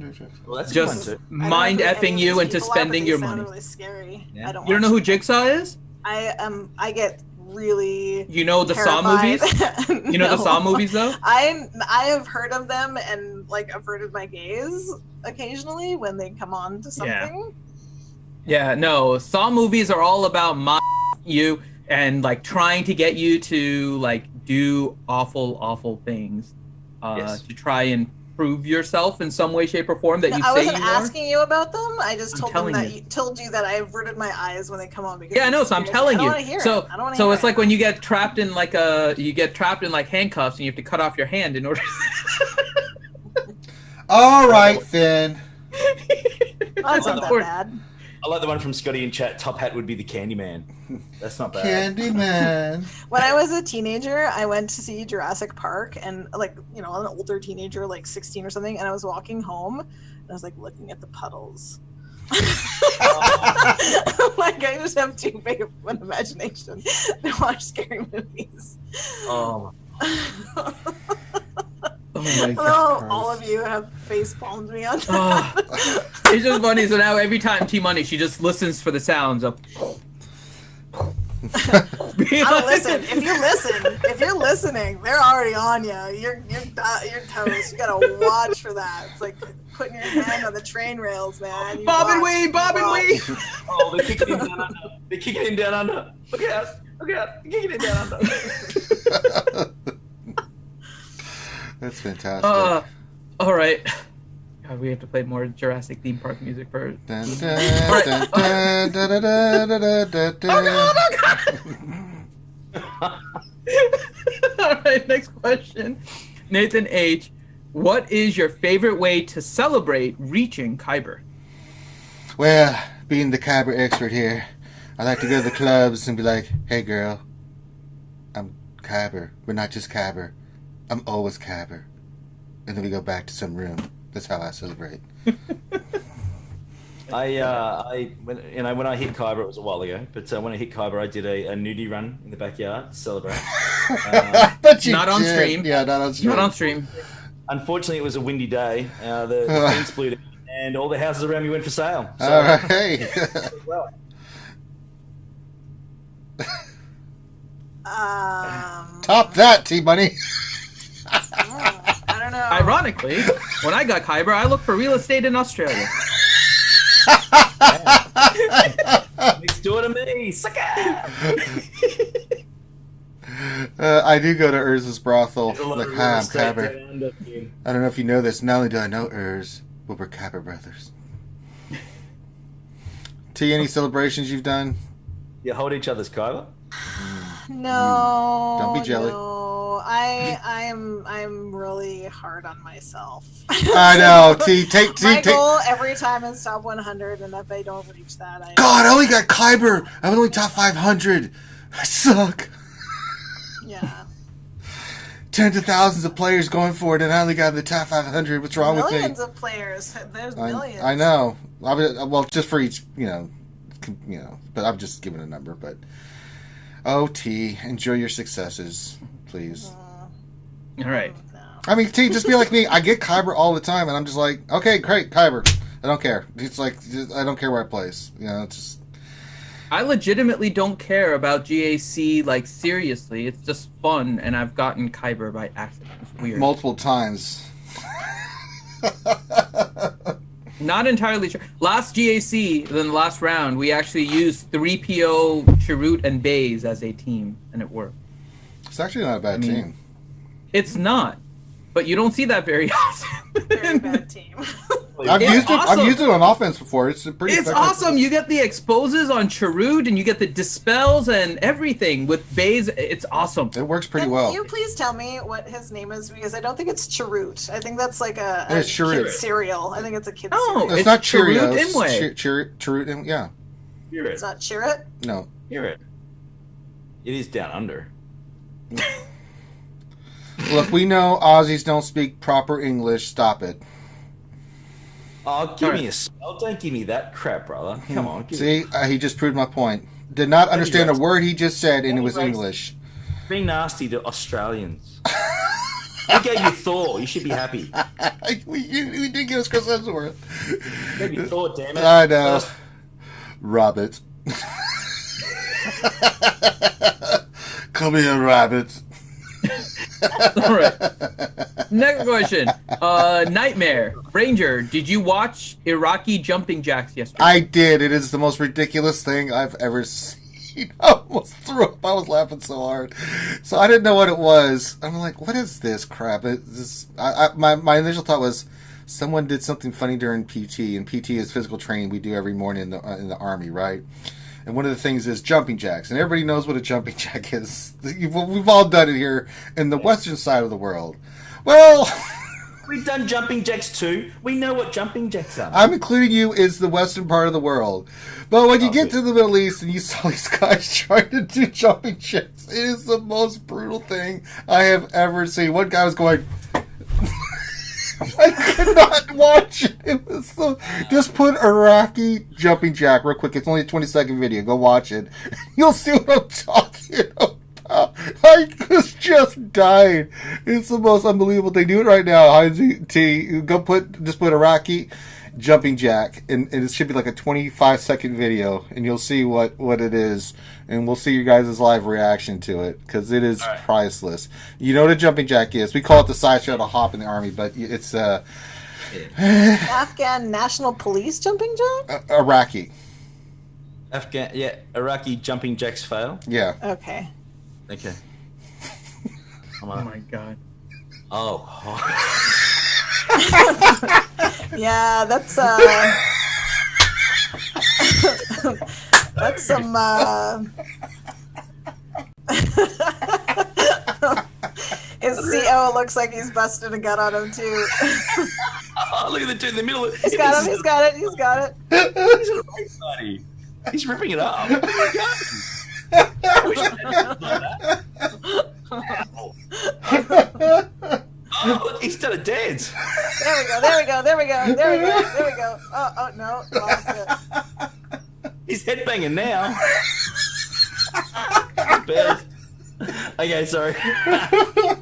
Well, that's Just a good one too. mind I don't know who effing any you of these into people are, spending but your they sound money. Really scary. Yeah. I don't. You don't know watch who them. Jigsaw is? I get really. You know the Saw movies? terrified. You know the No. Saw movies though? I have heard of them and like averted my gaze occasionally when they come on to something. Yeah, no. Saw movies are all about you and like trying to get you to like do awful things Yes. to try and prove yourself in some way, shape, or form that No, you I say wasn't you are. asking you about them. I just I'm told them telling that you. told you that I averted my eyes when they come on because Yeah, I know. So I'm telling I don't you. want to hear So it. I don't want to so hear it's it. like when you get trapped in like handcuffs and you have to cut off your hand in order. All right, Finn. Oh, that's not that Or- bad. I like the one from Scotty in chat. Top hat would be the Candyman. That's not bad. Candyman. When I was a teenager, I went to see Jurassic Park, and like an older teenager, like 16 or something, and I was walking home, and I was like looking at the puddles. Like I just have too big of an imagination to watch scary movies. Oh, Oh my god. Well, all of you have face palmed me on that. Oh, it's just funny. So now every time T Money, she just listens for the sounds of. I don't listen. If you're listening, they're already on you. You're toast. You gotta watch for that. It's like putting your hand on the train rails, man. You Bob and watch, weave, Bob and watch. weave. oh, they're kicking him down under. They're kicking him down under. Look out! Look out! They're kicking him down under. That's fantastic. All right. God, we have to play more Jurassic theme park music first. Dun, dun, dun, dun, dun, dun, dun, dun, dun. All right, next question. Nathan H. What is your favorite way to celebrate reaching Kyber? Well, being the Kyber expert here, I like to go to the clubs and be like, hey girl, I'm Kyber, but not just Kyber. I'm always Kyber. And then we go back to some room. That's how I celebrate. When I hit Kyber, it was a while ago. But when I hit Kyber, I did a nudie run in the backyard to celebrate. But you Not on did. stream. Yeah, not on stream. Not on stream. Unfortunately, it was a windy day. The fence blew down, and all the houses around me went for sale. So, All right. Hey. well, Top that, T-Money. I don't know. Ironically, when I got Kyber, I looked for real estate in Australia. next door to me, sucker. I do go to Urz's brothel. There's a lot Like, of hi, real I'm estate Kyber. down under here. I don't know if you know this. Not only do I know Urz, but we're Kyber brothers. T, any celebrations you've done? You hold each other's Kyber. No. Don't be jelly. No. I'm really hard on myself. I know. T, take. My goal every time is top 100, and if I don't reach that, God, I only got Kyber. I'm only top 500. I suck. Yeah. Tens of thousands of players going for it, and I only got in the top 500. What's wrong with me? Millions of players. There's millions. I know. Well, just for each, but I'm just giving a number. But T, enjoy your successes, please. All right. No. I mean, T, just be like me. I get Kyber all the time, and I'm just like, okay, great, Kyber. I don't care. It's like I don't care where I place. It's just. I legitimately don't care about GAC, like, seriously. It's just fun, and I've gotten Kyber by accident. It's weird. Multiple times. Not entirely sure. Last GAC, then the last round, we actually used 3PO, Chirrut, and Baze as a team, and it worked. It's actually not a bad It's not, but you don't see that very often. Very bad team. I've It's used it. awesome. I've used it on offense before. It's pretty. It's effective. awesome. You get the exposes on Chirrut, and you get the dispels and everything with Baze. It's awesome. It works pretty Can well. you please tell me what his name is? Because I don't think it's Chirrut. I think that's like a It's Chirrut. kid's cereal. I think it's a kid's No, cereal. It's not Chirrut Cheerios. Imwe. Chirrut. Yeah. Hear it. It's not Chirrut? No. Hear it. It is down under. Look, we know Aussies don't speak proper English. Stop it. Oh, give me a spell. Don't give me that crap, brother. Come on. See, he just proved my point. Did not understand a racist. word he just said, and it was Don't be racist. English. Be nasty to Australians. We gave you Thor. You should be happy. We did give us Chris Hemsworth. We gave you Thor, damn it. I know. Rabbit. Come here, rabbit. All right. Next question. Nightmare Ranger, did you watch Iraqi jumping jacks yesterday? I did. It is the most ridiculous thing I've ever seen. I almost threw up. I was laughing so hard. So I didn't know what it was. I'm like, what is this crap? My initial thought was someone did something funny during PT, and PT is physical training we do every morning in the Army, right? And one of the things is jumping jacks, and everybody knows what a jumping jack is. We've all done it here in the western side of the world. Well, We've done jumping jacks too. We know what jumping jacks are. I'm including you as the western part of the world. But when you get to the Middle East and you saw these guys trying to do jumping jacks, it is the most brutal thing I have ever seen. One guy was going... I could not watch it. It was so... Just put Iraqi jumping jack real quick. It's only a 20-second video. Go watch it. You'll see what I'm talking about. I was just dying. It's the most unbelievable thing. Do it right now, Heinz T. Just put Iraqi jumping jack, and it should be like a 25-second video, and you'll see what it is, and we'll see your guys' live reaction to it, because it is priceless. You know what a jumping jack is. We call it the sideshow to hop in the Army, but it's Afghan National Police jumping jack? Iraqi. Iraqi jumping jacks fail. Yeah. Okay. Okay. Oh my god. Oh. Yeah, that's that's some his CO looks like he's busted a gut on him too. Oh, look at the dude in the middle. He's got it. He's got it. He's a race buddy. He's ripping it up. Oh, look, he's done a dance. There we go. Oh no, lost it. He's headbanging now. Best. Okay, sorry.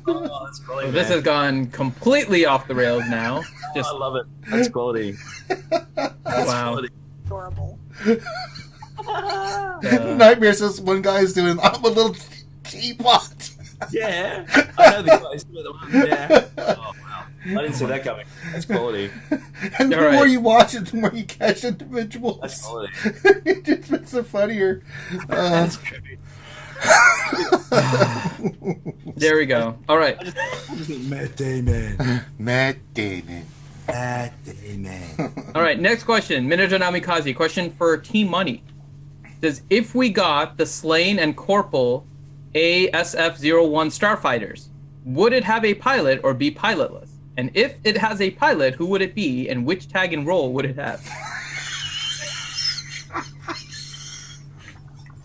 Oh, that's quality. This has gone completely off the rails now. Just I love it. That's quality. That's wow. quality. Adorable. Nightmare says one guy is doing I'm a little teapot. Yeah, I know the guys. Yeah. Oh wow, I didn't see that coming. That's quality. And the more you watch it, the more you catch individuals. That's quality. It just makes it funnier. That's creepy. there we go. All right. I just think Matt Damon. Matt Damon. Matt Damon. All right. Next question. Minato Namikaze. Question for Team Money. Says if we got the Slain and Corporal ASF-01 starfighters, would it have a pilot or be pilotless? And if it has a pilot, who would it be, and which tag and role would it have?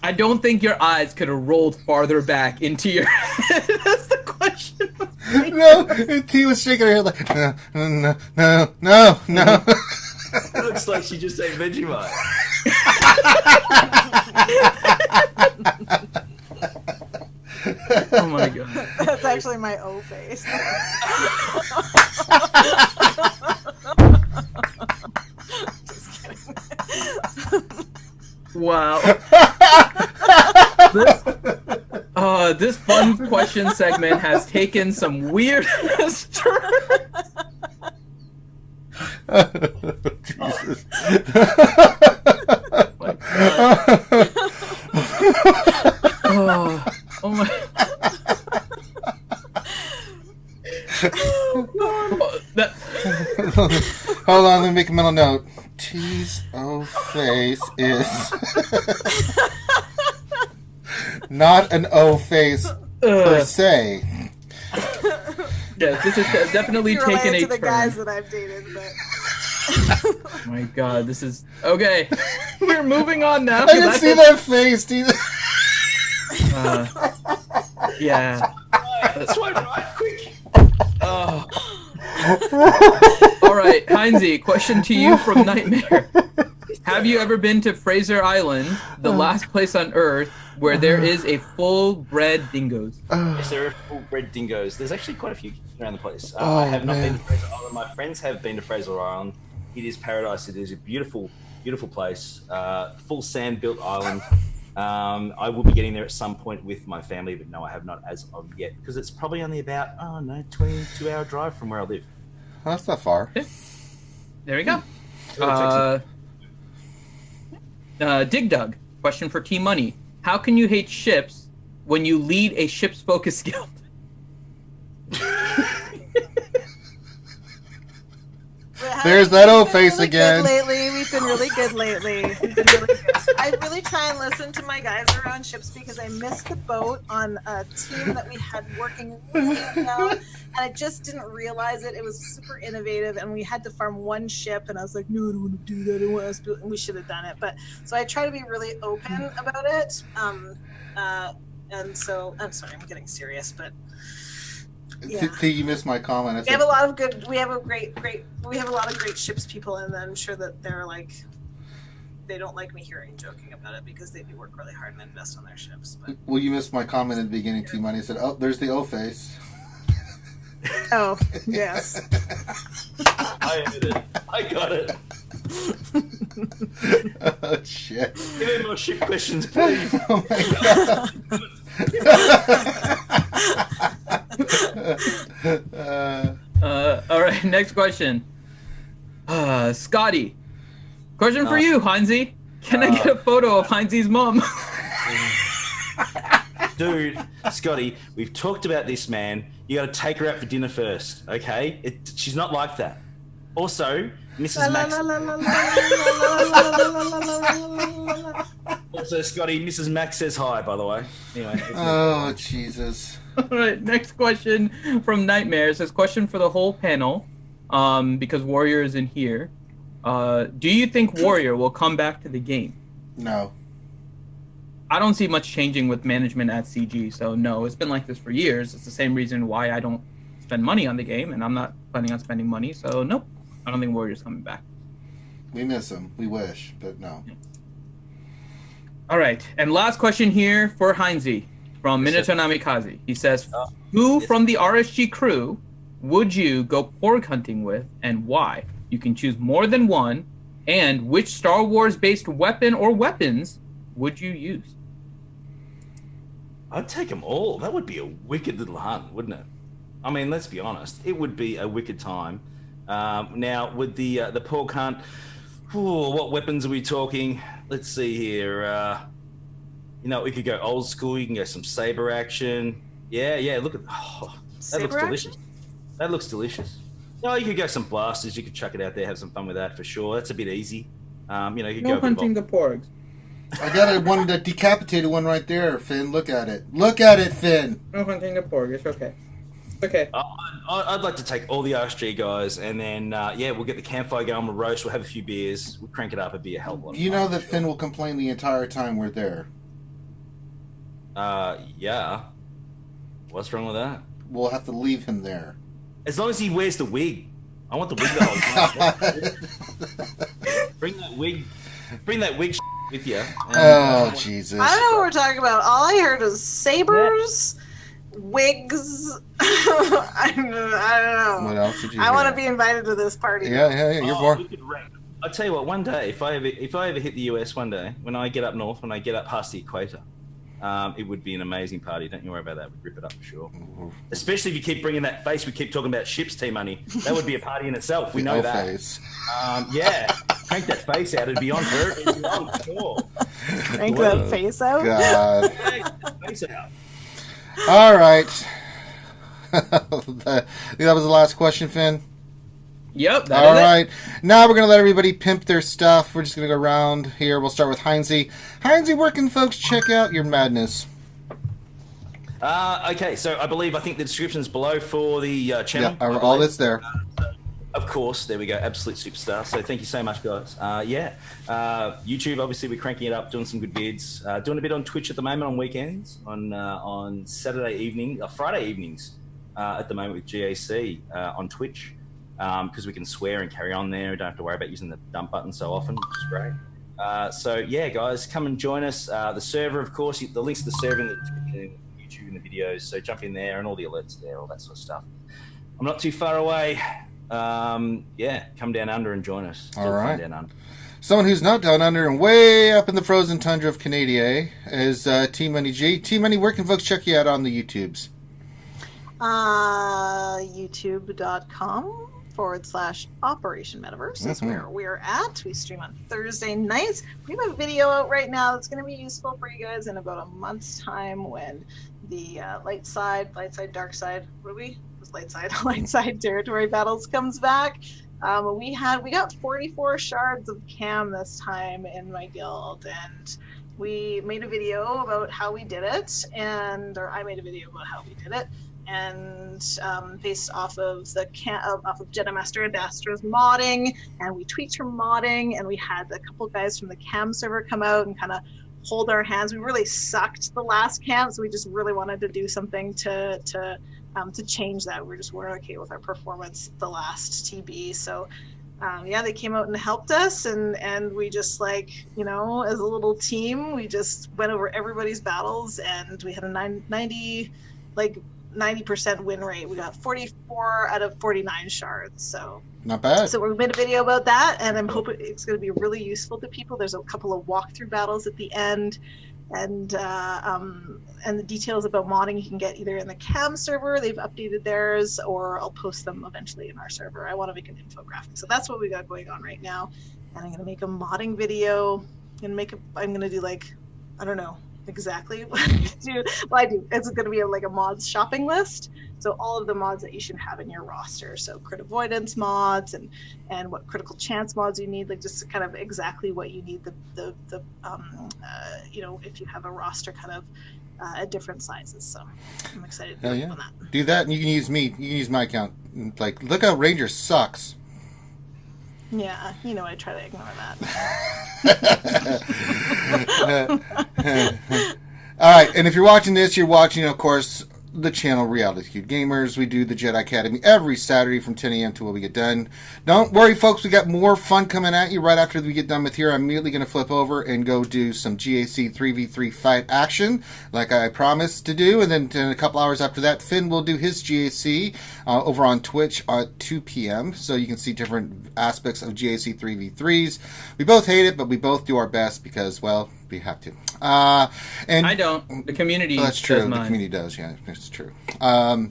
I don't think your eyes could have rolled farther back into your head. That's the question. No, T was shaking her head like, no. It looks like she just ate Vegemite. Oh my god. That's actually my O face. Just kidding. Wow. This fun question segment has taken some weird turns. Jesus. My God. Oh my. Hold on, let me make a mental note. T's O face is not an O face per se. Yes, this is definitely Related taken a to the turn. guys that I've dated, but Oh my god, this is okay. We're moving on now. I can see that face, dude. Yeah. That's right, quick. Oh. All right, Heinzie, question to you from Nightmare. Have you ever been to Fraser Island, the last place on Earth where there is a full-bred dingoes? Yes, there are full-bred dingoes. There's actually quite a few around the place. I have not been to Fraser Island. My friends have been to Fraser Island. It is paradise. It is a beautiful, beautiful place. Full sand-built island. I will be getting there at some point with my family, but no, I have not as of yet, because it's probably only about 22-hour drive from where I live. Well, that's not far. There we go. Dig Dug, question for Team Money. How can you hate ships when you lead a ships focus guild? There's that old We've been face really again. good lately. We've been really good lately. I really try and listen to my guys around ships because I missed the boat on a team that we had working really well, and I just didn't realize it. It was super innovative, and we had to farm one ship, and I was like, no, I don't want to do that. I don't want us to do it, and we should have done it. But so I try to be really open about it. And so I'm sorry, I'm getting serious, but. Yeah. You missed my comment. We have a lot of good. We have a lot of great ships people, and I'm sure that they're like, they don't like me joking about it because they do work really hard and invest on their ships. But. Well, you missed my comment at the beginning. T Money said, "Oh, there's the O face." Oh yes. I heard it. I got it. Oh shit! Give me more ship questions, please. Oh my god. All right, next question. Scotty, question for you, Heinzie. Can I get a photo of Heinzie's mom? Dude, Scotty, we've talked about this, man. You got to take her out for dinner first, okay? She's not like that. Also, Mrs. Max. Also, Scotty, Mrs. Max says hi, by the way. Anyway. Oh Jesus. All right, next question from Nightmare. It says, question for the whole panel, because Warrior is in here. Do you think Warrior will come back to the game? No. I don't see much changing with management at CG, so no, it's been like this for years. It's the same reason why I don't spend money on the game, and I'm not planning on spending money, so nope. I don't think Warrior's coming back. We miss him. We wish, but no. All right, and last question here for Heinzie from Minato Namikaze. He says, who from the RSG crew would you go porg hunting with, and why? You can choose more than one, and which Star Wars-based weapon or weapons would you use? I'd take them all. That would be a wicked little hunt, wouldn't it? I mean, let's be honest. It would be a wicked time. Now, with the porg hunt, what weapons are we talking? Let's see here. We could go old school. You can go some saber action. Yeah. Look at that. Looks delicious. That looks delicious. No, you could go some blasters. You could chuck it out there, have some fun with that for sure. That's a bit easy. You could No go hunting the porgs. I got one, that decapitated one right there, Finn. Look at it. Look at it, Finn. No hunting the porg. It's okay. Okay. I'd like to take all the RSG guys, and then we'll get the campfire going. We'll roast. We'll have a few beers. We'll crank it up. It'd be a hell of a lot of You fun. know that Finn will complain the entire time we're there. Yeah. What's wrong with that? We'll have to leave him there. As long as he wears the wig. I want the wig the whole time. Bring that wig with you. Oh, Jesus. I don't know what we're talking about. All I heard was sabers, wigs. I don't know. What else did you I want hear? to be invited to this party. Yeah, you're more. I'll tell you what, one day, if I ever hit the US one day, when I get up north, when I get up past the equator, it would be an amazing party. Don't you worry about that. We'd rip it up for sure. Especially if you keep bringing that face. We keep talking about ships, T-Money. That would be a party in itself. We know that. Face. Crank that face out. It'd be on for it. It'd be on for sure. Crank that face out. God. Face out. All right. That was the last question, Finn. Yep. That All is it. right. Now we're going to let everybody pimp their stuff. We're just going to go around here. We'll start with Heinzie. Heinzie, where can folks check out your madness? Okay, so I think the description's below for the channel. Yeah, all that's there. Of course, there we go. Absolute superstar. So thank you so much, guys. YouTube, obviously, we're cranking it up, doing some good vids. Doing a bit on Twitch at the moment on weekends, on Saturday evening, Friday evenings at the moment with GAC on Twitch, because we can swear and carry on there. We don't have to worry about using the dump button so often, which is great. Guys, come and join us. The server, of course, the links to the server in the description, YouTube and the videos. So jump in there and all the alerts there, all that sort of stuff. I'm not too far away. Come down under and join us. All right. Down under. Someone who's not down under and way up in the frozen tundra of Canada is T Money G. T Money, where can folks check you out on the YouTubes? YouTube.com/Operation Metaverse is where we're at. We stream on Thursday nights. We have a video out right now that's going to be useful for you guys in about a month's time when the light side, dark side, light side territory battles comes back. We got 44 shards of cam this time in my guild, and we made a video about how we did it, or I made a video about how we did it, and based off of off of Jedi Master Adastra's modding, and we tweaked her modding, and we had a couple guys from the cam server come out and kind of hold our hands. We really sucked the last camp, so we just really wanted to do something to change that. We just weren't okay with our performance the last TB. So they came out and helped us, and we just as a little team, we just went over everybody's battles, and we had a 90% win rate. We got 44 out of 49 shards, so not bad. So we made a video about that, and I'm hoping it's going to be really useful to people. There's a couple of walkthrough battles at the end, and the details about modding you can get either in the cam server, they've updated theirs, or I'll post them eventually in our server. I want to make an infographic, so that's what we got going on right now. And I'm going to make a modding video, and I'm going to do I don't know exactly what I do. Well, I do. It's going to be a mods shopping list. So all of the mods that you should have in your roster. So crit avoidance mods and what critical chance mods you need, just kind of exactly what you need. If you have a roster kind of at different sizes. So I'm excited to work on that. Do that, and you can use me. You can use my account. Look how Ranger sucks. Yeah, I try to ignore that. All right, and if you're watching this, you're watching, of course, the channel Reality Cube Gamers. We do the Jedi Academy every Saturday from 10 a.m. to when we get done. Don't worry, folks. We got more fun coming at you right after we get done with here. I'm immediately going to flip over and go do some GAC 3v3 fight action like I promised to do. And then in a couple hours after that, Finn will do his GAC over on Twitch at 2 p.m. So you can see different aspects of GAC 3v3s. We both hate it, but we both do our best because, well, we have to. And I don't. The community does. That's true. Mine. The community does. Yeah, it's true. But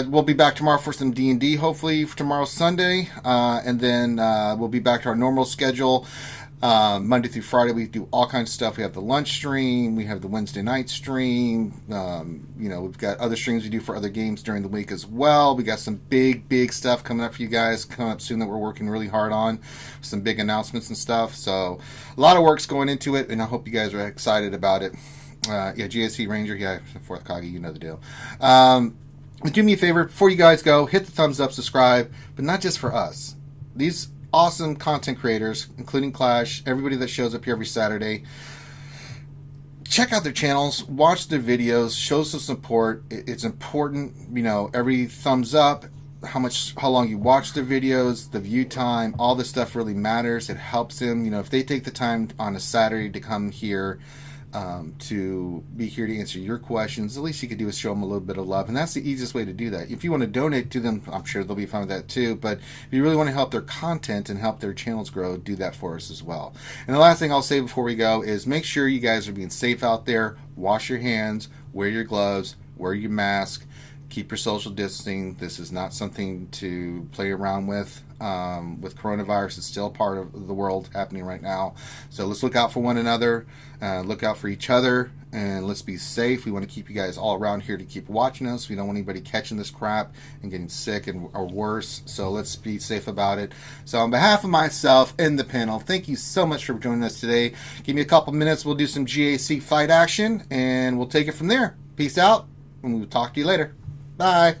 we'll be back tomorrow for some D&D, hopefully for tomorrow, Sunday. And then we'll be back to our normal schedule. Monday through Friday, we do all kinds of stuff. We have the lunch stream. We have the Wednesday night stream. We've got other streams we do for other games during the week as well. We got some big stuff coming up for you guys coming up soon that we're working really hard on. Some big announcements and stuff. So a lot of work's going into it, and I hope you guys are excited about it. GSC Ranger, Fourth Kagi, you know the deal. Do me a favor, before you guys go, hit the thumbs up, subscribe, but not just for us. These awesome content creators, including Clash, everybody that shows up here every Saturday, check out their channels, watch their videos, show some support. It's important, every thumbs up, how long you watch their videos, the view time, all this stuff really matters. It helps them. If they take the time on a Saturday to come here to be here to answer your questions, the least you could do is show them a little bit of love, and that's the easiest way to do that. If you want to donate to them, I'm sure they'll be fine with that too, but if you really want to help their content and help their channels grow, do that for us as well. And the last thing I'll say before we go is make sure you guys are being safe out there. Wash your hands, wear your gloves, wear your mask, keep your social distancing. This is not something to play around with. Coronavirus, it's still part of the world happening right now. So let's look out for one another, look out for each other, and let's be safe. We want to keep you guys all around here to keep watching us. We don't want anybody catching this crap and getting sick or worse. So let's be safe about it. So on behalf of myself and the panel, thank you so much for joining us today. Give me a couple minutes. We'll do some GAC fight action, and we'll take it from there. Peace out, and we'll talk to you later. Bye.